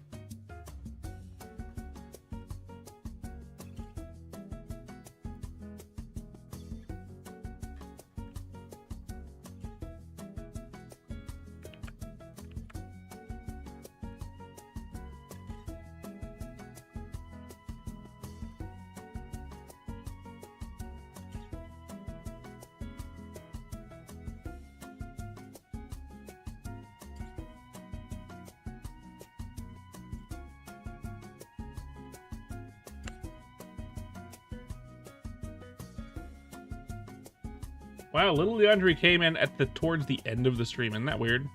Wow, Little DeAndre came in at towards the end of the stream. Isn't that weird?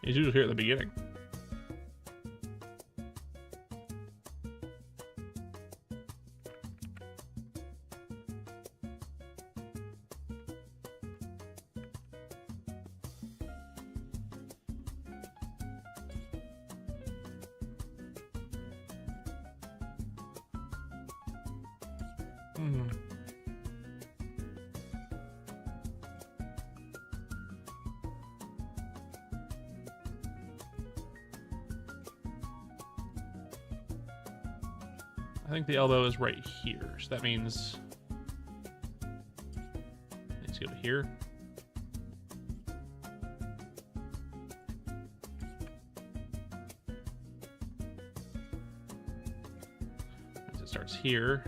He's usually here at the beginning. I think the elbow is right here, so that means let's go to here. As it starts here.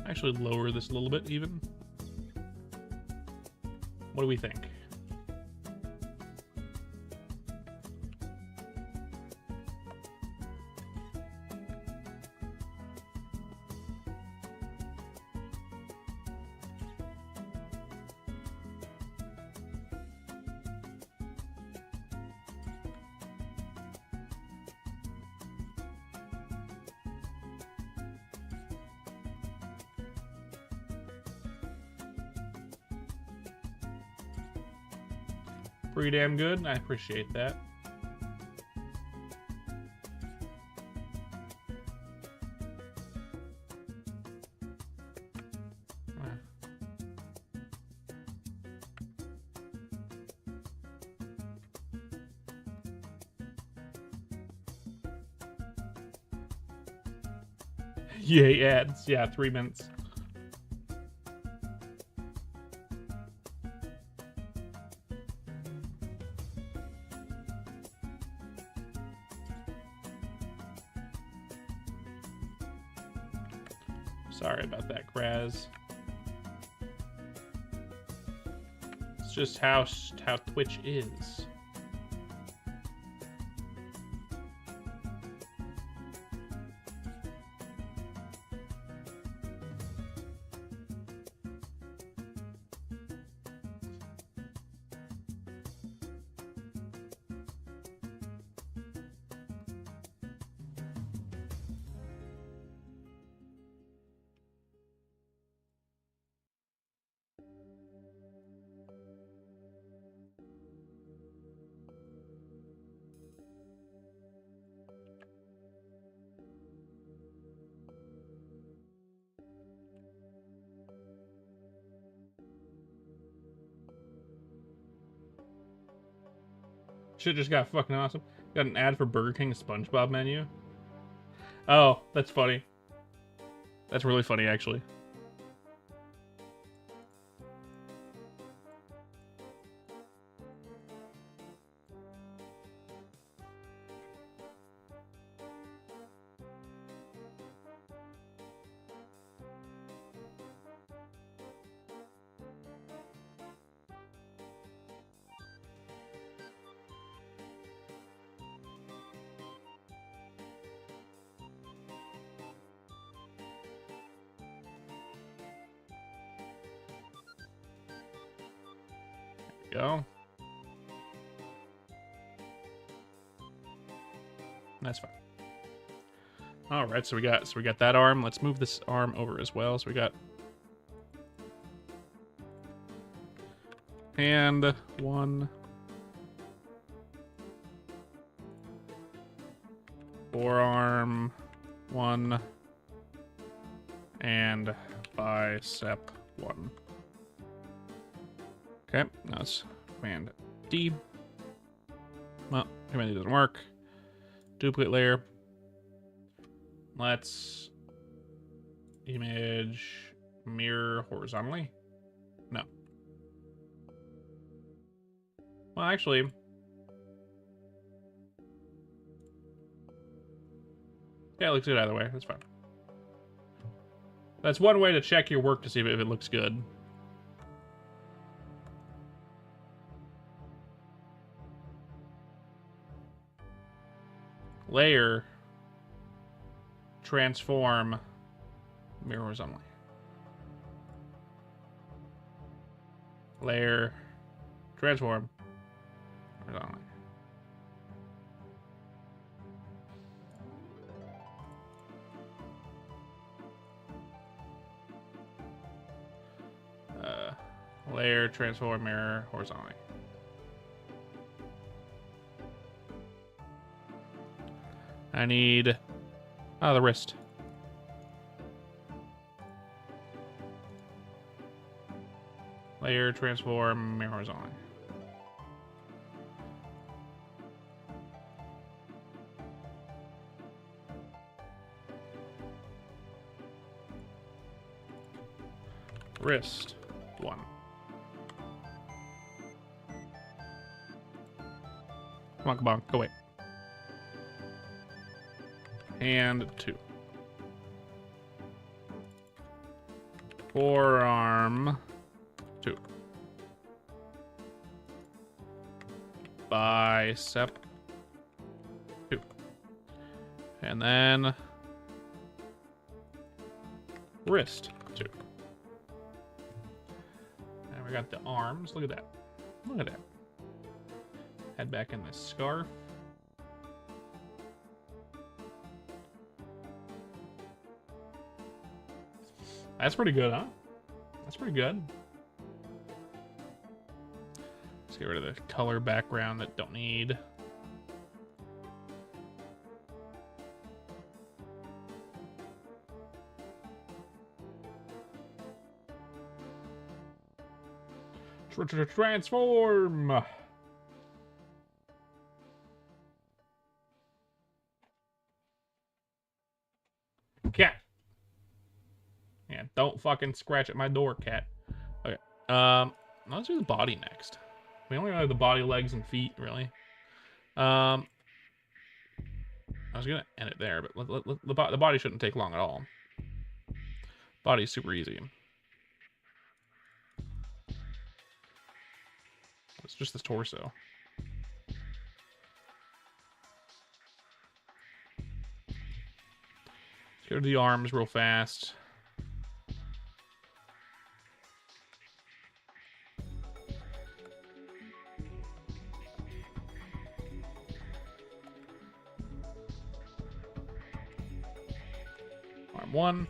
Actually lower this a little bit even. What do we think? Pretty damn good. I appreciate that. Yay ads. Yeah, 3 minutes. Sorry about that, Graz. It's just how Twitch is. Shit just got fucking awesome. Got an ad for Burger King SpongeBob menu. Oh, that's funny. That's really funny, actually. go. That's fine. All right, so we got that arm. Let's move this arm over as well. So we got hand 1, forearm 1, and bicep 1. Okay, now let's Command D. Well, Command D doesn't work. Duplicate layer. Let's image mirror horizontally. No. Well, actually, yeah, it looks good either way. That's fine. That's one way to check your work to see if it looks good. Layer, transform, mirror horizontally. Layer, transform, horizontally. Layer, transform, mirror horizontally. I need the wrist. Layer, transform, mirror horizontally. Wrist 1. Come on, go away. Hand 2. Forearm 2. Bicep 2. And then wrist 2. And we got the arms. Look at that. Look at that. Head back in this scarf. That's pretty good, huh? That's pretty good. Let's get rid of the color background that don't need. Transform! Cat. Yeah, don't fucking scratch at my door, cat. Okay. Let's do the body next. We only have the body, legs, and feet, really. I was gonna end it there, but the body shouldn't take long at all. Body's super easy. It's just the torso. Let's go to the arms real fast. Arm 1.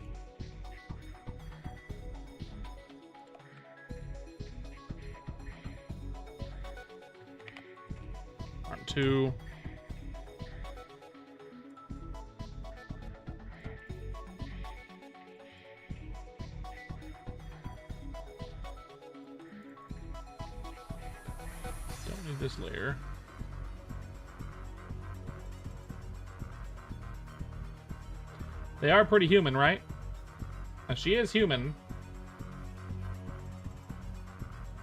Arm 2. Don't need this layer. They are pretty human, right? Now, she is human.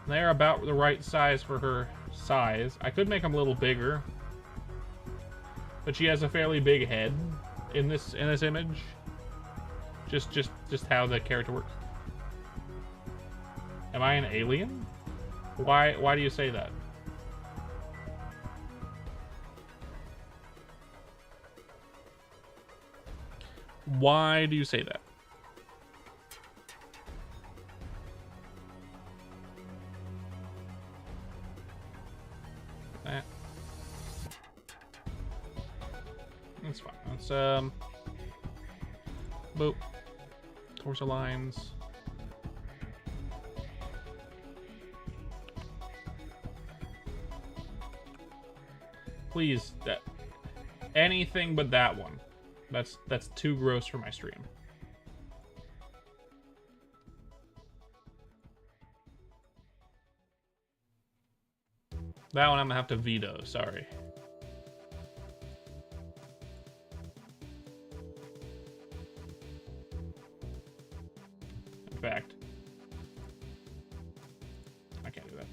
They're about the right size for her size. I could make them a little bigger, but she has a fairly big head in this image. Just how the character works. Am I an alien? Why do you say that? Why do you say that? let's boop. Torso lines. Please, anything but that one. That's too gross for my stream. That one I'm gonna have to veto, sorry. In fact, I can't do that.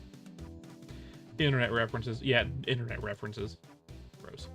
Internet references. Yeah, internet references. Gross.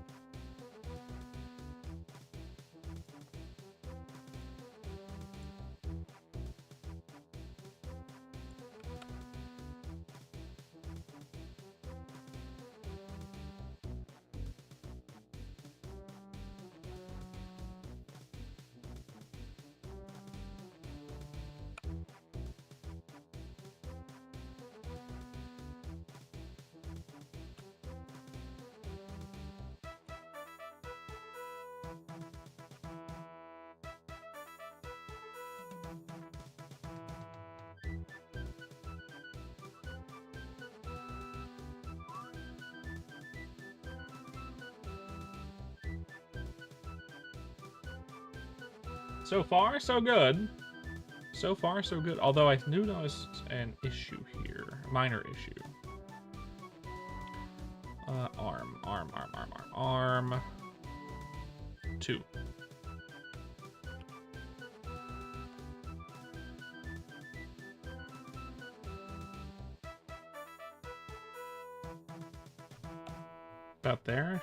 So far, so good. So far, so good. Although I do notice an issue here. Minor issue. Arm. 2. About there.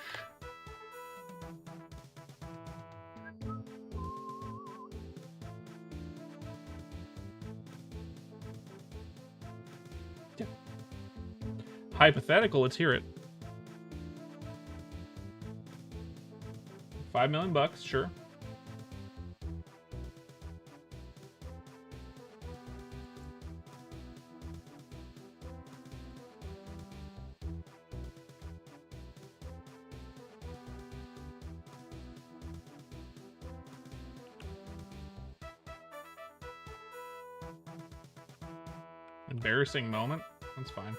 Hypothetical, let's hear it. 5 million bucks, sure. Embarrassing moment? That's fine.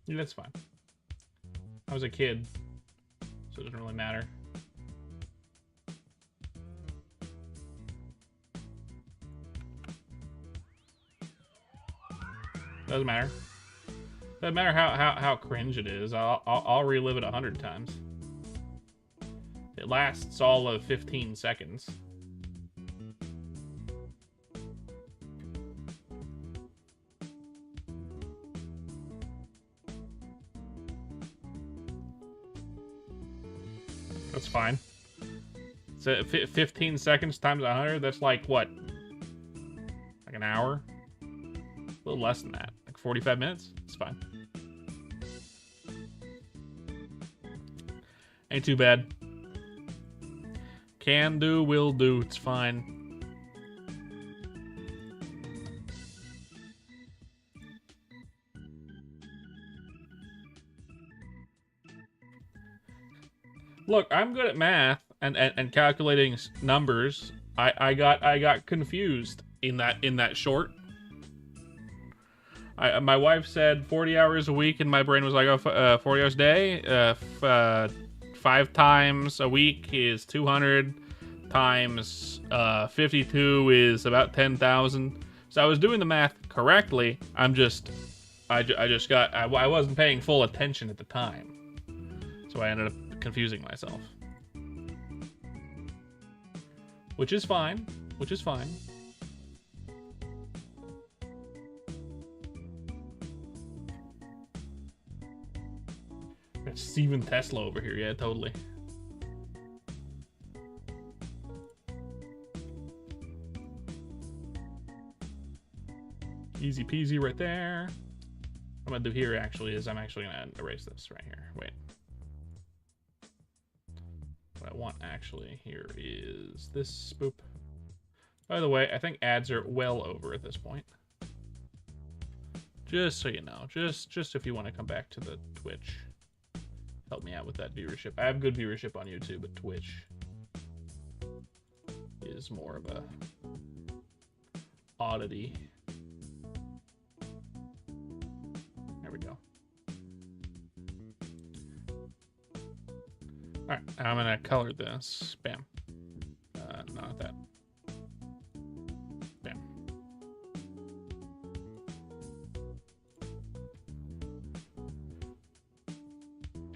Yeah, that's fine. I was a kid, so it doesn't really matter. Doesn't matter. Doesn't matter how cringe it is. I'll relive it 100 times. It lasts all of 15 seconds. That's fine. So 15 seconds times 100, that's like what? Like an hour? A little less than that. Like 45 minutes? It's fine. Ain't too bad. Can do, will do. It's fine. Look, I'm good at math and calculating numbers. I got confused in that short. My wife said 40 hours a week, and my brain was like, oh, 40 hours a day. 5 times a week is 200 times 52 is about 10,000. So I was doing the math correctly. I wasn't paying full attention at the time, so I ended up confusing myself, which is fine. It's Steven Tesla over here. Yeah, totally. Easy peasy right there. What I'm gonna do here actually is I'm actually gonna erase this right here. Wait. What I want actually here is this. Boop. By the way, I think ads are well over at this point. Just so you know, just if you want to come back to the Twitch, help me out with that viewership. I have good viewership on YouTube, but Twitch is more of a oddity. There we go. All right, I'm gonna color this. Bam. Not that. Bam.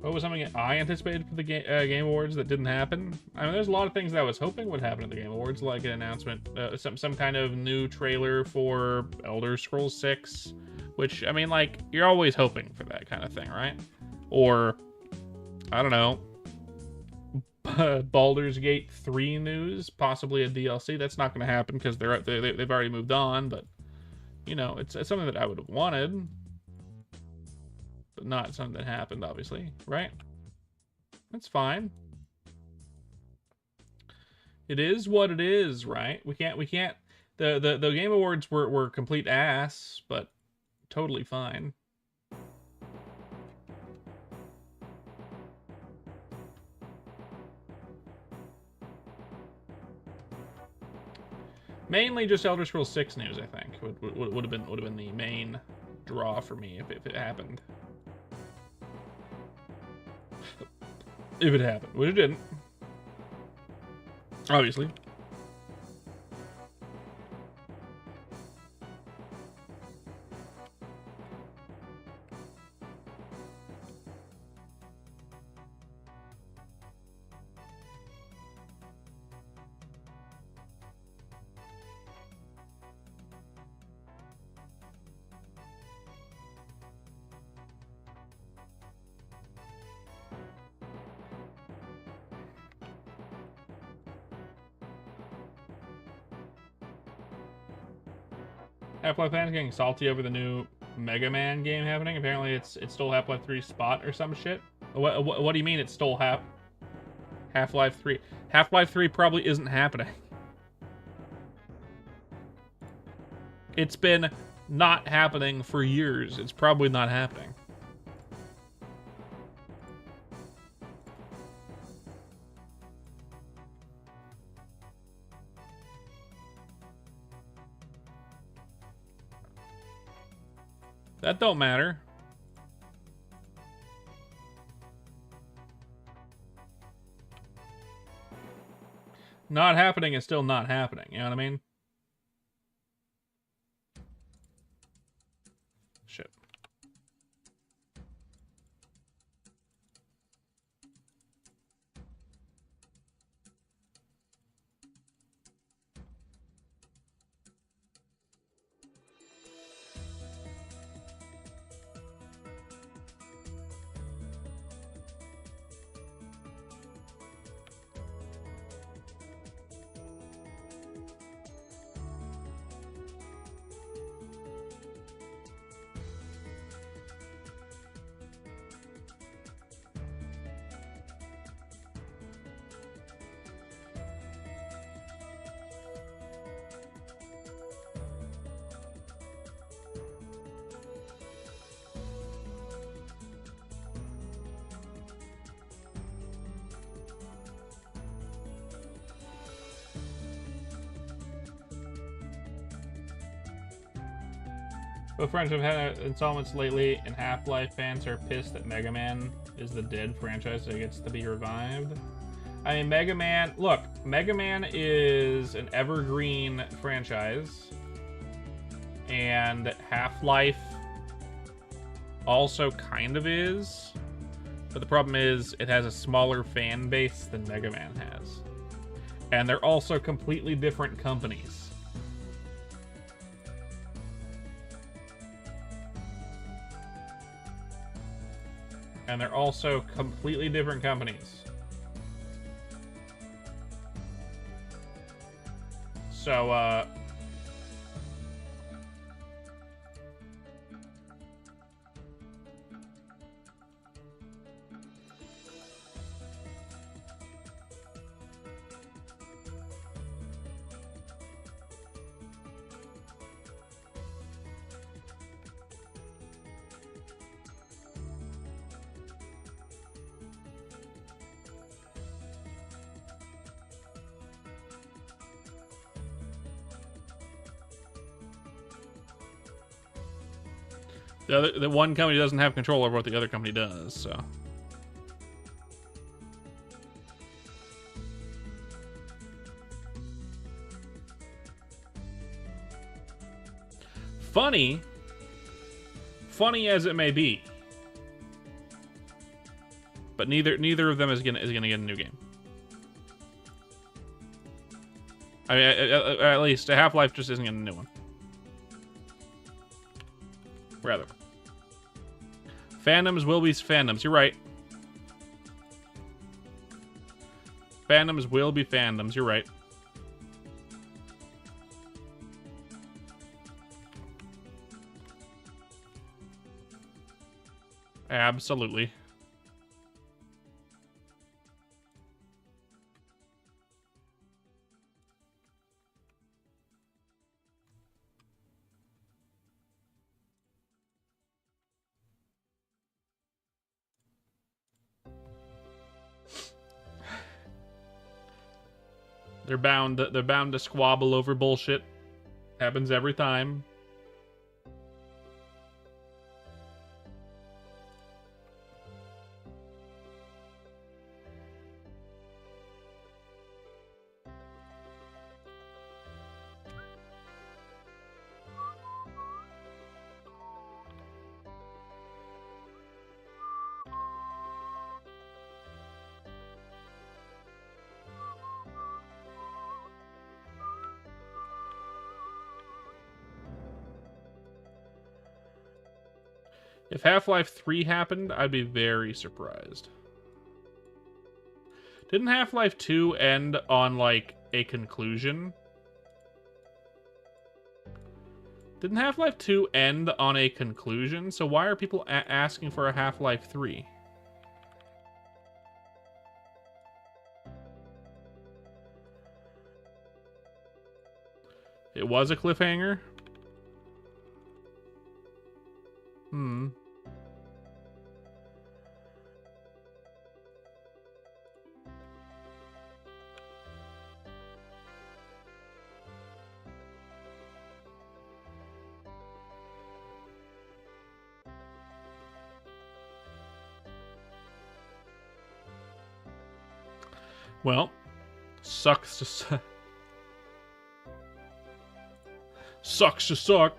What was something I anticipated for the Game Awards that didn't happen? I mean, there's a lot of things that I was hoping would happen at the Game Awards, like an announcement, some kind of new trailer for Elder Scrolls 6, which, I mean, like, you're always hoping for that kind of thing, right? Or, I don't know, Baldur's Gate 3 news, possibly a DLC. That's not going to happen because they've already moved on, but, you know, it's something that I would have wanted. But not something that happened, obviously, right? That's fine. It is what it is, right? We can't. The Game Awards were complete ass, but totally fine. Mainly just Elder Scrolls 6 news, I think, would have been the main draw for me if it happened. If it happened, which it didn't. Obviously. Half-Life fans getting salty over the new Mega Man game happening. Apparently, it's still Half-Life 3 spot or some shit. What do you mean it's still Half-Life 3? Half-Life 3 probably isn't happening. It's been not happening for years. It's probably not happening. That don't matter. Not happening is still not happening. You know what I mean? Shit. Both friends have had installments lately, and Half-Life fans are pissed that Mega Man is the dead franchise that gets to be revived. I mean, Mega Man... Look, Mega Man is an evergreen franchise, and Half-Life also kind of is, but the problem is it has a smaller fan base than Mega Man has. And they're also completely different companies. And they're also completely different companies. So, The one company doesn't have control over what the other company does, so. Funny as it may be, but neither of them is gonna get a new game. I mean, at least a Half-Life just isn't getting a new one. Rather, fandoms will be fandoms. You're right. Fandoms will be fandoms. You're right. Absolutely. They're bound to squabble over bullshit. Happens every time. If Half-Life 3 happened, I'd be very surprised. Didn't Half-Life 2 end on, like, a conclusion? Didn't Half-Life 2 end on a conclusion? So why are people asking for a Half-Life 3? It was a cliffhanger? Hmm. Well, sucks to suck. Sucks to suck.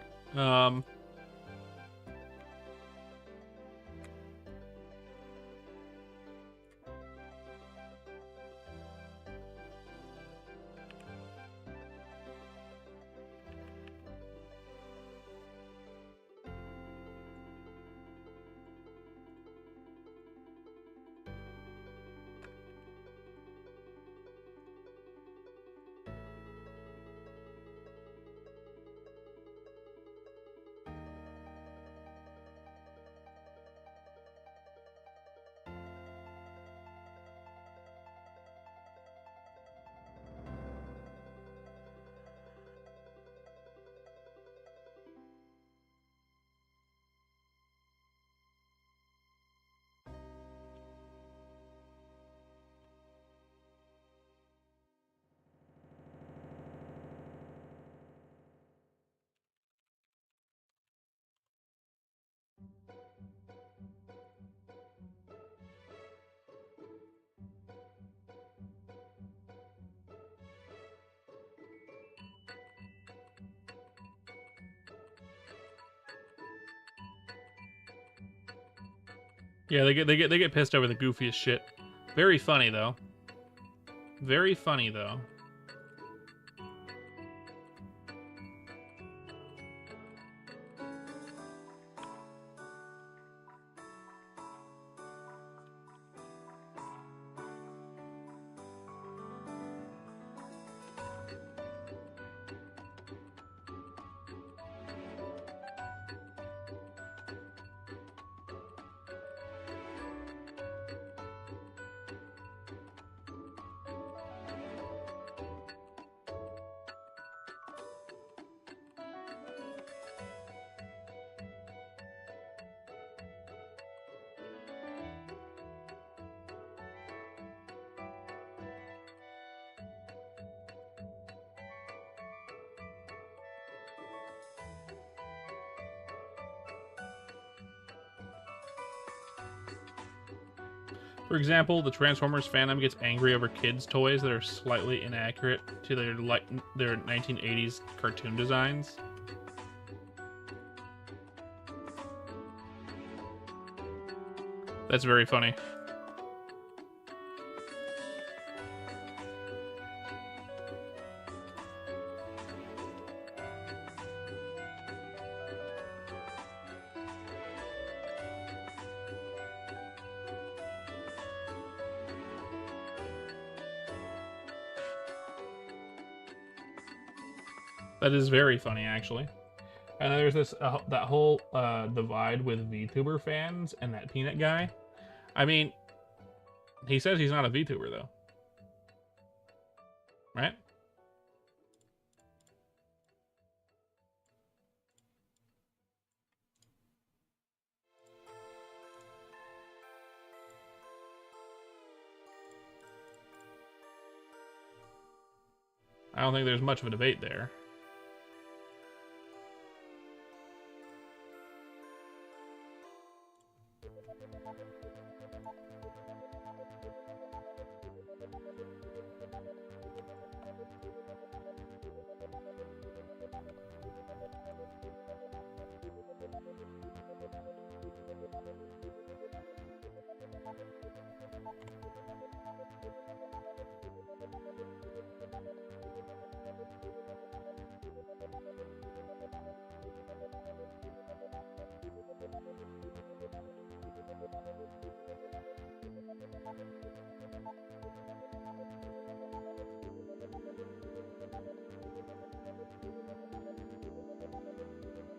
Yeah, they get pissed over the goofiest shit. Very funny though. Very funny though. For example, the Transformers fandom gets angry over kids' toys that are slightly inaccurate to their 1980s cartoon designs. That's very funny. That is very funny, actually. And then there's this that whole divide with VTuber fans and that Peanut guy. I mean, he says he's not a VTuber though, right? I don't think there's much of a debate there.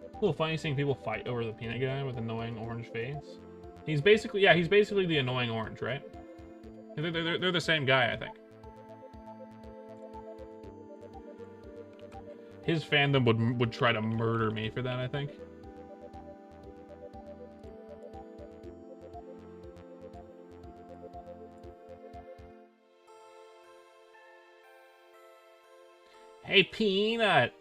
A little funny seeing people fight over the Peanut guy with annoying orange face. He's basically, yeah, he's basically the annoying orange, right? They're the same guy, I think. His fandom would try to murder me for that, I think. Hey, Peanut!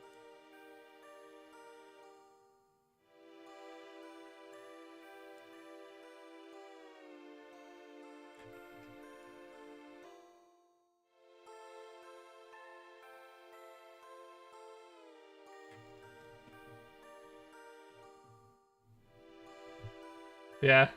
Yeah.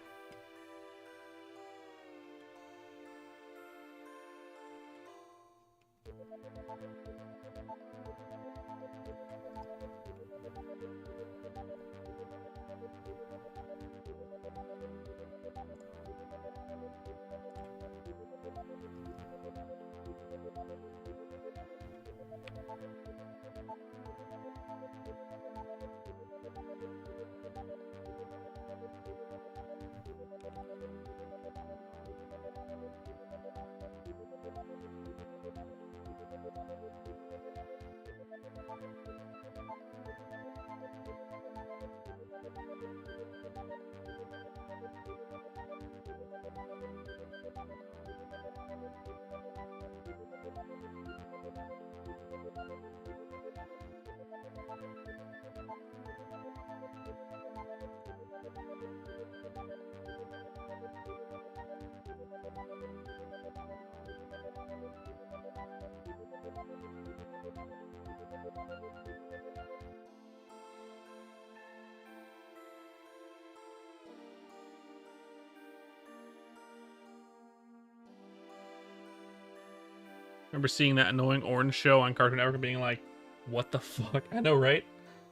Remember seeing that annoying orange show on Cartoon Network and being like, what the fuck? I know, right?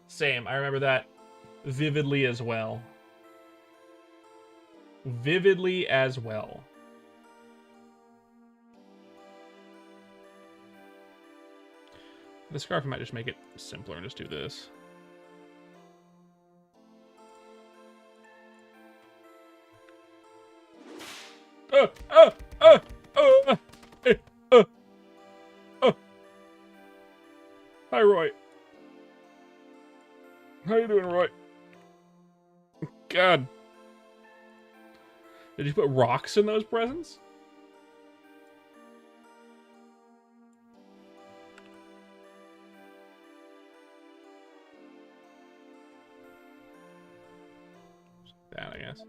Same. I remember that vividly as well. Vividly as well. The scarf might just make it simpler and just do this. Hi, Roy. How you doing, Roy? God. Did you put rocks in those presents? That, I guess.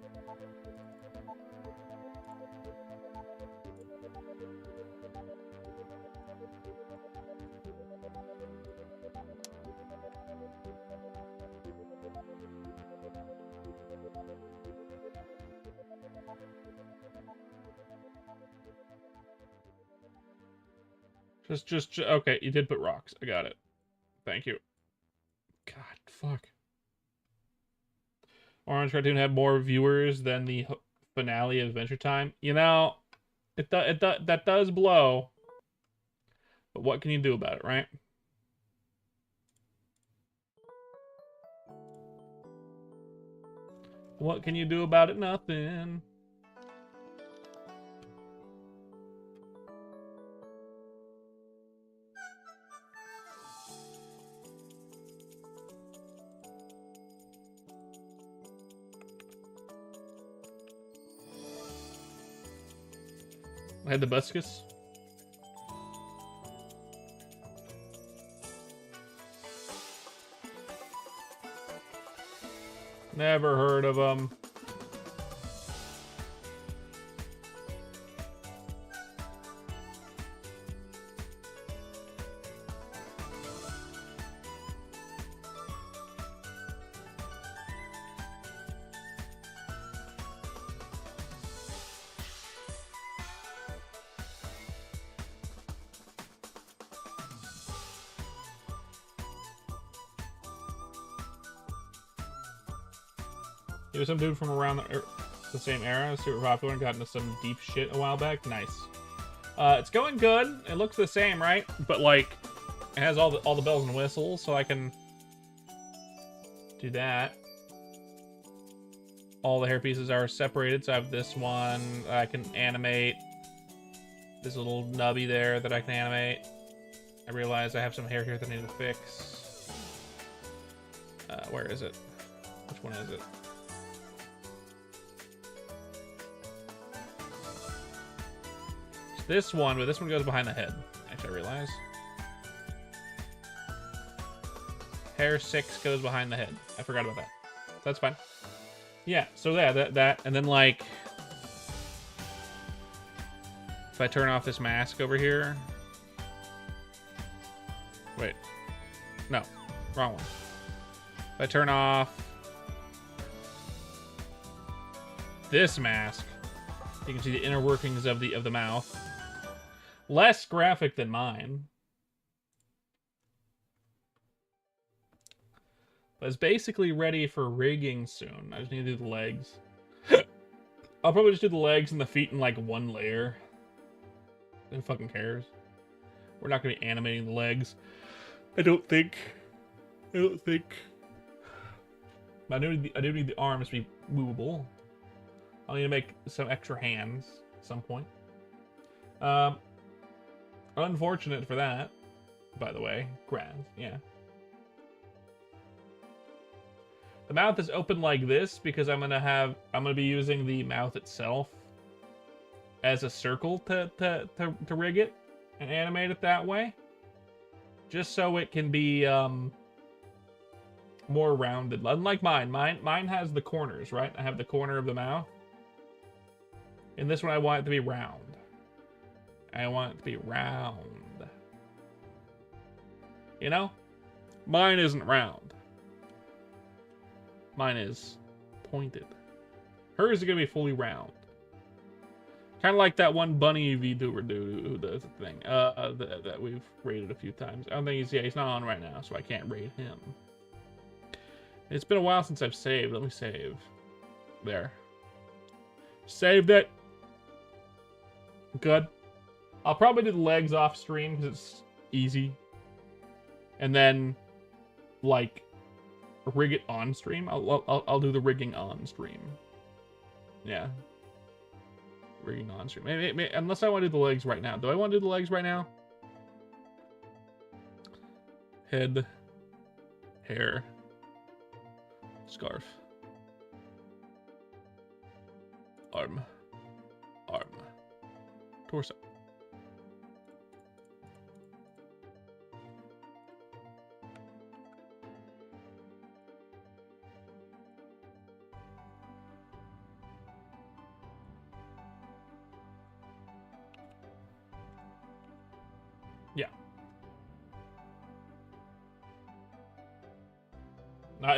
Okay, you did put rocks. I got it. Thank you. God, fuck. Orange Cartoon had more viewers than the finale of Adventure Time. You know, that does blow. But what can you do about it, right? What can you do about it? Nothing. I had the Buscus. Never heard of them. He was some dude from around the same era, super popular, and got into some deep shit a while back. Nice. It's going good. It looks the same, right? But like, it has all the bells and whistles, so I can do that. All the hair pieces are separated, so I have this one. I can animate. This little nubby there that I can animate. I realize I have some hair here that I need to fix. Where is it? Which one is it? This one, but this one goes behind the head. Actually, I realize. Hair 6 goes behind the head. I forgot about that. That's fine. Yeah, so yeah, that, and then like, if I turn off this mask over here. Wait. No, wrong one. If I turn off this mask, you can see the inner workings of the mouth. Less graphic than mine. But it's basically ready for rigging soon. I just need to do the legs. I'll probably just do the legs and the feet in like one layer. Who fucking cares? We're not going to be animating the legs. I don't think. I do need the arms to be movable. I'll need to make some extra hands at some point. Unfortunate for that, by the way. Grass, yeah. The mouth is open like this because I'm gonna be using the mouth itself as a circle to rig it and animate it that way. Just so it can be more rounded. Unlike mine. Mine has the corners, right? I have the corner of the mouth. In this one I want it to be round. I want it to be round. You know? Mine isn't round. Mine is pointed. Hers is going to be fully round. Kind of like that one bunny VTuber dude who does the thing. That we've rated a few times. I don't think he's not on right now, so I can't rate him. It's been a while since I've saved. Let me save. There. Saved it. Good. I'll probably do the legs off stream because it's easy. And then, like, rig it on stream. I'll do the rigging on stream. Yeah. Rigging on stream. Maybe, unless I want to do the legs right now. Do I want to do the legs right now? Head. Hair. Scarf. Arm. Torso. Yeah.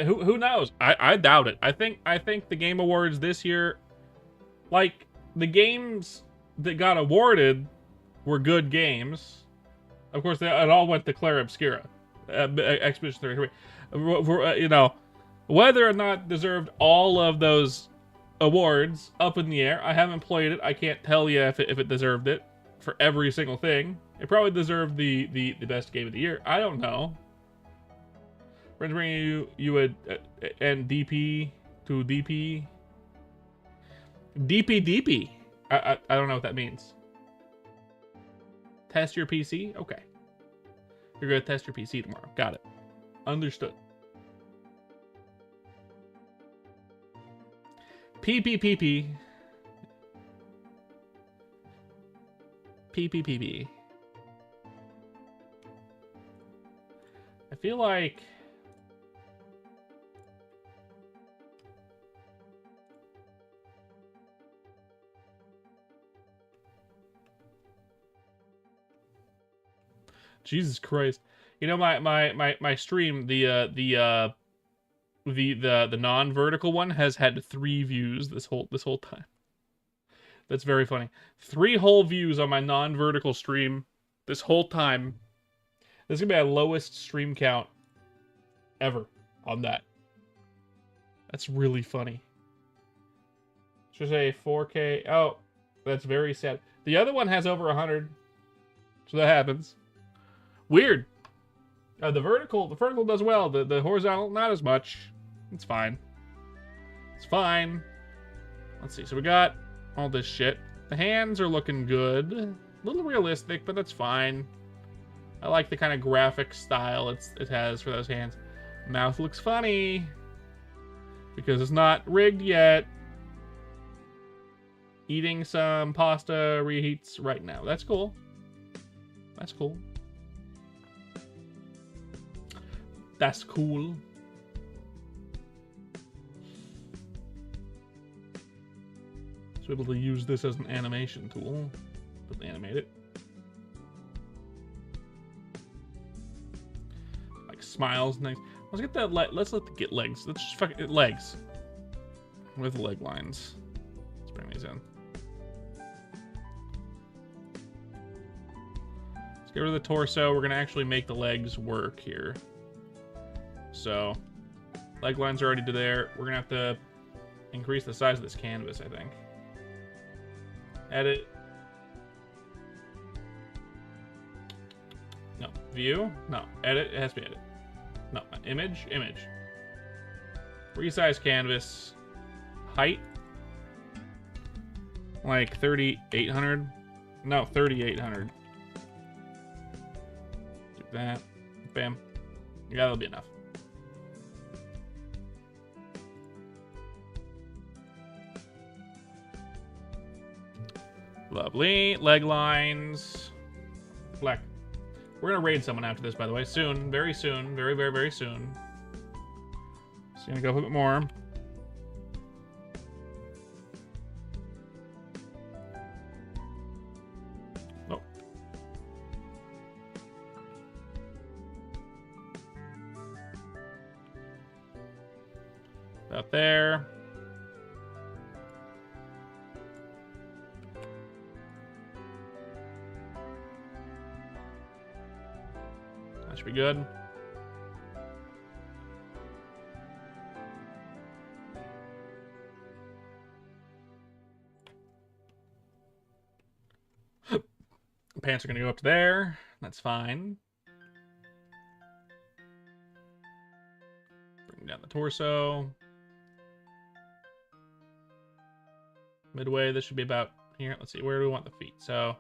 Who knows? I doubt it. I think the Game Awards this year, like, the games that got awarded were good games. Of course, it all went to Clara Obscura, Expedition 33. You know, whether or not deserved all of those awards up in the air. I haven't played it. I can't tell you if it deserved it for every single thing. It probably deserved the best game of the year. I don't know. Friends bringing you a and DP to DP. DP. I don't know what that means. Test your PC? Okay. You're going to test your PC tomorrow. Got it. Understood. PPPP. PPPP. I feel like... Jesus Christ. You know, my stream, the non-vertical one has had 3 views this whole time. That's very funny. 3 whole views on my non-vertical stream this whole time. This is gonna be my lowest stream count ever on that. That's really funny. Should say 4K. Oh, that's very sad. The other one has over 100. So that happens. Weird. The vertical does well. The horizontal, not as much. It's fine. It's fine. Let's see. So we got all this shit. The hands are looking good. A little realistic, but that's fine. I like the kind of graphic style it has for those hands. Mouth looks funny. Because it's not rigged yet. Eating some pasta reheats right now. That's cool. That's cool. That's cool. So able to use this as an animation tool. But animate it. Like smiles next. Let's get that. Let's get legs. Let's just fucking legs. With leg lines. Let's bring these in. Let's get rid of the torso. We're gonna actually make the legs work here. So, leg lines are already to there. We're gonna have to increase the size of this canvas, I think. Edit. No. View? No. Edit. It has to be edit. No. Image? Image. Resize canvas. Height? Like 3,800? No, 3,800. Do that. Bam. Yeah, that'll be enough. Lovely. Leg lines. Black. We're gonna raid someone after this, by the way. Soon. Very soon. Very, very, very soon. Just gonna go a bit more. Oh. About there. Should be good. Pants are gonna go up to there. That's fine. Bring down the torso. Midway, this should be about here. Let's see, where do we want the feet? So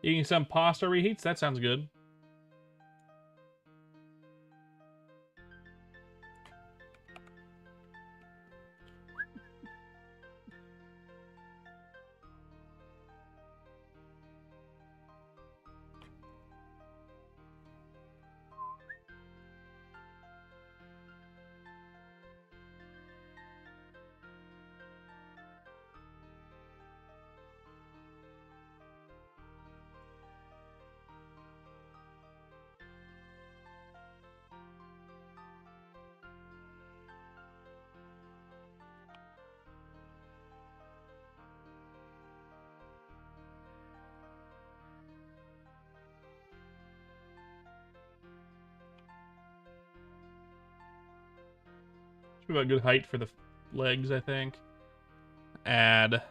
eating some pasta reheats? That sounds good. Should be about good height for the legs, I think. Add.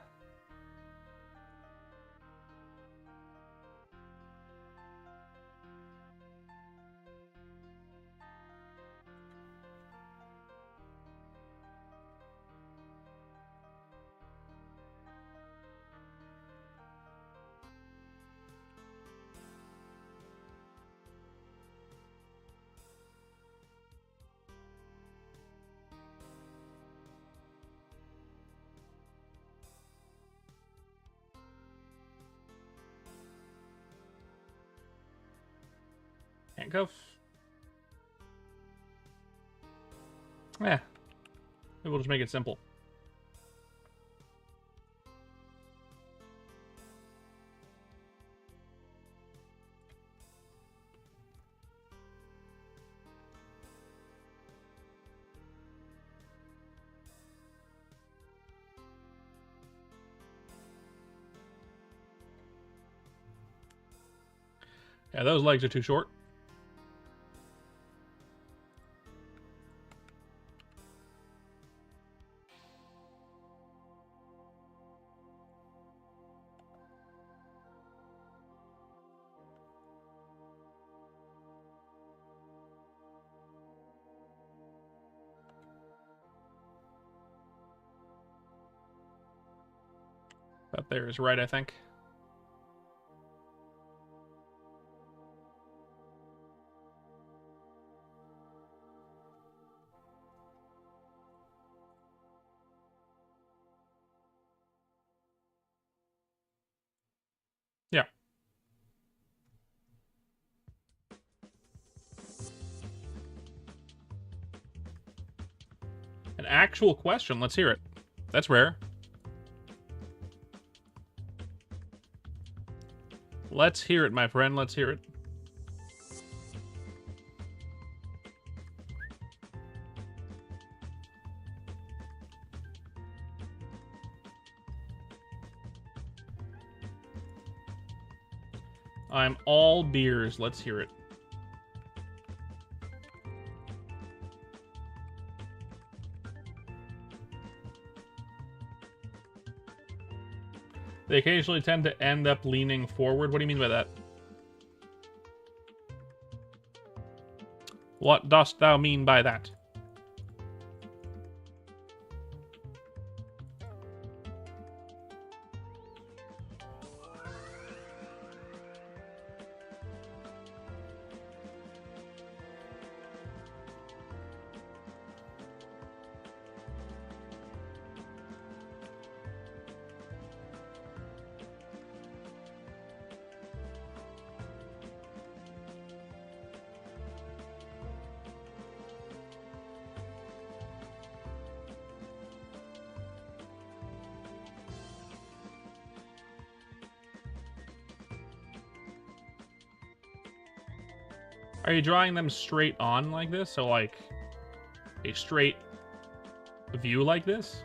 Handcuffs? Yeah. Maybe we'll just make it simple. Yeah, those legs are too short. About there is right, I think. Yeah. An actual question. Let's hear it. That's rare. Let's hear it, my friend. Let's hear it. I'm all beers. Let's hear it. They occasionally tend to end up leaning forward. What do you mean by that? What dost thou mean by that? Are you drawing them straight on like this? So like a straight view like this?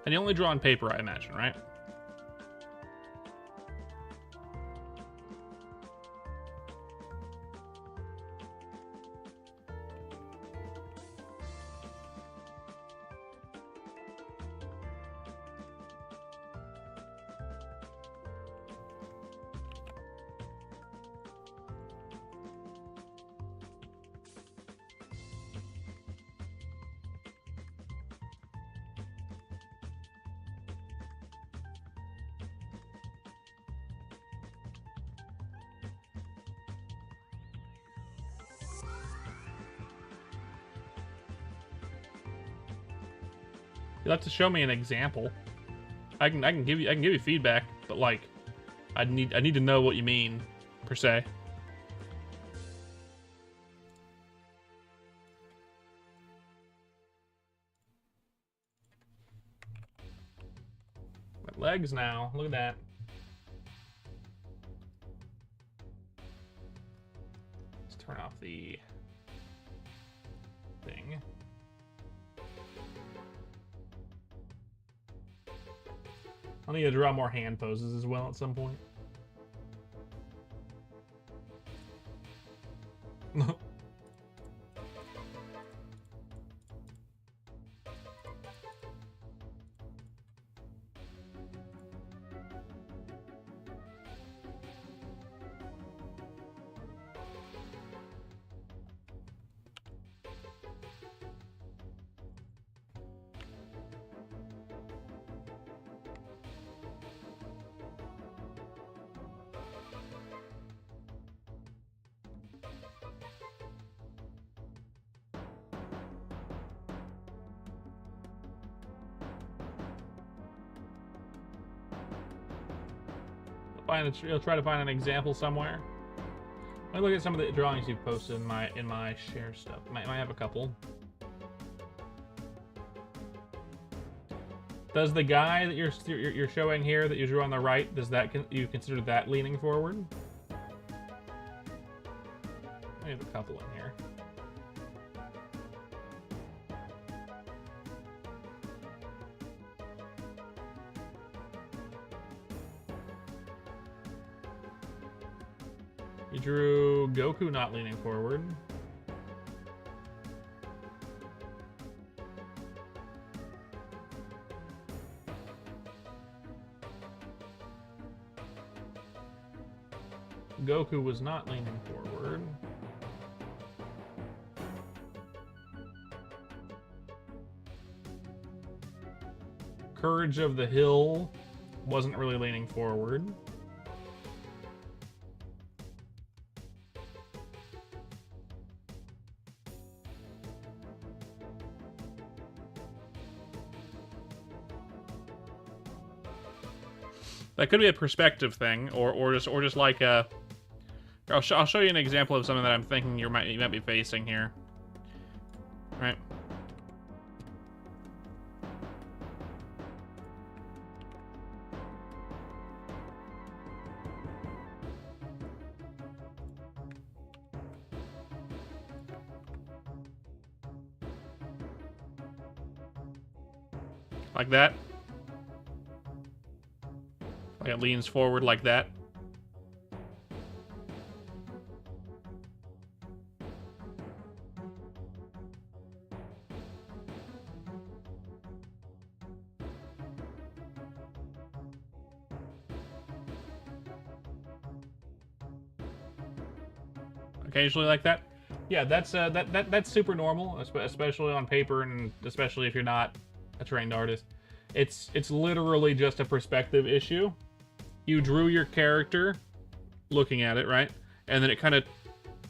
And you only draw on paper, I imagine, right? You'll have to show me an example. I can give you feedback, but like I need to know what you mean, per se. My legs now. Look at that. Let's turn off the thing. I'll need to draw more hand poses as well at some point. You'll try to find an example somewhere. Let me look at some of the drawings you've posted in my share stuff. Might have a couple. Does the guy that you're showing here that you drew on the right, does that you consider that leaning forward? I have a couple in here. You drew Goku not leaning forward. Goku was not leaning forward. Courage of the Hill wasn't really leaning forward. That could be a perspective thing, or just like a. I'll show you an example of something that I'm thinking you might be facing here. All right. Like that. Like it leans forward like that. Occasionally like that. Yeah, that's that's super normal, especially on paper, and especially if you're not a trained artist. It's literally just a perspective issue. You drew your character looking at it, right? And then it kind of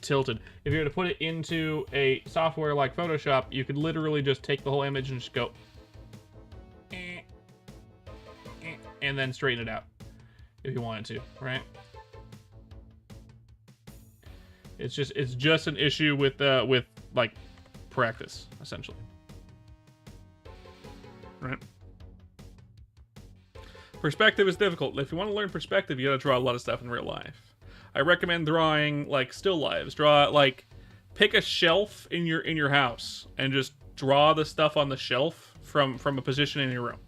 tilted. If you were to put it into a software like Photoshop, you could literally just take the whole image and just go and then straighten it out if you wanted to, right? It's just an issue with like practice, essentially. Right? Perspective is difficult. If you want to learn perspective, you gotta draw a lot of stuff in real life. I recommend drawing like still lives. Pick a shelf in your house and just draw the stuff on the shelf from a position in your room.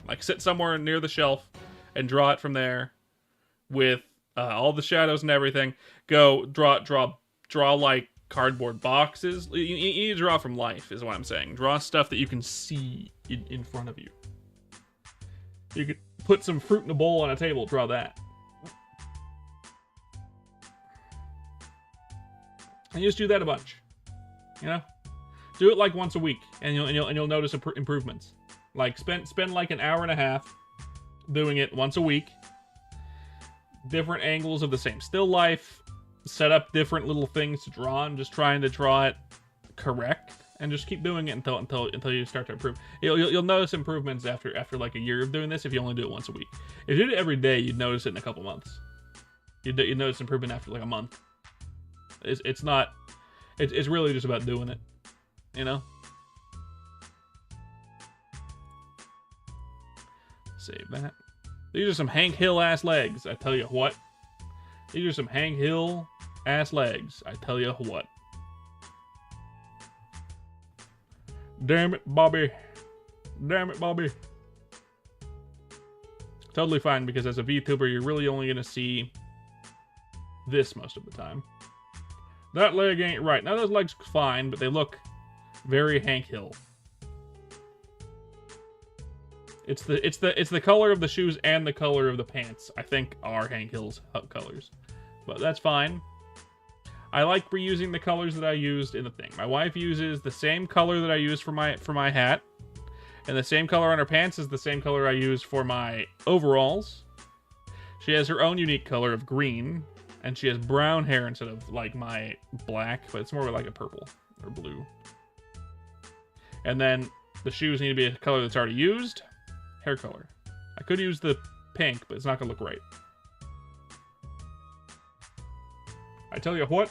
Like sit somewhere near the shelf and draw it from there with all the shadows and everything. Go draw like cardboard boxes. You need to draw from life, is what I'm saying. Draw stuff that you can see in front of you. You could put some fruit in a bowl on a table. Draw that. And you just do that a bunch. You know, do it like once a week, and you'll notice improvements. Like spend like an hour and a half doing it once a week. Different angles of the same still life. Set up different little things to draw, and just trying to draw it correct, and just keep doing it until you start to improve. You'll notice improvements after like a year of doing this if you only do it once a week. If you did it every day, you'd notice it in a couple months. You'd notice improvement after like a month. It's really just about doing it, you know? Save that. These are some Hank Hill ass legs, I tell you what. These are some Hank Hill ass legs, I tell you what. Damn it, Bobby. Damn it, Bobby. Totally fine, because as a VTuber, you're really only going to see this most of the time. That leg ain't right. Now, those legs fine, but they look very Hank Hill. It's the color of the shoes and the color of the pants, I think, are Hank Hill's colors. But that's fine. I like reusing the colors that I used in the thing. My wife uses the same color that I used for my hat. And the same color on her pants is the same color I use for my overalls. She has her own unique color of green. And she has brown hair instead of like my black, but it's more like a purple or blue. And then the shoes need to be a color that's already used. Hair color. I could use the pink, but it's not gonna look right. I tell you what.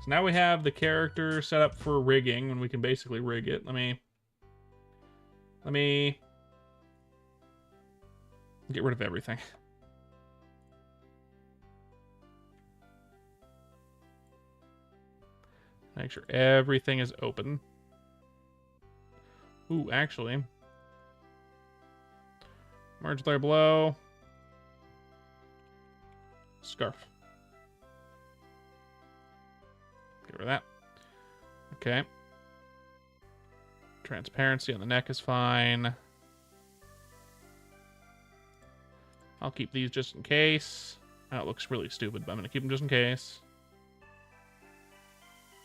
So now we have the character set up for rigging, and we can basically rig it. Let me get rid of everything. Make sure everything is open. Ooh, actually. Merge layer below. Scarf. Get rid of that. Okay. Transparency on the neck is fine. I'll keep these just in case. Oh, it looks really stupid, but I'm going to keep them just in case.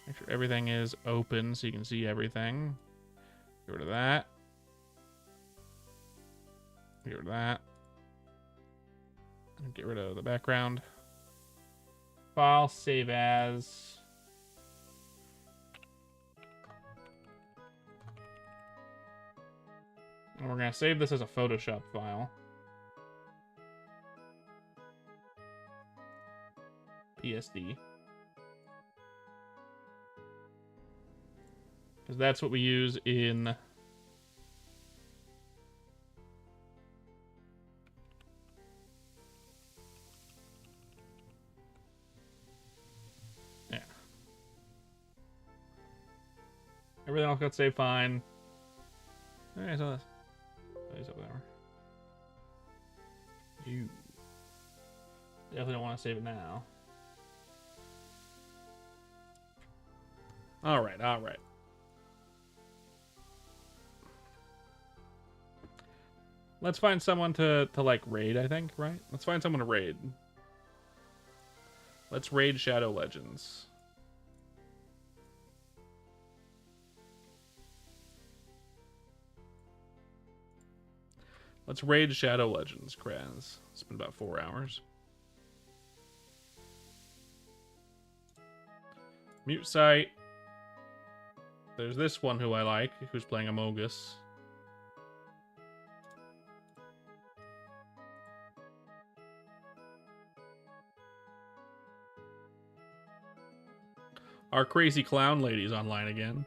Make sure everything is open so you can see everything. Get rid of that. Get rid of that. And get rid of the background. File, save as. And we're going to save this as a Photoshop file. PSD. Because that's what we use in... Yeah. Everything else got saved fine. Alright, so this. Whatever. You definitely don't want to save it now. Alright, alright. Let's find someone to like raid, I think, right? Let's find someone to raid. Let's raid Shadow Legends. Let's raid Shadow Legends, Kraz. It's been about 4 hours. Mute site. There's this one who I like, who's playing Amogus. Our crazy clown lady's online again.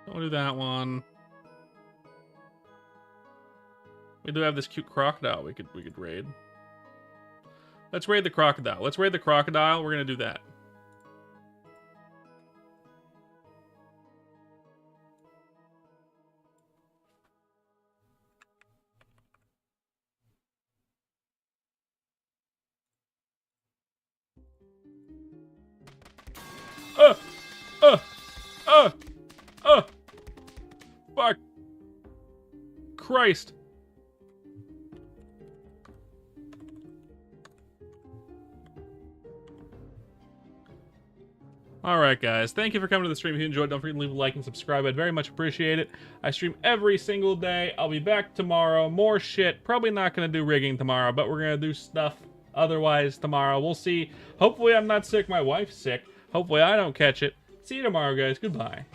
Don't do that one. We do have this cute crocodile we could raid. Let's raid the crocodile. Let's raid the crocodile. We're gonna do that. Fuck. Christ. Alright guys, thank you for coming to the stream. If you enjoyed, don't forget to leave a like and subscribe. I'd very much appreciate it. I stream every single day. I'll be back tomorrow. More shit. Probably not going to do rigging tomorrow, but we're going to do stuff otherwise tomorrow. We'll see. Hopefully I'm not sick. My wife's sick. Hopefully I don't catch it. See you tomorrow, guys. Goodbye.